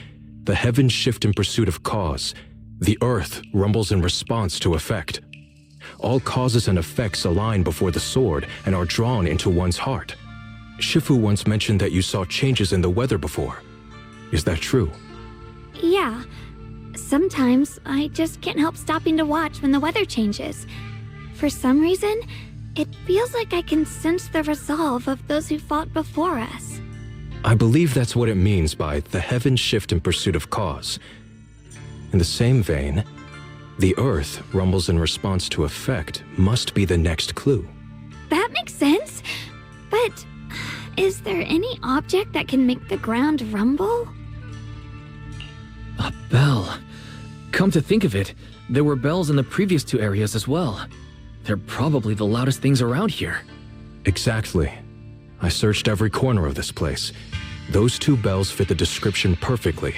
"The heavens shift in pursuit of cause. The earth rumbles in response to effect. All causes and effects align before the sword and are drawn into one's heart." Shifu once mentioned that you saw changes in the weather before. Is that true? Yeah. Sometimes I just can't help stopping to watch when the weather changes. For some reason, it feels like I can sense the resolve of those who fought before us. I believe that's what it means by the heavens shift in pursuit of cause. In the same vein, the earth rumbles in response to effect must be the next clue. That makes sense. But is there any object that can make the ground rumble? A bell. Come to think of it, there were bells in the previous two areas as well. They're probably the loudest things around here. Exactly. I searched every corner of this place. Those two bells fit the description perfectly.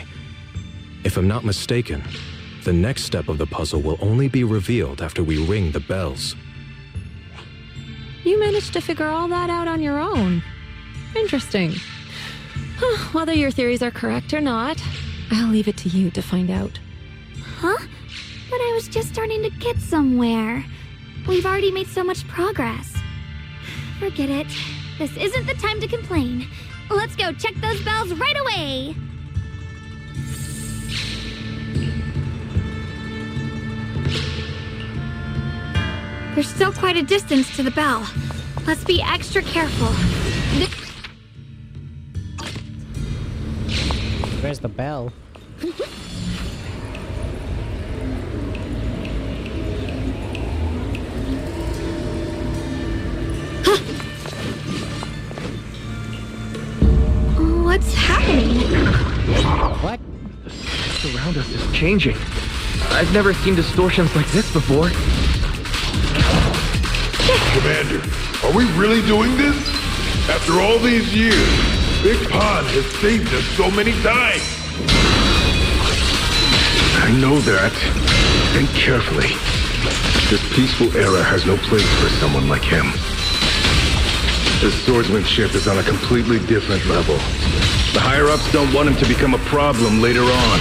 If I'm not mistaken, the next step of the puzzle will only be revealed after we ring the bells. You managed to figure all that out on your own. Interesting. Whether your theories are correct or not, I'll leave it to you to find out. Huh? But I was just starting to get somewhere. We've already made so much progress. Forget it. This isn't the time to complain. Let's go check those bells right away! There's still quite a distance to the bell. Let's be extra careful. Where's the bell? What's happening? What? The space around us is changing. I've never seen distortions like this before. Commander, are we really doing this? After all these years, Big Pond has saved us so many times. I know that. Think carefully. This peaceful era has no place for someone like him. His swordsmanship is on a completely different level. The higher-ups don't want him to become a problem later on.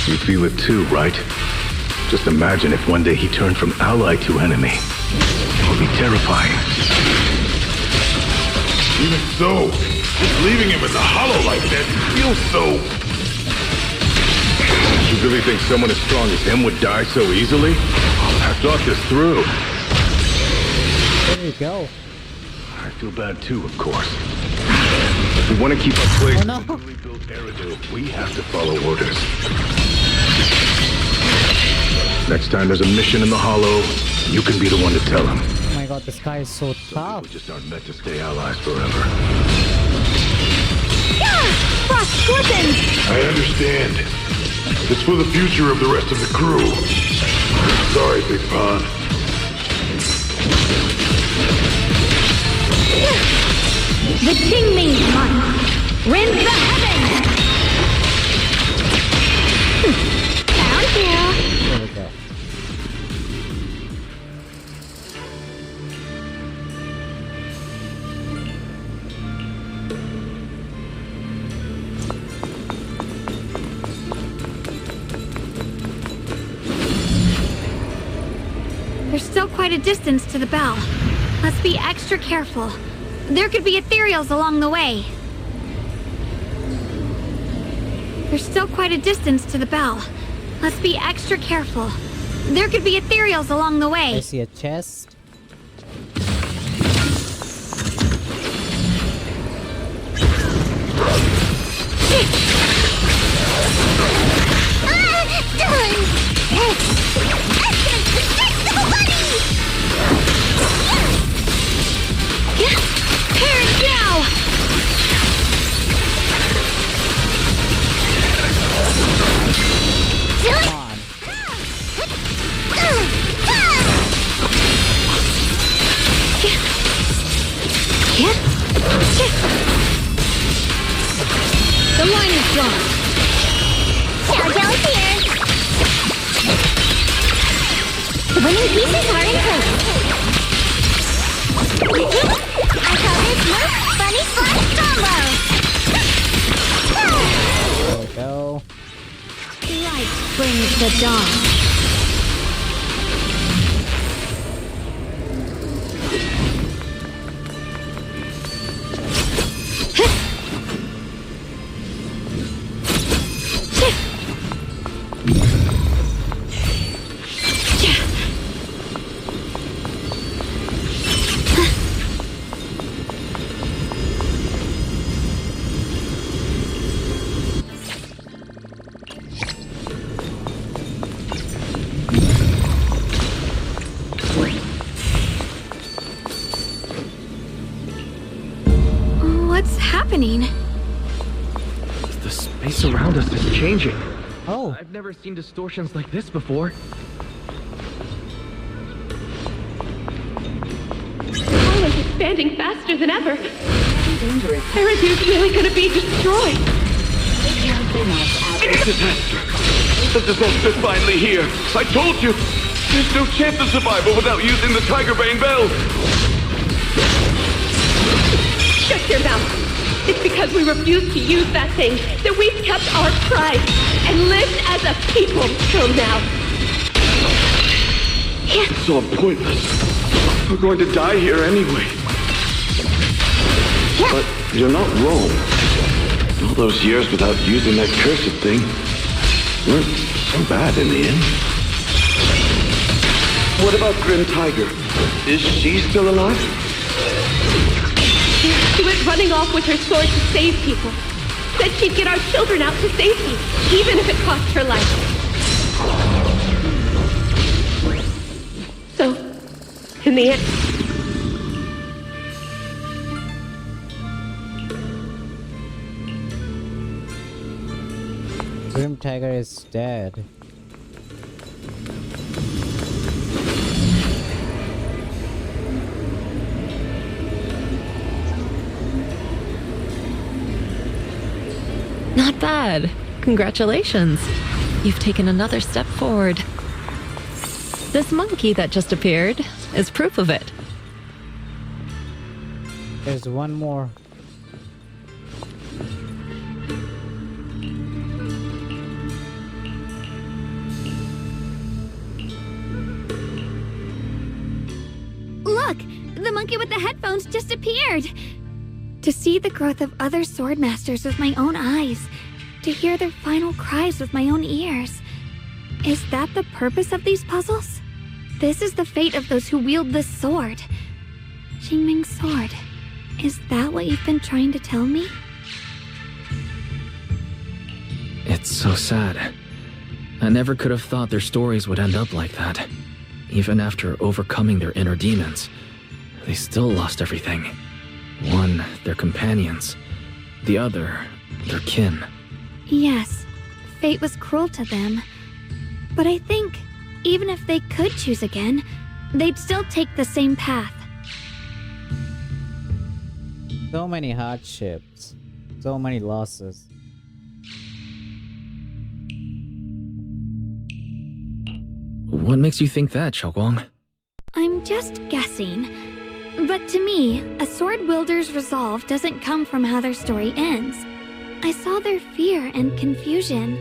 You feel it too, right? Just imagine if one day he turned from ally to enemy. It would be terrifying. Even so, just leaving him in the hollow like that feels so... You really think someone as strong as him would die so easily? I thought this through. There you go. I feel bad too, of course. If we want to keep our place Oh, no. in newly built Eridu, we have to follow orders. Next time there's a mission in the Hollow, you can be the one to tell him. Oh my god, this guy is so tough. We just aren't meant to stay allies forever. Frost slipping! I understand. It's for the future of the rest of the crew. Sorry, Big Pond. The Qingming Sun! Rend the heavens! Found you! There we go. There's still quite a distance to the bell. Let's be extra careful. There could be ethereals along the way. There's still quite a distance to the bell. Let's be extra careful. There could be ethereals along the I way. see a chest. Parents now! Come on. The line is drawn. Xiaojiao's here. The winning pieces are in place. I call this move Bunny Slash Combo. There we go. Light brings the dawn. What's happening? The space around us is changing. Oh, I've never seen distortions like this before. The hollow is expanding faster than ever. Eridu's really gonna be destroyed. The disaster finally here. I told you. There's no chance of survival without using the Tiger Bane Bell. Shut your mouth. It's because we refused to use that thing that we've kept our pride and lived as a people till now. It's all pointless. We're going to die here anyway. But you're not wrong. All those years without using that cursed thing weren't so bad in the end. What about Grim Tiger? Is she still alive? She went running off with her sword to save people. Said she'd get our children out to safety, even if it cost her life. So, in the end... Grim Tiger is dead. Not bad. Congratulations. You've taken another step forward. This monkey that just appeared is proof of it. There's one more. Look! The monkey with the headphones just appeared! To see the growth of other sword masters with my own eyes, to hear their final cries with my own ears. Is that the purpose of these puzzles? This is the fate of those who wield this sword. Qingming's sword. Is that what you've been trying to tell me? It's so sad. I never could have thought their stories would end up like that. Even after overcoming their inner demons, they still lost everything. One, their companions. The other, their kin. Yes, fate was cruel to them. But I think, even if they could choose again, they'd still take the same path. So many hardships. So many losses. What makes you think that, Shuangung? I'm just guessing. But to me, a sword wielder's resolve doesn't come from how their story ends. I saw their fear and confusion,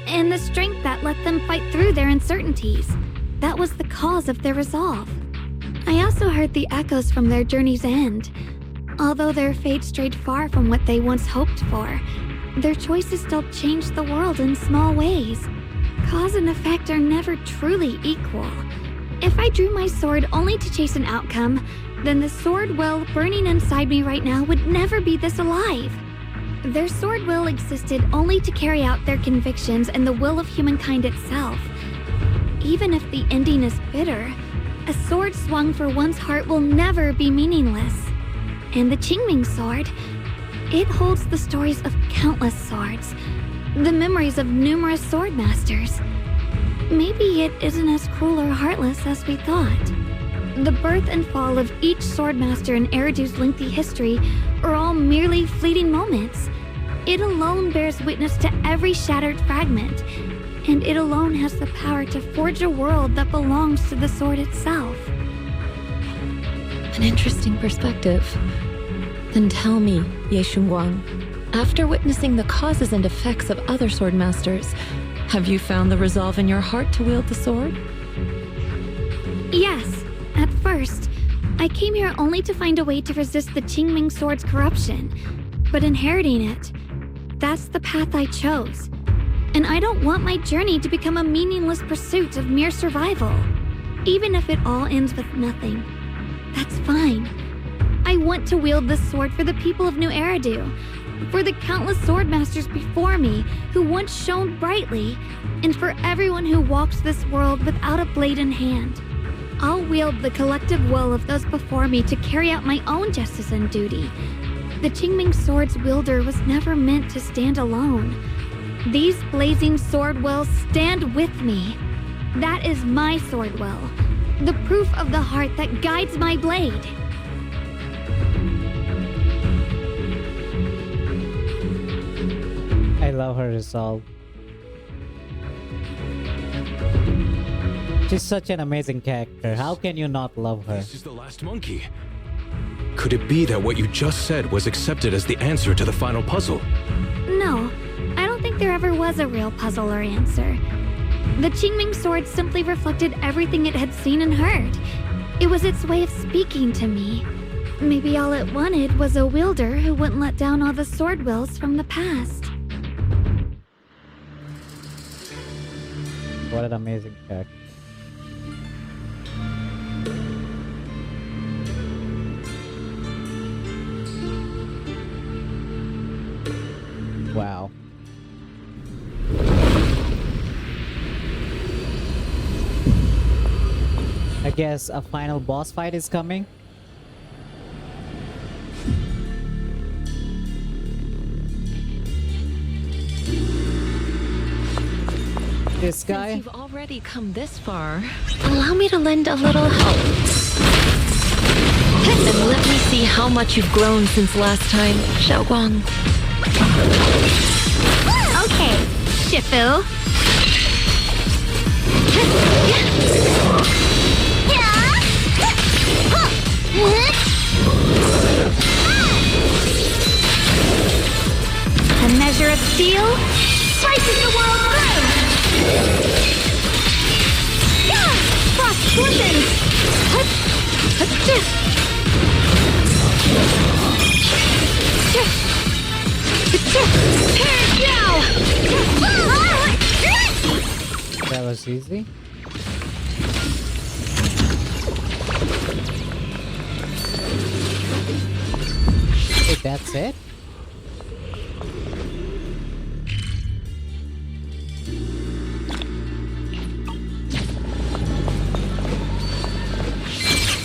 and the strength that let them fight through their uncertainties. That was the cause of their resolve. I also heard the echoes from their journey's end. Although their fate strayed far from what they once hoped for, their choices still changed the world in small ways. Cause and effect are never truly equal. If I drew my sword only to chase an outcome, then the sword will burning inside me right now would never be this alive. Their sword will existed only to carry out their convictions and the will of humankind itself. Even if the ending is bitter, a sword swung for one's heart will never be meaningless. And the Qingming sword, it holds the stories of countless swords, the memories of numerous sword masters. Maybe it isn't as cruel or heartless as we thought. The birth and fall of each swordmaster in Eridu's lengthy history are all merely fleeting moments. It alone bears witness to every shattered fragment, and it alone has the power to forge a world that belongs to the sword itself. An interesting perspective. Then tell me, Ye Shuangung, after witnessing the causes and effects of other sword masters, have you found the resolve in your heart to wield the sword? Yes. At first, I came here only to find a way to resist the Qingming sword's corruption. But inheriting it, that's the path I chose. And I don't want my journey to become a meaningless pursuit of mere survival. Even if it all ends with nothing, that's fine. I want to wield this sword for the people of New Eridu, for the countless sword masters before me who once shone brightly, and for everyone who walks this world without a blade in hand. I'll wield the collective will of those before me to carry out my own justice and duty. The Qingming sword's wielder was never meant to stand alone. These blazing sword wills stand with me. That is my sword will, the proof of the heart that guides my blade. I love her resolve. She's such an amazing character. How can you not love her? This is the last monkey. Could it be that what you just said was accepted as the answer to the final puzzle? No, I don't think there ever was a real puzzle or answer. The Qingming sword simply reflected everything it had seen and heard. It was its way of speaking to me. Maybe all it wanted was a wielder who wouldn't let down all the sword wills from the past. What an amazing character. Wow. I guess a final boss fight is coming. This guy? Since you've already come this far, allow me to lend a little help. And let me see how much you've grown since last time, Shuangung. Okay, Shifu. A measure of steel slices the world through. Frost glistens. That was easy. Wait, that's it?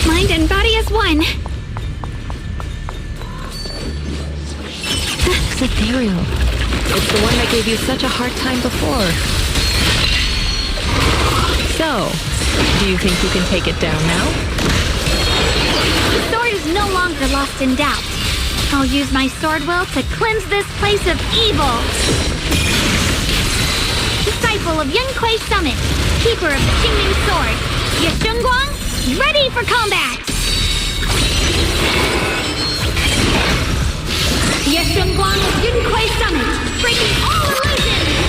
Mind and body as one. It's ethereal. It's the one that gave you such a hard time before. So, do you think you can take it down now? The sword is no longer lost in doubt. I'll use my sword will to cleanse this place of evil. Disciple of Yunquei Summit, keeper of the Qingming sword, Yeshunguang, ready for combat! Yeshunguang of Yunquei Summit, breaking all illusions!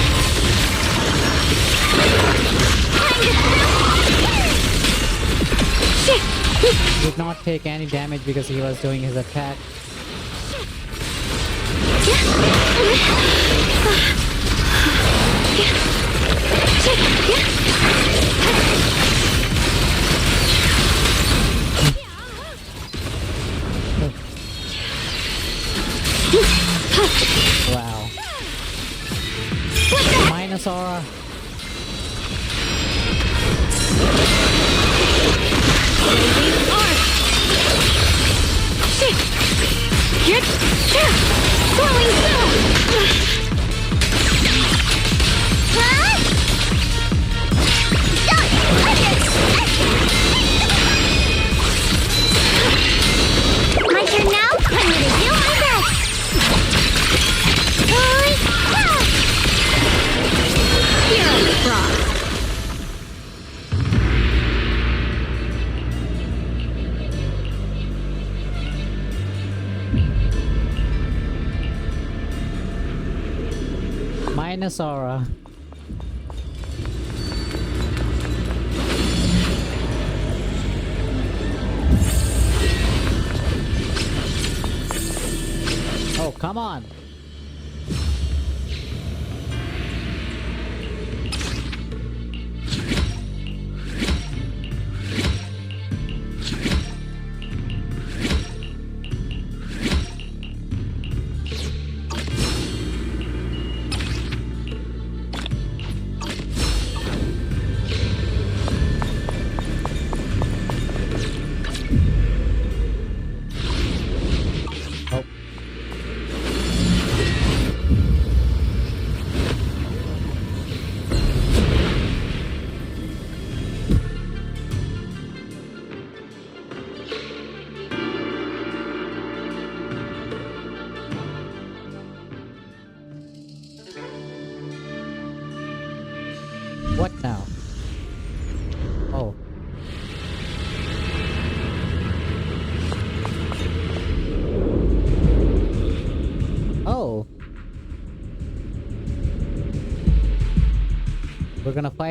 He did not take any damage because he was doing his attack. Wow. Minus aura. Swirling my turn now? I'm gonna do my best! Hero Frog. Minus aura. Oh, come on.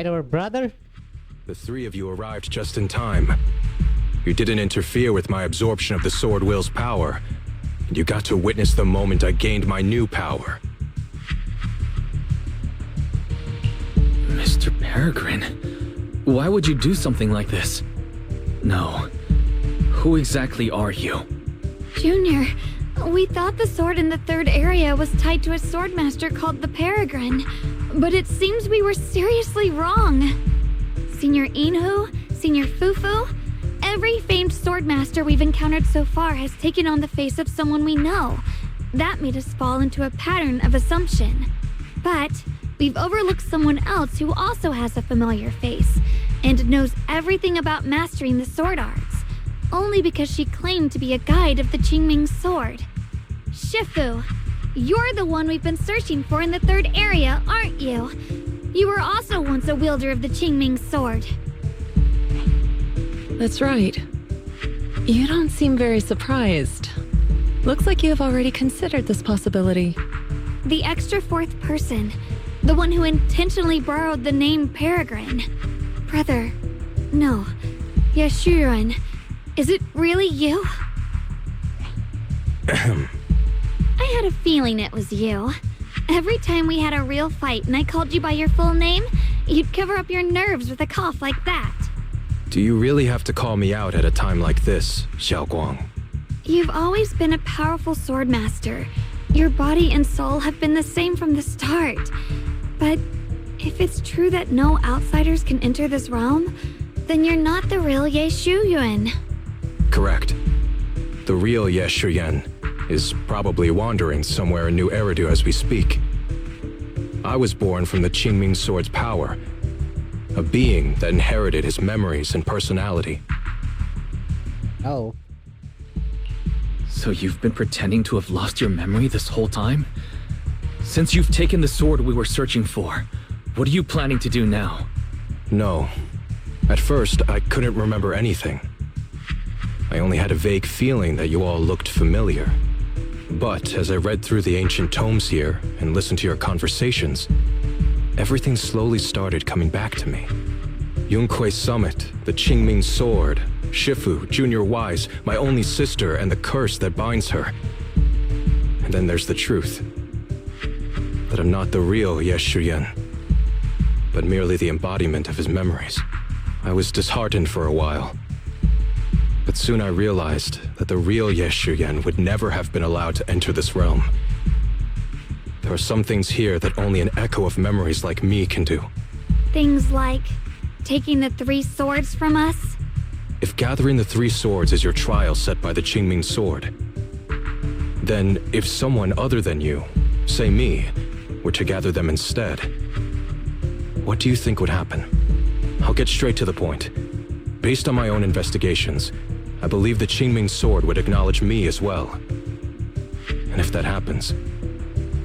fight our brother? The three of you arrived just in time. You didn't interfere with my absorption of the sword will's power, and you got to witness the moment I gained my new power. Mr. Peregrine, why would you do something like this? No. Who exactly are you? Junior, we thought the sword in the third area was tied to a swordmaster called the Peregrine, but it seems we were seriously wrong. Senior Inhu, Senior Fufu, every famed swordmaster we've encountered so far has taken on the face of someone we know. That made us fall into a pattern of assumption. But we've overlooked someone else who also has a familiar face and knows everything about mastering the sword arts, only because she claimed to be a guide of the Qingming sword. Shifu, you're the one we've been searching for in the third area, aren't you? You were also once a wielder of the Qingming sword. That's right. You don't seem very surprised. Looks like you have already considered this possibility. The extra fourth person, the one who intentionally borrowed the name Peregrine. Brother, no, Yashuren, is it really you? I had a feeling it was you. Every time we had a real fight and I called you by your full name, you'd cover up your nerves with a cough like that. Do you really have to call me out at a time like this, Shuangung? You've always been a powerful swordmaster. Your body and soul have been the same from the start. But if it's true that no outsiders can enter this realm, then you're not the real Ye Shuyuan. Correct. The real Ye Shuyuan is probably wandering somewhere in New Eridu as we speak. I was born from the Qingming sword's power, a being that inherited his memories and personality. Oh. So you've been pretending to have lost your memory this whole time? Since you've taken the sword we were searching for, what are you planning to do now? No. At first, I couldn't remember anything. I only had a vague feeling that you all looked familiar. But as I read through the ancient tomes here and listened to your conversations, everything slowly started coming back to me. Yunquei Summit, the Qingming sword, Shifu, Junior Wise, my only sister, and the curse that binds her. And then there's the truth. That I'm not the real Ye Shuyuan, but merely the embodiment of his memories. I was disheartened for a while. But soon I realized that the real Ye Shuyuan would never have been allowed to enter this realm. There are some things here that only an echo of memories like me can do. Things like taking the 3 swords from us? If gathering the 3 swords is your trial set by the Qingming sword, then if someone other than you, say me, were to gather them instead, what do you think would happen? I'll get straight to the point. Based on my own investigations, I believe the Qingming sword would acknowledge me as well. And if that happens,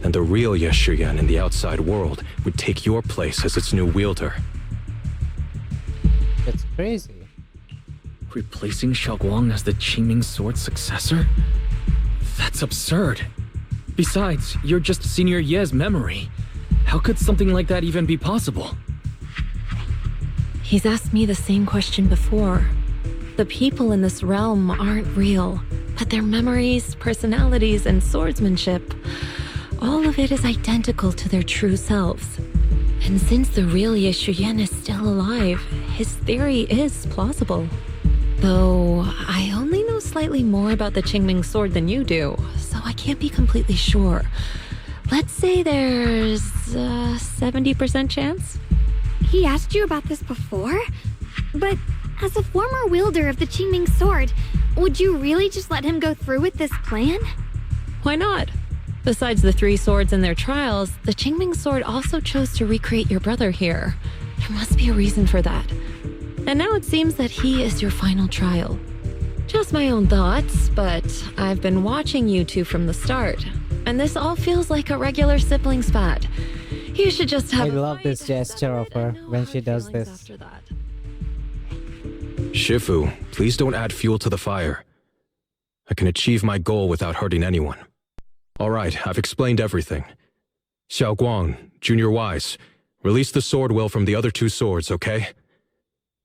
then the real Ye Shuyuan in the outside world would take your place as its new wielder. That's crazy. Replacing Shuangung as the Qingming sword's successor? That's absurd. Besides, you're just Senior Ye's memory. How could something like that even be possible? He's asked me the same question before. The people in this realm aren't real, but their memories, personalities, and swordsmanship, all of it is identical to their true selves. And since the real Ye Shuyuan is still alive, his theory is plausible. Though, I only know slightly more about the Qingming sword than you do, so I can't be completely sure. Let's say there's a 70% chance? He asked you about this before? But as a former wielder of the Qingming sword, would you really just let him go through with this plan? Why not? Besides the 3 swords in their trials, the Qingming sword also chose to recreate your brother here. There must be a reason for that. And now it seems that he is your final trial. Just my own thoughts, but I've been watching you two from the start, and this all feels like a regular sibling spat. You should just have I love this gesture of her when she does this. After that. Shifu, please don't add fuel to the fire. I can achieve my goal without hurting anyone. All right, I've explained everything. Xiaoguang, Junior Wise, Release the sword will from the other two swords, okay?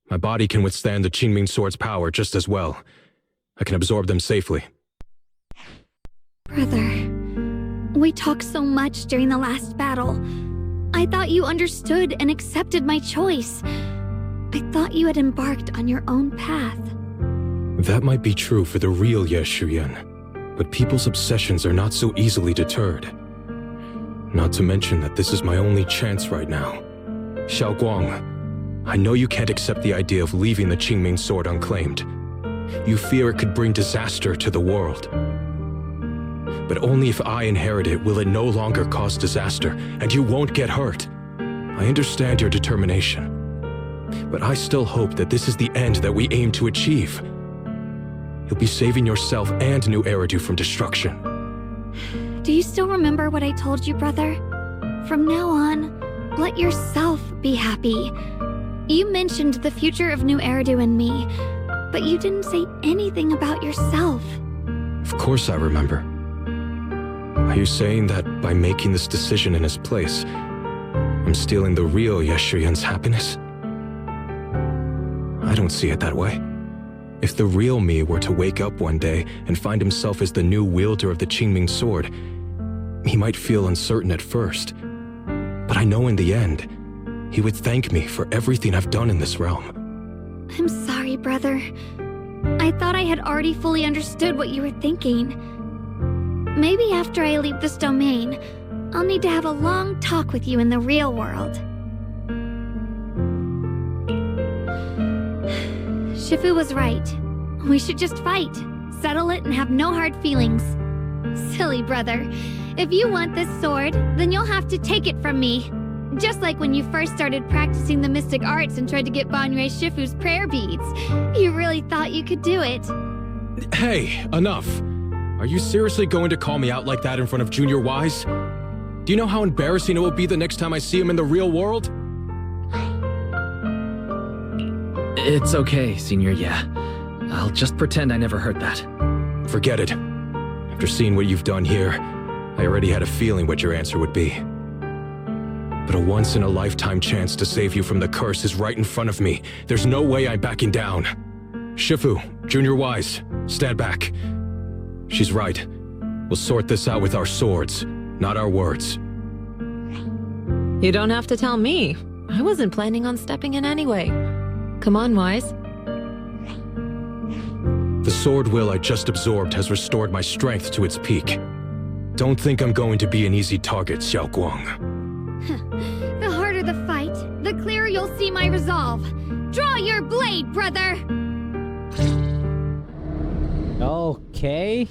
My body can withstand the Qingming sword's power just as well. I can absorb them safely. Brother, we talked so much during the last battle. I thought you understood and accepted my choice. I thought you had embarked on your own path. That might be true for the real Ye Shuyan, but people's obsessions are not so easily deterred. Not to mention that this is my only chance right now. Xiaoguang, I know you can't accept the idea of leaving the Qingming sword unclaimed. You fear it could bring disaster to the world. But only if I inherit it will it no longer cause disaster, and you won't get hurt. I understand your determination, but I still hope that this is the end that we aim to achieve. You'll be saving yourself and New Eridu from destruction. Do you still remember what I told you, brother? From now on, let yourself be happy. You mentioned the future of New Eridu and me, but you didn't say anything about yourself. Of course I remember. Are you saying that by making this decision in his place, I'm stealing the real Ye Shuyan's happiness? I don't see it that way. If the real me were to wake up one day and find himself as the new wielder of the Qingming sword, he might feel uncertain at first. But I know in the end, he would thank me for everything I've done in this realm. I'm sorry, brother. I thought I had already fully understood what you were thinking. Maybe after I leave this domain, I'll need to have a long talk with you in the real world. Shifu was right. We should just fight, settle it, and have no hard feelings. Silly brother. If you want this sword, then you'll have to take it from me. Just like when you first started practicing the mystic arts and tried to get Banrei Shifu's prayer beads. You really thought you could do it. Hey, enough! Are you seriously going to call me out like that in front of Junior Wise? Do you know how embarrassing it will be the next time I see him in the real world? It's okay, Senior Yeah. I'll just pretend I never heard that. Forget it. After seeing what you've done here, I already had a feeling what your answer would be. But a once-in-a-lifetime chance to save you from the curse is right in front of me. There's no way I'm backing down. Shifu, Junior Wise, stand back. She's right. We'll sort this out with our swords, not our words. You don't have to tell me. I wasn't planning on stepping in anyway. Come on, Wise. The sword will I just absorbed has restored my strength to its peak. Don't think I'm going to be an easy target, Xiaoguang. The harder the fight, the clearer you'll see my resolve. Draw your blade, brother! Okay.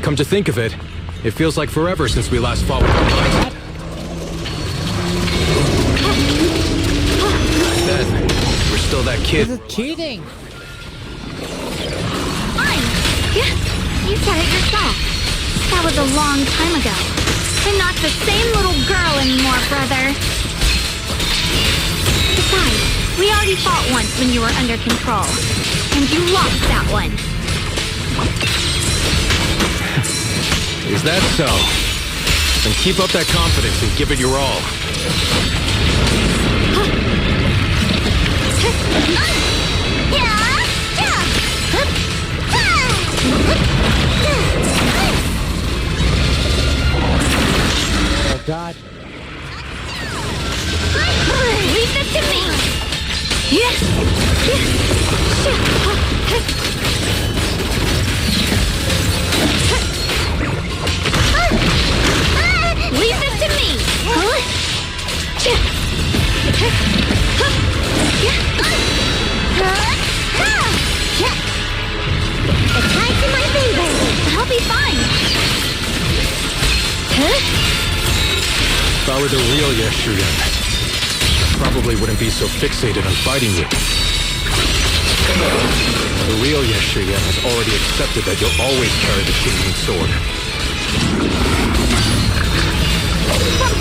Come to think of it, it feels like forever since we last fought with our Then, we're still that kid. This is cheating. Fine! Yeah, you said it yourself. That was a long time ago. I'm not the same little girl anymore, brother. Besides, we already fought once when you were under control. And you lost that one. Is that so? Then keep up that confidence and give it your all. Oh God. Leave this to me! Leave this to me! The tide's in my favor! I'll be fine! If I were the real Ye Shuyan, I probably wouldn't be so fixated on fighting you. The real Ye Shuyan has already accepted that you'll always carry the Qingming sword.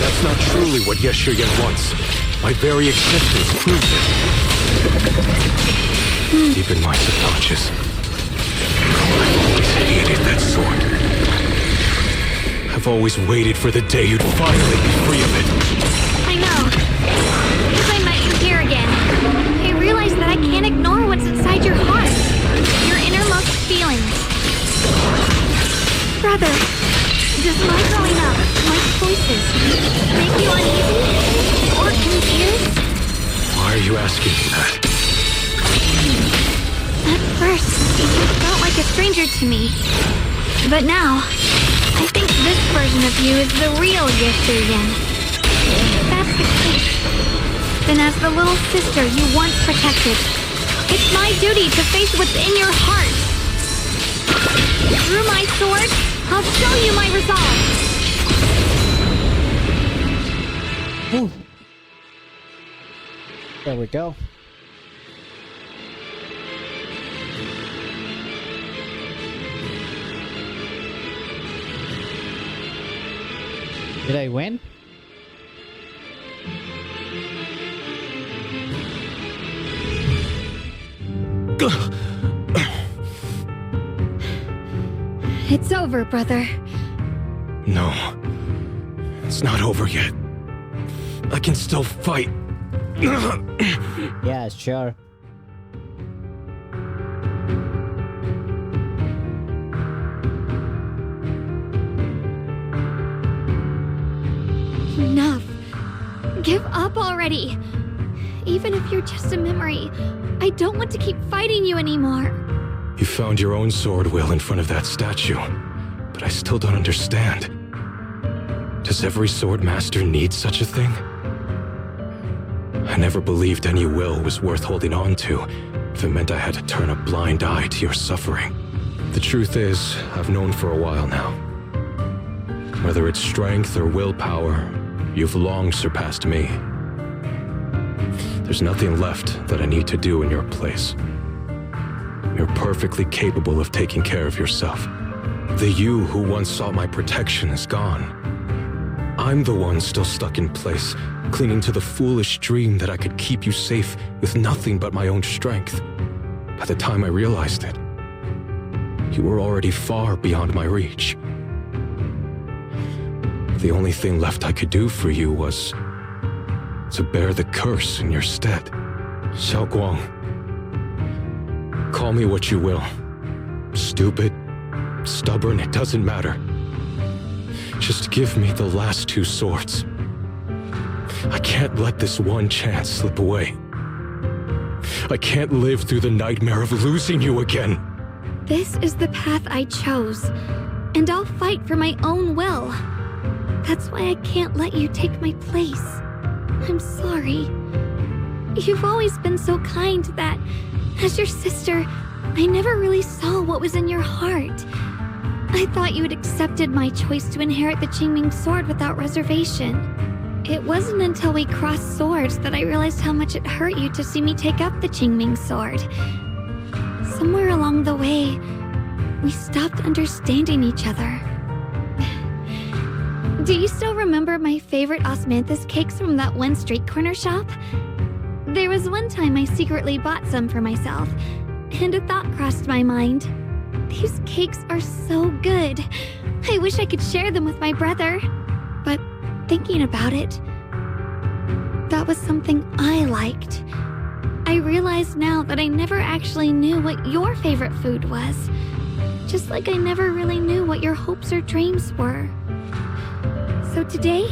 That's not truly what Ye Shuyan wants. My very existence proves it. Deep in my subconscious, I've always hated that sword. I I've always waited for the day you'd finally be free of it. I know. Because I met you here again, I realized that I can't ignore what's inside your heart. Your innermost feelings. Brother, does my growing up, my choices, make you uneasy? Or confused? Why are you asking me that? At first, you felt like a stranger to me. But now, I think this version of you is the real Yeshuryan. If that's the case, then as the little sister you once protected, it's my duty to face what's in your heart. Through my sword, I'll show you my resolve. Ooh. There we go. Did I win? It's over, brother. No. It's not over yet. I can still fight. Yeah, sure. Enough. Give up already. Even if you're just a memory, I don't want to keep fighting you anymore. You found your own sword, Will, in front of that statue. But I still don't understand. Does every sword master need such a thing? I never believed any will was worth holding on to if it meant I had to turn a blind eye to your suffering. The truth is, I've known for a while now. Whether it's strength or willpower, you've long surpassed me. There's nothing left that I need to do in your place. You're perfectly capable of taking care of yourself. The you who once sought my protection is gone. I'm the one still stuck in place, clinging to the foolish dream that I could keep you safe with nothing but my own strength. By the time I realized it, you were already far beyond my reach. The only thing left I could do for you was to bear the curse in your stead. Shuangung. Call me what you will. Stupid, stubborn, it doesn't matter. Just give me the last two swords. I can't let this one chance slip away. I can't live through the nightmare of losing you again. This is the path I chose, and I'll fight for my own will. That's why I can't let you take my place. I'm sorry. You've always been so kind that, as your sister, I never really saw what was in your heart. I thought you had accepted my choice to inherit the Qingming sword without reservation. It wasn't until we crossed swords that I realized how much it hurt you to see me take up the Qingming sword. Somewhere along the way, we stopped understanding each other. Do you still remember my favorite osmanthus cakes from that one street corner shop? There was one time I secretly bought some for myself, and a thought crossed my mind. These cakes are so good. I wish I could share them with my brother. But thinking about it, that was something I liked. I realize now that I never actually knew what your favorite food was. Just like I never really knew what your hopes or dreams were. So today,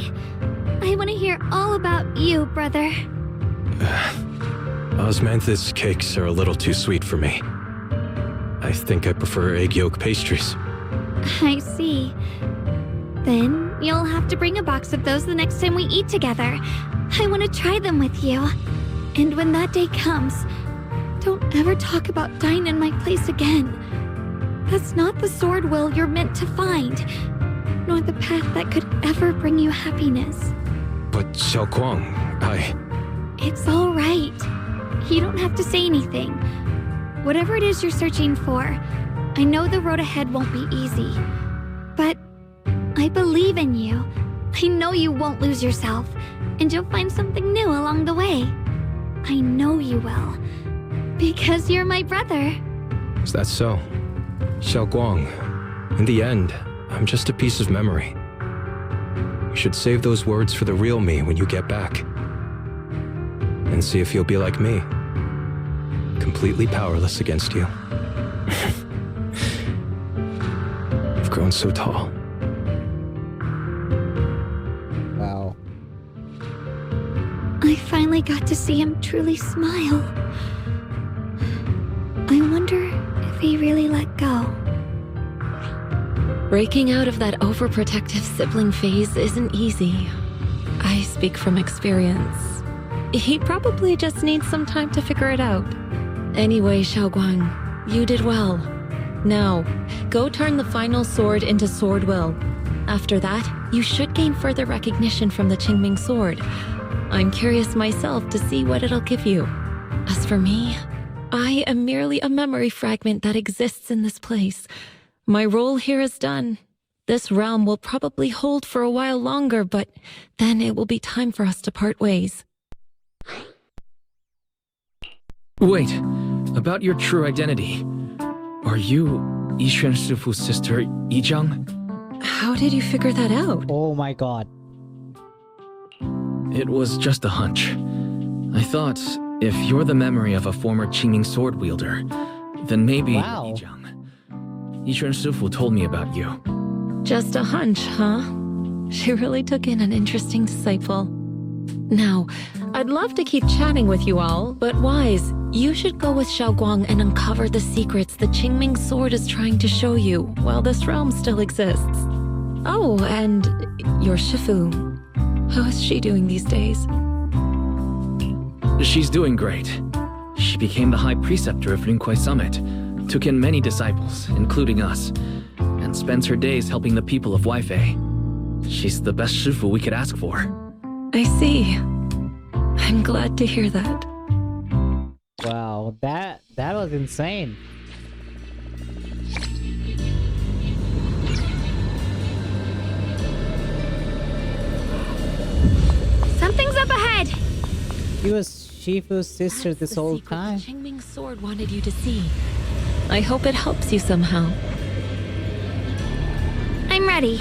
I want to hear all about you, brother. Osmanthus cakes are a little too sweet for me. I think I prefer egg yolk pastries. I see. Then you'll have to bring a box of those the next time we eat together. I want to try them with you. And when that day comes, don't ever talk about dying in my place again. That's not the sword will you're meant to find, nor the path that could ever bring you happiness. But Shuangung, It's all right. You don't have to say anything. Whatever it is you're searching for, I know the road ahead won't be easy. But I believe in you. I know you won't lose yourself, and you'll find something new along the way. I know you will. Because you're my brother. Is that so? Shuangung, in the end, I'm just a piece of memory. You should save those words for the real me when you get back. And see if you'll be like me. Completely powerless against you. I've grown so tall. Wow. I finally got to see him truly smile. I wonder if he really let go. Breaking out of that overprotective sibling phase isn't easy. I speak from experience. He probably just needs some time to figure it out. Anyway, Shuangung, you did well. Now, go turn the final sword into sword will. After that, you should gain further recognition from the Qingming sword. I'm curious myself to see what it'll give you. As for me, I am merely a memory fragment that exists in this place. My role here is done. This realm will probably hold for a while longer, but then it will be time for us to part ways. Wait, about your true identity. Are you Yixuan Shifu's sister, Yizhang? How did you figure that out? Oh my god. It was just a hunch. I thought, if you're the memory of a former Qingming sword wielder, then maybe Wow. Yixuan Shifu told me about you. Just a hunch, huh? She really took in an interesting disciple. Now, I'd love to keep chatting with you all, but Wise, you should go with Shuangung and uncover the secrets the Qingming sword is trying to show you while this realm still exists. Oh, and your Shifu. How is she doing these days? She's doing great. She became the High Preceptor of Yunkwei Summit, took in many disciples, including us, and spends her days helping the people of Weifei. She's the best Shifu we could ask for. I see. I'm glad to hear that. Wow, that was insane. Something's up ahead! She was Shifu's sister That's this the whole secret time. the Qingming sword wanted you to see. I hope it helps you somehow. I'm ready.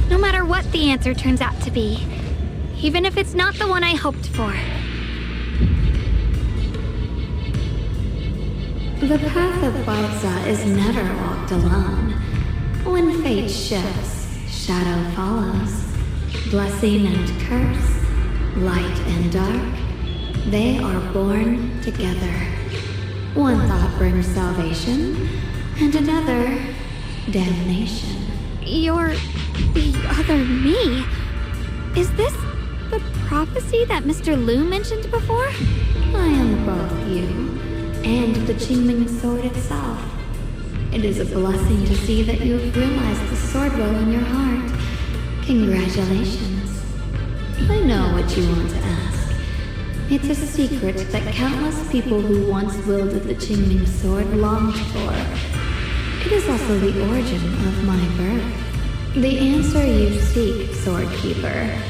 No matter what the answer turns out to be. Even if it's not the one I hoped for. The path of Baiza is never walked alone. When fate shifts, shadow follows. Blessing and curse, light and dark, they are born together. One thought brings salvation, and another, damnation. You're the other me. Is this the prophecy that Mr. Liu mentioned before? I am both you and the Qingming sword itself. It is a blessing to see that you have realized the sword will in your heart. Congratulations. I know what you want to ask. It's a secret that countless people who once wielded the Qingming sword longed for. It is also the origin of my birth. The answer you seek, Swordkeeper,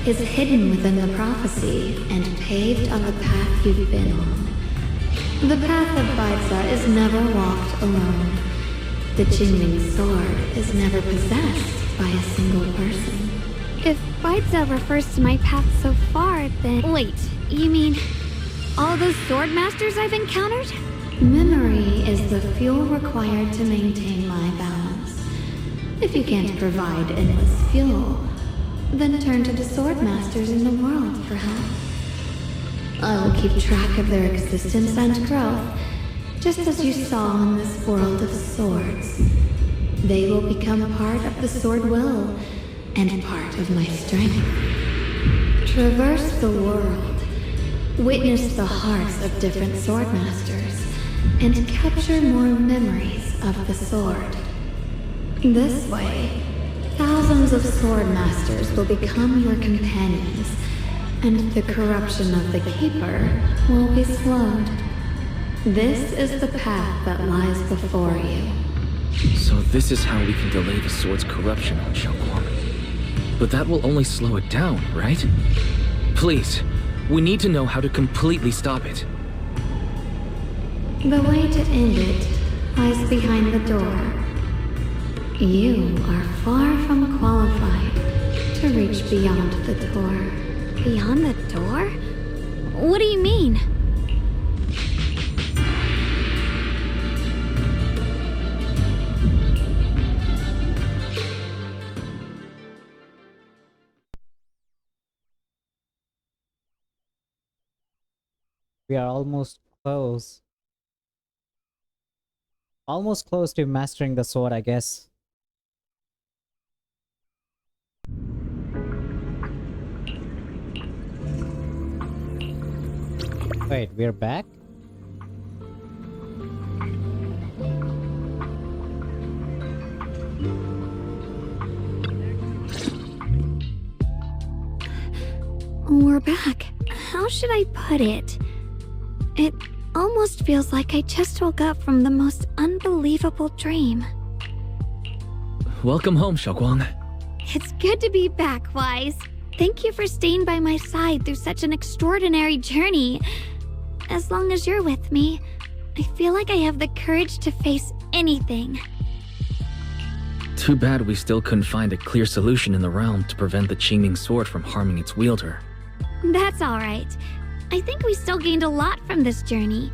is hidden within the prophecy and paved on the path you've been on. The path of Baiza is never walked alone. The Qingming sword is never possessed by a single person. If Baiza refers to my path so far, then... Wait, you mean all those sword masters I've encountered? Memory is the fuel required to maintain my balance. If you can't provide endless fuel, then turn to the sword masters in the world for help. I will keep track of their existence and growth, just as you saw in this world of swords. They will become part of the sword will, and part of my strength. Traverse the world, witness the hearts of different sword masters, and capture more memories of the sword. This way, thousands of sword masters will become your companions, and the corruption of the Keeper will be slowed. This is the path that lies before you. So this is how we can delay the sword's corruption on Shuangung. But that will only slow it down, right? Please, we need to know how to completely stop it. The way to end it lies behind the door. You are far from qualified to reach beyond the door. Beyond the door? What do you mean? We are almost close. Almost close to mastering the sword, I guess. Wait, we're back? We're back. How should I put it? It almost feels like I just woke up from the most unbelievable dream. Welcome home, Shuangung. It's good to be back, Wise. Thank you for staying by my side through such an extraordinary journey. As long as you're with me, I feel like I have the courage to face anything. Too bad we still couldn't find a clear solution in the realm to prevent the Qingming sword from harming its wielder. That's alright. I think we still gained a lot from this journey.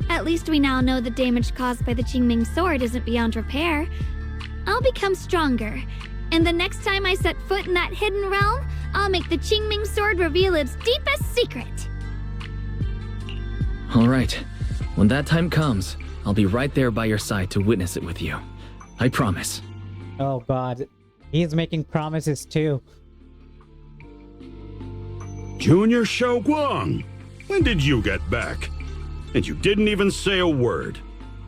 At least we now know the damage caused by the Qingming sword isn't beyond repair. I'll become stronger, and the next time I set foot in that hidden realm, I'll make the Qingming sword reveal its deepest secret. All right. When that time comes, I'll be right there by your side to witness it with you. I promise. Oh god. He's making promises too. Junior Shuangung, when did you get back? And you didn't even say a word.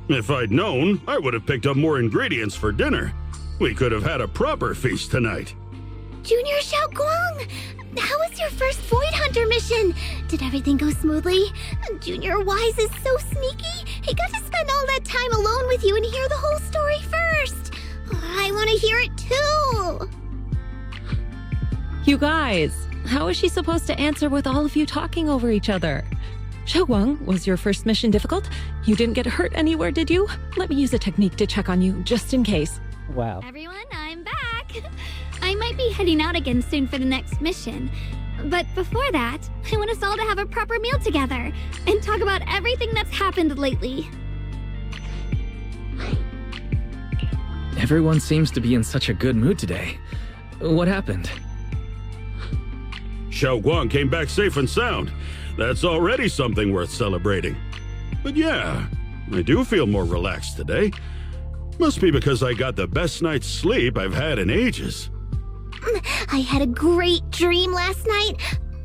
If I'd known, I would have picked up more ingredients for dinner. We could have had a proper feast tonight. Junior Shuangung! How was your first Void Hunter mission? Did everything go smoothly? Junior Wise is so sneaky. He got to spend all that time alone with you and hear the whole story first. I want to hear it too. You guys, how is she supposed to answer with all of you talking over each other? Shuangung, was your first mission difficult? You didn't get hurt anywhere, did you? Let me use a technique to check on you, just in case. Wow. Everyone, I'm back. I might be heading out again soon for the next mission. But before that, I want us all to have a proper meal together and talk about everything that's happened lately. Everyone seems to be in such a good mood today. What happened? Shuangung came back safe and sound. That's already something worth celebrating. But yeah, I do feel more relaxed today. Must be because I got the best night's sleep I've had in ages. I had a great dream last night.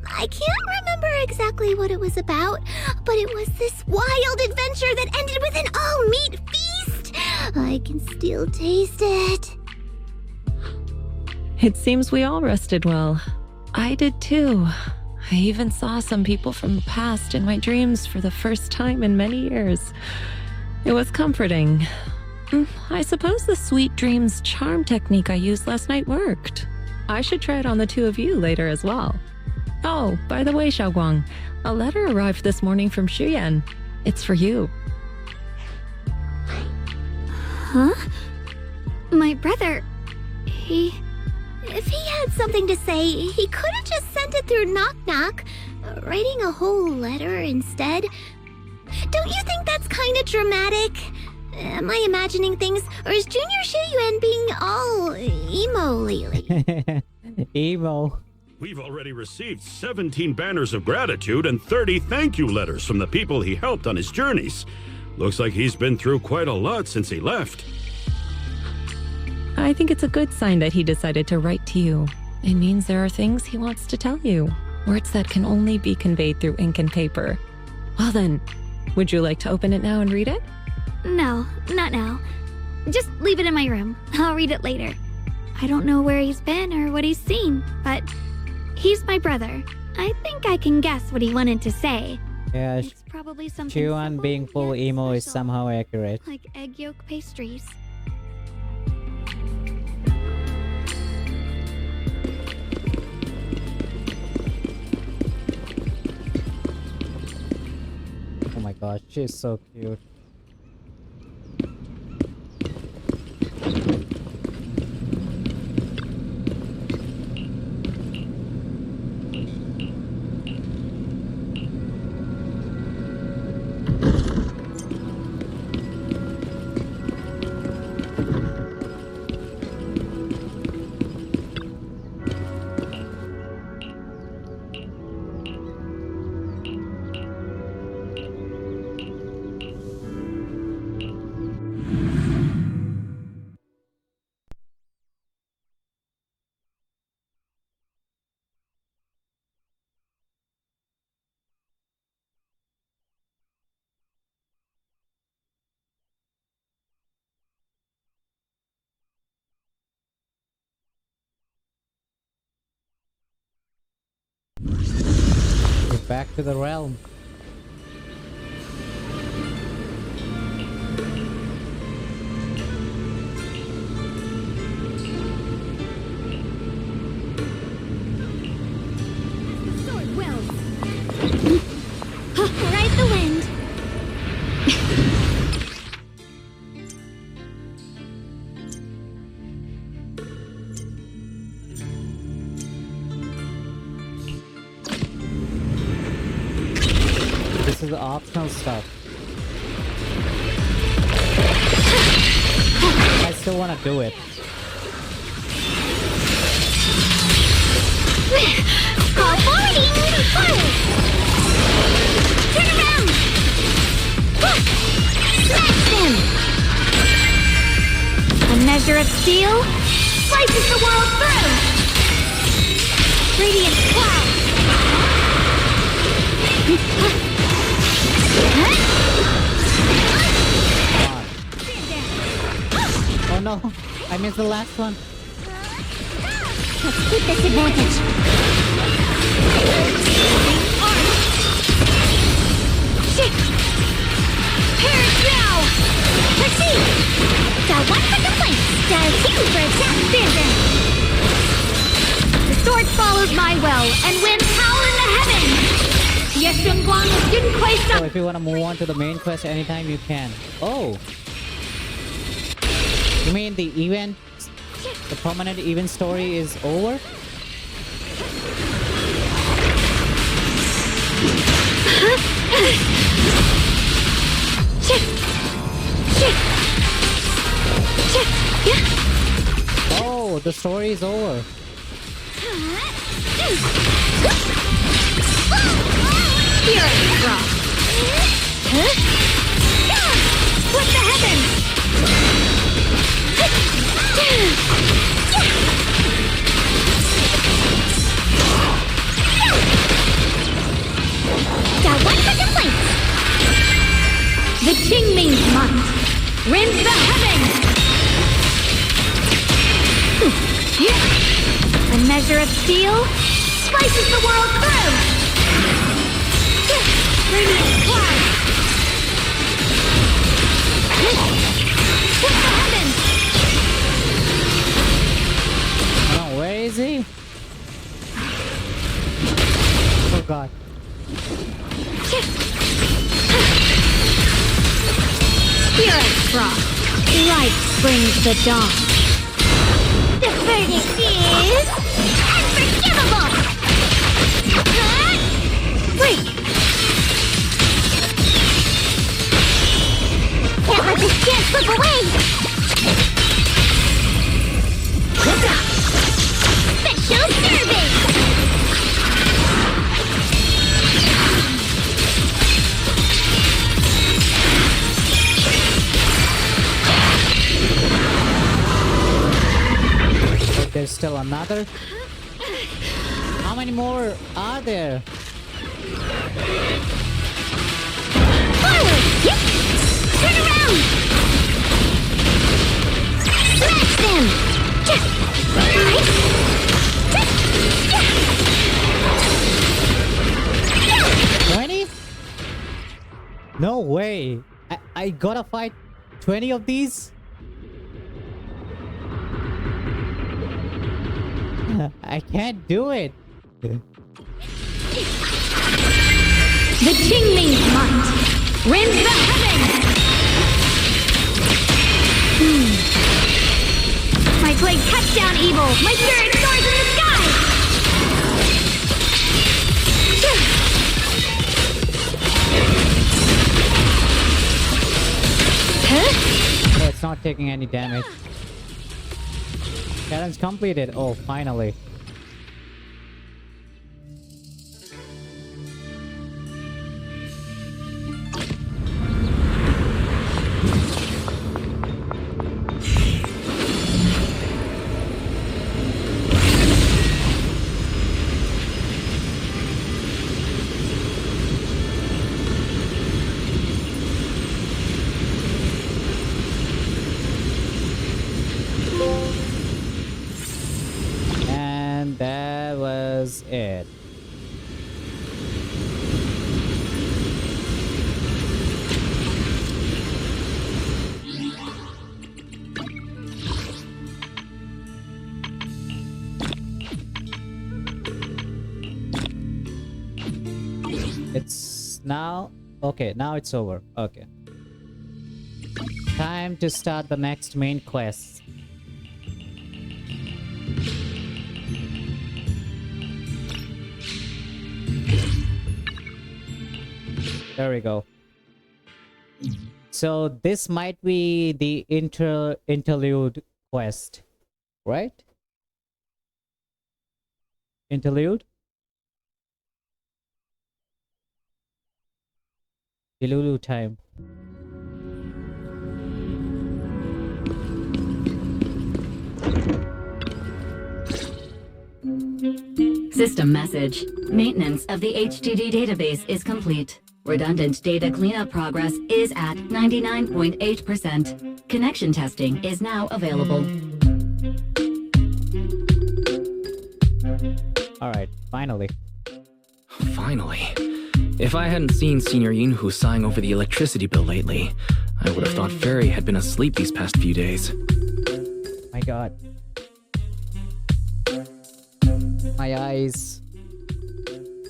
I can't remember exactly what it was about, but it was this wild adventure that ended with an all-meat feast. I can still taste it. It seems we all rested well. I did too. I even saw some people from the past in my dreams for the first time in many years. It was comforting. I suppose the sweet dreams charm technique I used last night worked. I should try it on the two of you later as well. Oh, by the way, Shuangung, a letter arrived this morning from Shuyan. It's for you. Huh? My brother, If he had something to say, he could have just sent it through Knock Knock, writing a whole letter instead. Don't you think that's kind of dramatic? Am I imagining things, or is Junior Shiyuan being all emo lately? Emo. We've already received 17 banners of gratitude and 30 thank you letters from the people he helped on his journeys. Looks like he's been through quite a lot since he left. I think it's a good sign that he decided to write to you. It means there are things he wants to tell you. Words that can only be conveyed through ink and paper. Well then, would you like to open it now and read it? no, not now. Just leave it in my room. I'll read it later. I don't know where he's been or what he's seen, but he's my brother. I think I can guess what he wanted to say. Yeah, It's probably something Shuan simple, being full yet emo is special, somehow accurate. like egg yolk pastries. Oh my gosh, she's so cute. back to the realm. Sword wells. Ride the wind. This is the optional stuff. I still want to do it. Call forwarding! Forward! Turn around! Smash them! A measure of steel slices the world through! Radiant cloud! Oh no, I missed the last one. Let's keep this advantage! Perish now! Proceed! Dial 1 for complaints! Dial 2 for attack! Stand. The sword follows my will and wins power in the heavens. Shuangung didn't quite So stop. if you want to move on to the main quest anytime, you can. Oh! You mean the event, the permanent event story is over? Oh, the story is over. Spirit rock. Split the heavens. Dial 1 for complaints! The Qingming's might rends the heavens. A measure of steel slices the world through! Radiant cloud. Split the heavens. No, where is he? Oh god. Spirit frost. Light brings the dawn. The verdict is... unforgivable! Break. Can't let this chance slip away! Special service! But there's still another? How many more are there? Forward! Yep. Turn around! Smash them! 20? No way! I gotta fight 20 of these? I can't do it. The Qingming's might rends the heavens. My blade cuts down evil. My spirit soars in the sky. Oh, it's not taking any damage. Challenge completed. Oh, finally. And that was it. now. Okay, now it's over. Okay. Time to start the next main quest. There we go. So this might be the interlude quest, right? Interlude? Delulu time. System message. Maintenance of the HDD database is complete. Redundant data cleanup progress is at 99.8%. Connection testing is now available. Alright, finally. Finally. If I hadn't seen Senior Yunhu sighing over the electricity bill lately, I would have thought Fairy had been asleep these past few days. My god. My eyes.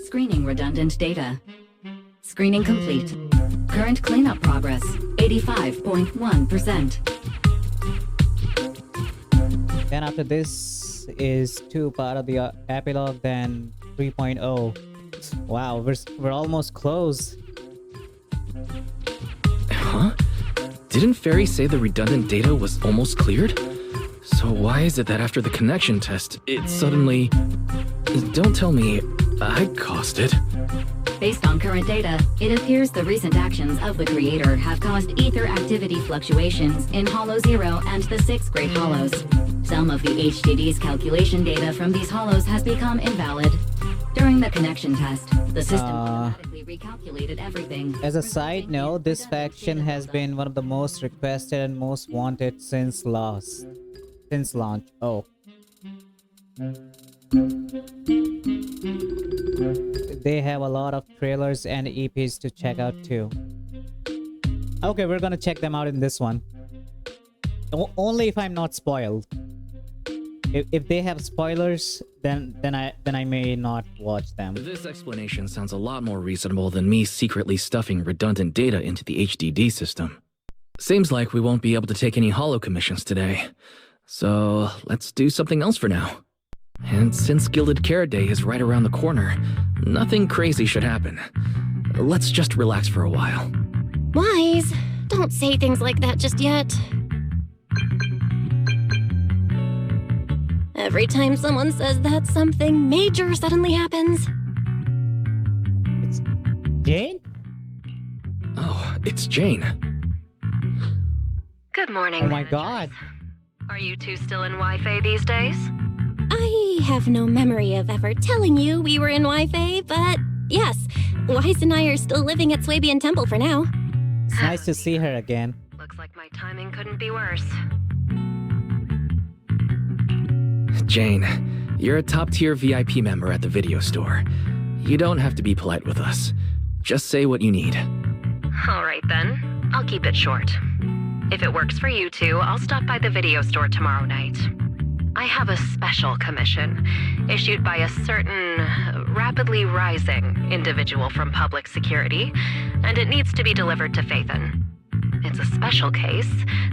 Screening redundant data. Screening complete. Current cleanup progress, 85.1%. Then after this is 2 part of the epilogue, then 3.0. Wow, we're almost close. Huh? Didn't Fairy say the redundant data was almost cleared? So why is it that after the connection test, it suddenly... Don't tell me I caused it. Based on current data, it appears the recent actions of the Creator have caused ether activity fluctuations in Hollow 0 and the 6 Great Hollows. Some of the HDD's calculation data from these hollows has become invalid. During the connection test, the system automatically recalculated everything. As a side note, this faction has been one of the most requested and most wanted since launch. Oh. They have a lot of trailers and EPs to check out too. Okay, we're gonna check them out in this one. Only if I'm not spoiled. If they have spoilers, then I may not watch them. This explanation sounds a lot more reasonable than me secretly stuffing redundant data into the HDD system. Seems like we won't be able to take any holo commissions today. So let's do something else for now. And since Gilded Carrot Day is right around the corner, nothing crazy should happen. Let's just relax for a while. Wise, don't say things like that just yet. Every time someone says that, something major suddenly happens. It's Jane? Oh, it's Jane. Good morning. Oh my god. Are you two still in Wi-Fi these days? I have no memory of ever telling you we were in Wi-Fi, but yes, Wise and I are still living at Swabian Temple for now. It's nice to see her again. Looks like my timing couldn't be worse. Jane, you're a top-tier VIP member at the video store. You don't have to be polite with us. Just say what you need. All right then, I'll keep it short. If it works for you two, I'll stop by the video store tomorrow night. I have a special commission issued by a certain rapidly rising individual from public security, and it needs to be delivered to Phaethon. It's a special case,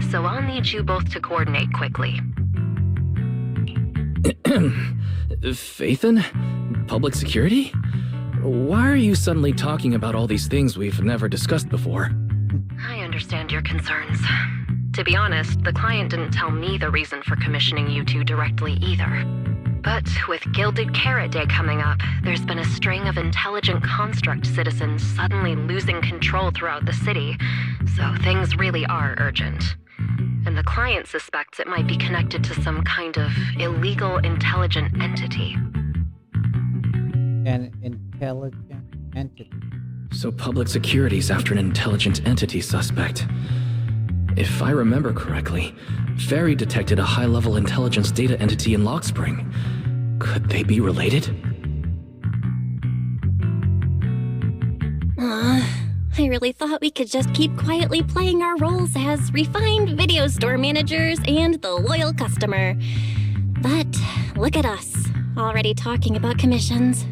so I'll need you both to coordinate quickly. Phaethon? Public security? Why are you suddenly talking about all these things we've never discussed before? I understand your concerns. To be honest, the client didn't tell me the reason for commissioning you two directly either. But with Gilded Carrot Day coming up, there's been a string of intelligent construct citizens suddenly losing control throughout the city, so things really are urgent. And the client suspects it might be connected to some kind of illegal intelligent entity. An intelligent entity. So public security's after an intelligent entity suspect. If I remember correctly, Fairy detected a high-level intelligence data entity in Lockspring. Could they be related? I really thought we could just keep quietly playing our roles as refined video store managers and the loyal customer. But look at us, already talking about commissions.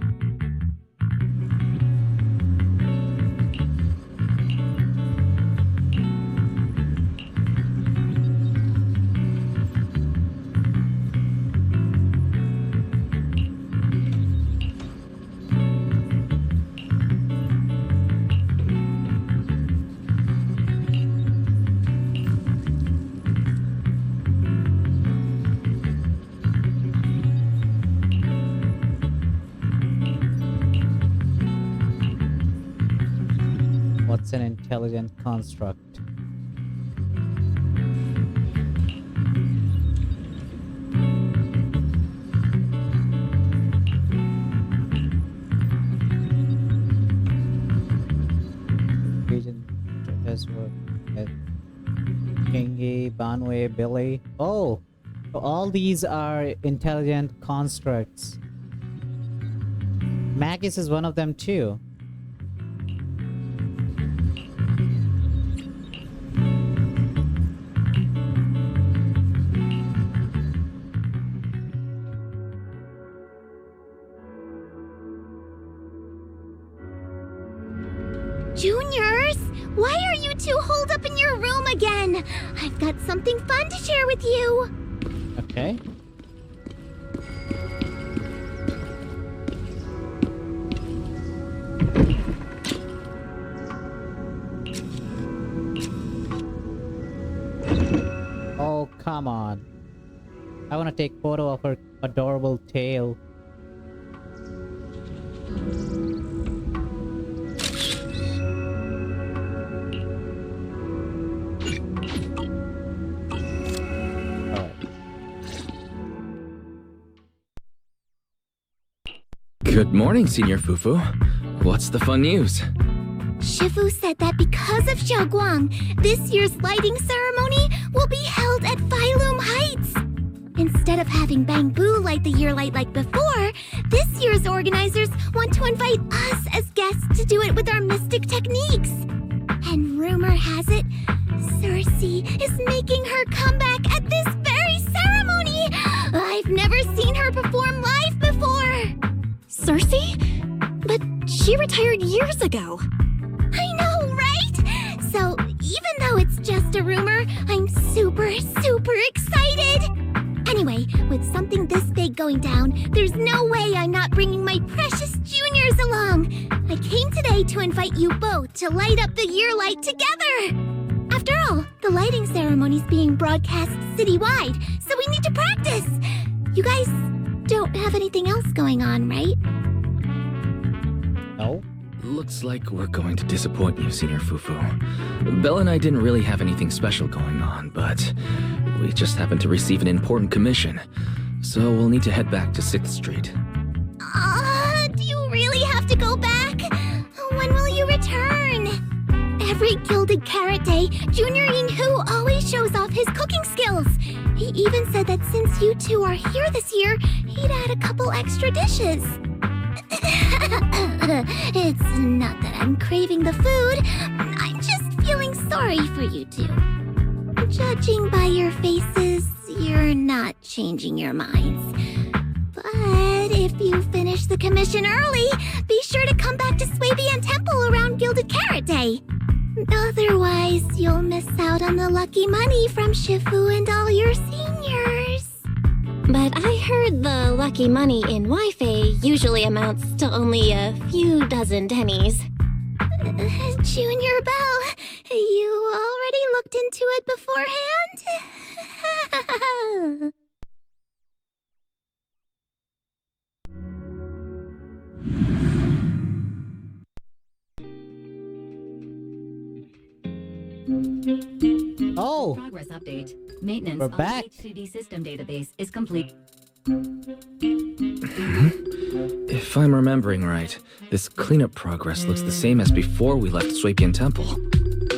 What's an intelligent construct? Kingi, Banway, Billy. Oh, so all these are intelligent constructs. Magus is one of them too. Juniors, why are you two holed up in your room again? I've got something fun to share with you. Okay. Oh, come on. I want to take photo of her adorable tail. Good morning, Senior Fufu. What's the fun news? Shifu said that because of Shuangung, this year's lighting ceremony will be held at Phylum Heights. Instead of having Bangbu light the year light like before, this year's organizers want to invite us as guests to do it with our mystic techniques. And rumor has it, Cersei is making her comeback at this very ceremony. I've never seen her perform live before. Cersei? But she retired years ago. I know, right? So, even though it's just a rumor, I'm super excited! Anyway, with something this big going down, there's no way I'm not bringing my precious juniors along! I came today to invite you both to light up the year light together! After all, the lighting ceremony's being broadcast citywide, so we need to practice! You guys don't have anything else going on, right? No. Looks like we're going to disappoint you, Senior Fufu. Belle and I didn't really have anything special going on, but we just happened to receive an important commission, so we'll need to head back to 6th Street. Do you really have to go back? When will you return? Every Gilded Carrot Day, Junior Yinhu always shows off his cooking skills. He even said that since you two are here this year, he'd add a couple extra dishes. It's not that I'm craving the food. I'm just feeling sorry for you two. Judging by your faces, you're not changing your minds. But if you finish the commission early, be sure to come back to Swabian Temple around Gilded Carrot Day. Otherwise, you'll miss out on the lucky money from Shifu and all your seniors. But I heard the lucky money in Wi-Fi usually amounts to only a few dozen pennies. Junior Belle, you already looked into it beforehand? Oh! Progress update. Maintenance We're of back. the HDD system database is complete. If I'm remembering right, this cleanup progress looks the same as before we left Swabian Temple.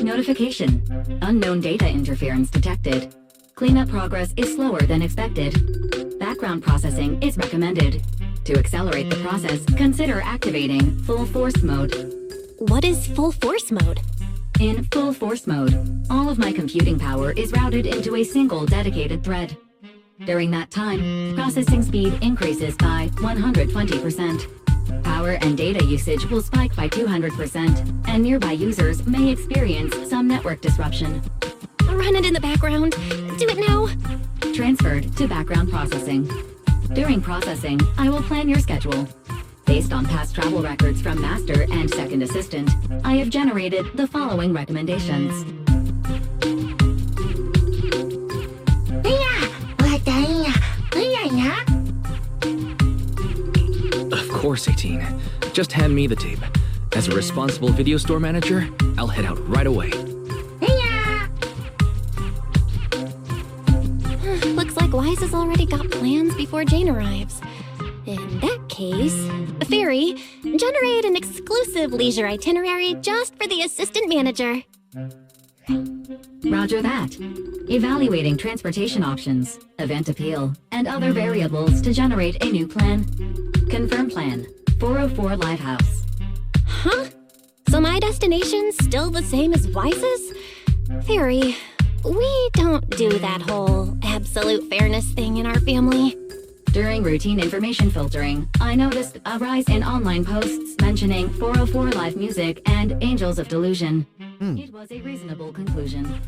Notification. Unknown data interference detected. Cleanup progress is slower than expected. Background processing is recommended. To accelerate the process, consider activating full force mode. What is full force mode? In full force mode, all of my computing power is routed into a single dedicated thread. During that time, processing speed increases by 120%. Power and data usage will spike by 200%, and nearby users may experience some network disruption. Run it in the background. Do it now. Transferred to background processing. During processing, I will plan your schedule. Based on past travel records from Master and Second Assistant, I have generated the following recommendations. Of course, 18. Just hand me the tape. As a responsible video store manager, I'll head out right away. Looks like Wise has already got plans before Jane arrives. In that case, Fairy, generate an exclusive leisure itinerary just for the assistant manager. Roger that. Evaluating transportation options, event appeal, and other variables to generate a new plan. Confirm plan. 404 Lighthouse. Huh? So my destination's still the same as Wise's? Fairy, we don't do that whole absolute fairness thing in our family. During routine information filtering, I noticed a rise in online posts mentioning 404 Live Music and Angels of Delusion. It was a reasonable conclusion.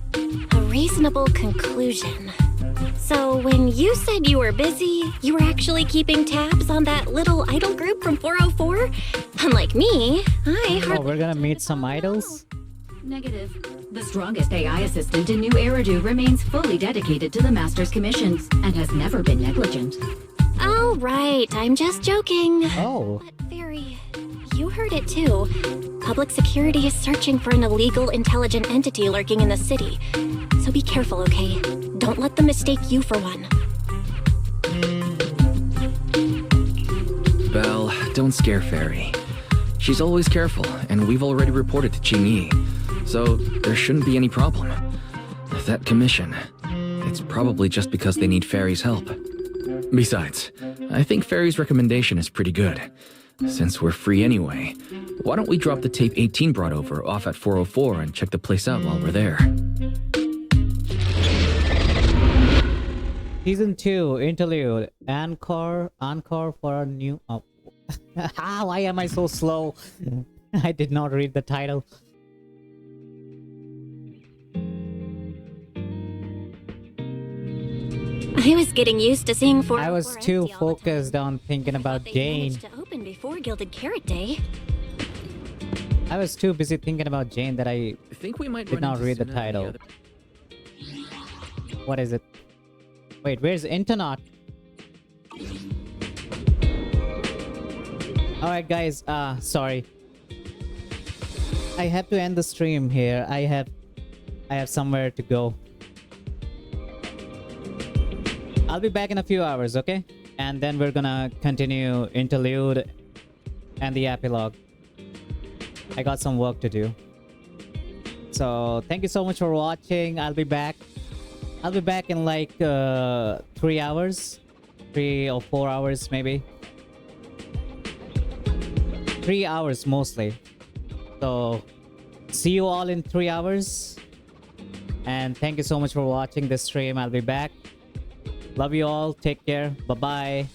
A reasonable conclusion. So when you said you were busy, you were actually keeping tabs on that little idol group from 404? Unlike me, I hardly... Oh, we're gonna meet some idols? Negative. The strongest AI assistant in New Eridu remains fully dedicated to the Master's commissions and has never been negligent. Oh, right. I'm just joking. Oh. But Fairy, you heard it too. Public security is searching for an illegal intelligent entity lurking in the city. So be careful, okay? Don't let them mistake you for one. Belle, don't scare Fairy. She's always careful, and we've already reported to Qingyi, so there shouldn't be any problem. That commission, it's probably just because they need Fairy's help. Besides, I think Fairy's recommendation is pretty good. Since we're free anyway, why don't we drop the tape 18 brought over off at 404 and check the place out while we're there? Season 2, Interlude, Encore for a new... Oh. Why am I so slow? I did not read the title. I was getting used to seeing 404 I was too empty all the time. focused on thinking about They Jane. managed to open before Gilded Carrot Day. I was too busy thinking about Jane that I think we might did not read the title. What is it? Wait, where's Internet? Alright guys, sorry. I have to end the stream here. I have somewhere to go. I'll be back in a few hours, okay? And then we're gonna continue Interlude and the epilogue. I got some work to do. So thank you so much for watching. I'll be back in like 3 hours, 3 or 4 hours maybe. 3 hours mostly. So see you all in 3 hours. And thank you so much for watching this stream. I'll be back. Love you all. Take care. Bye bye.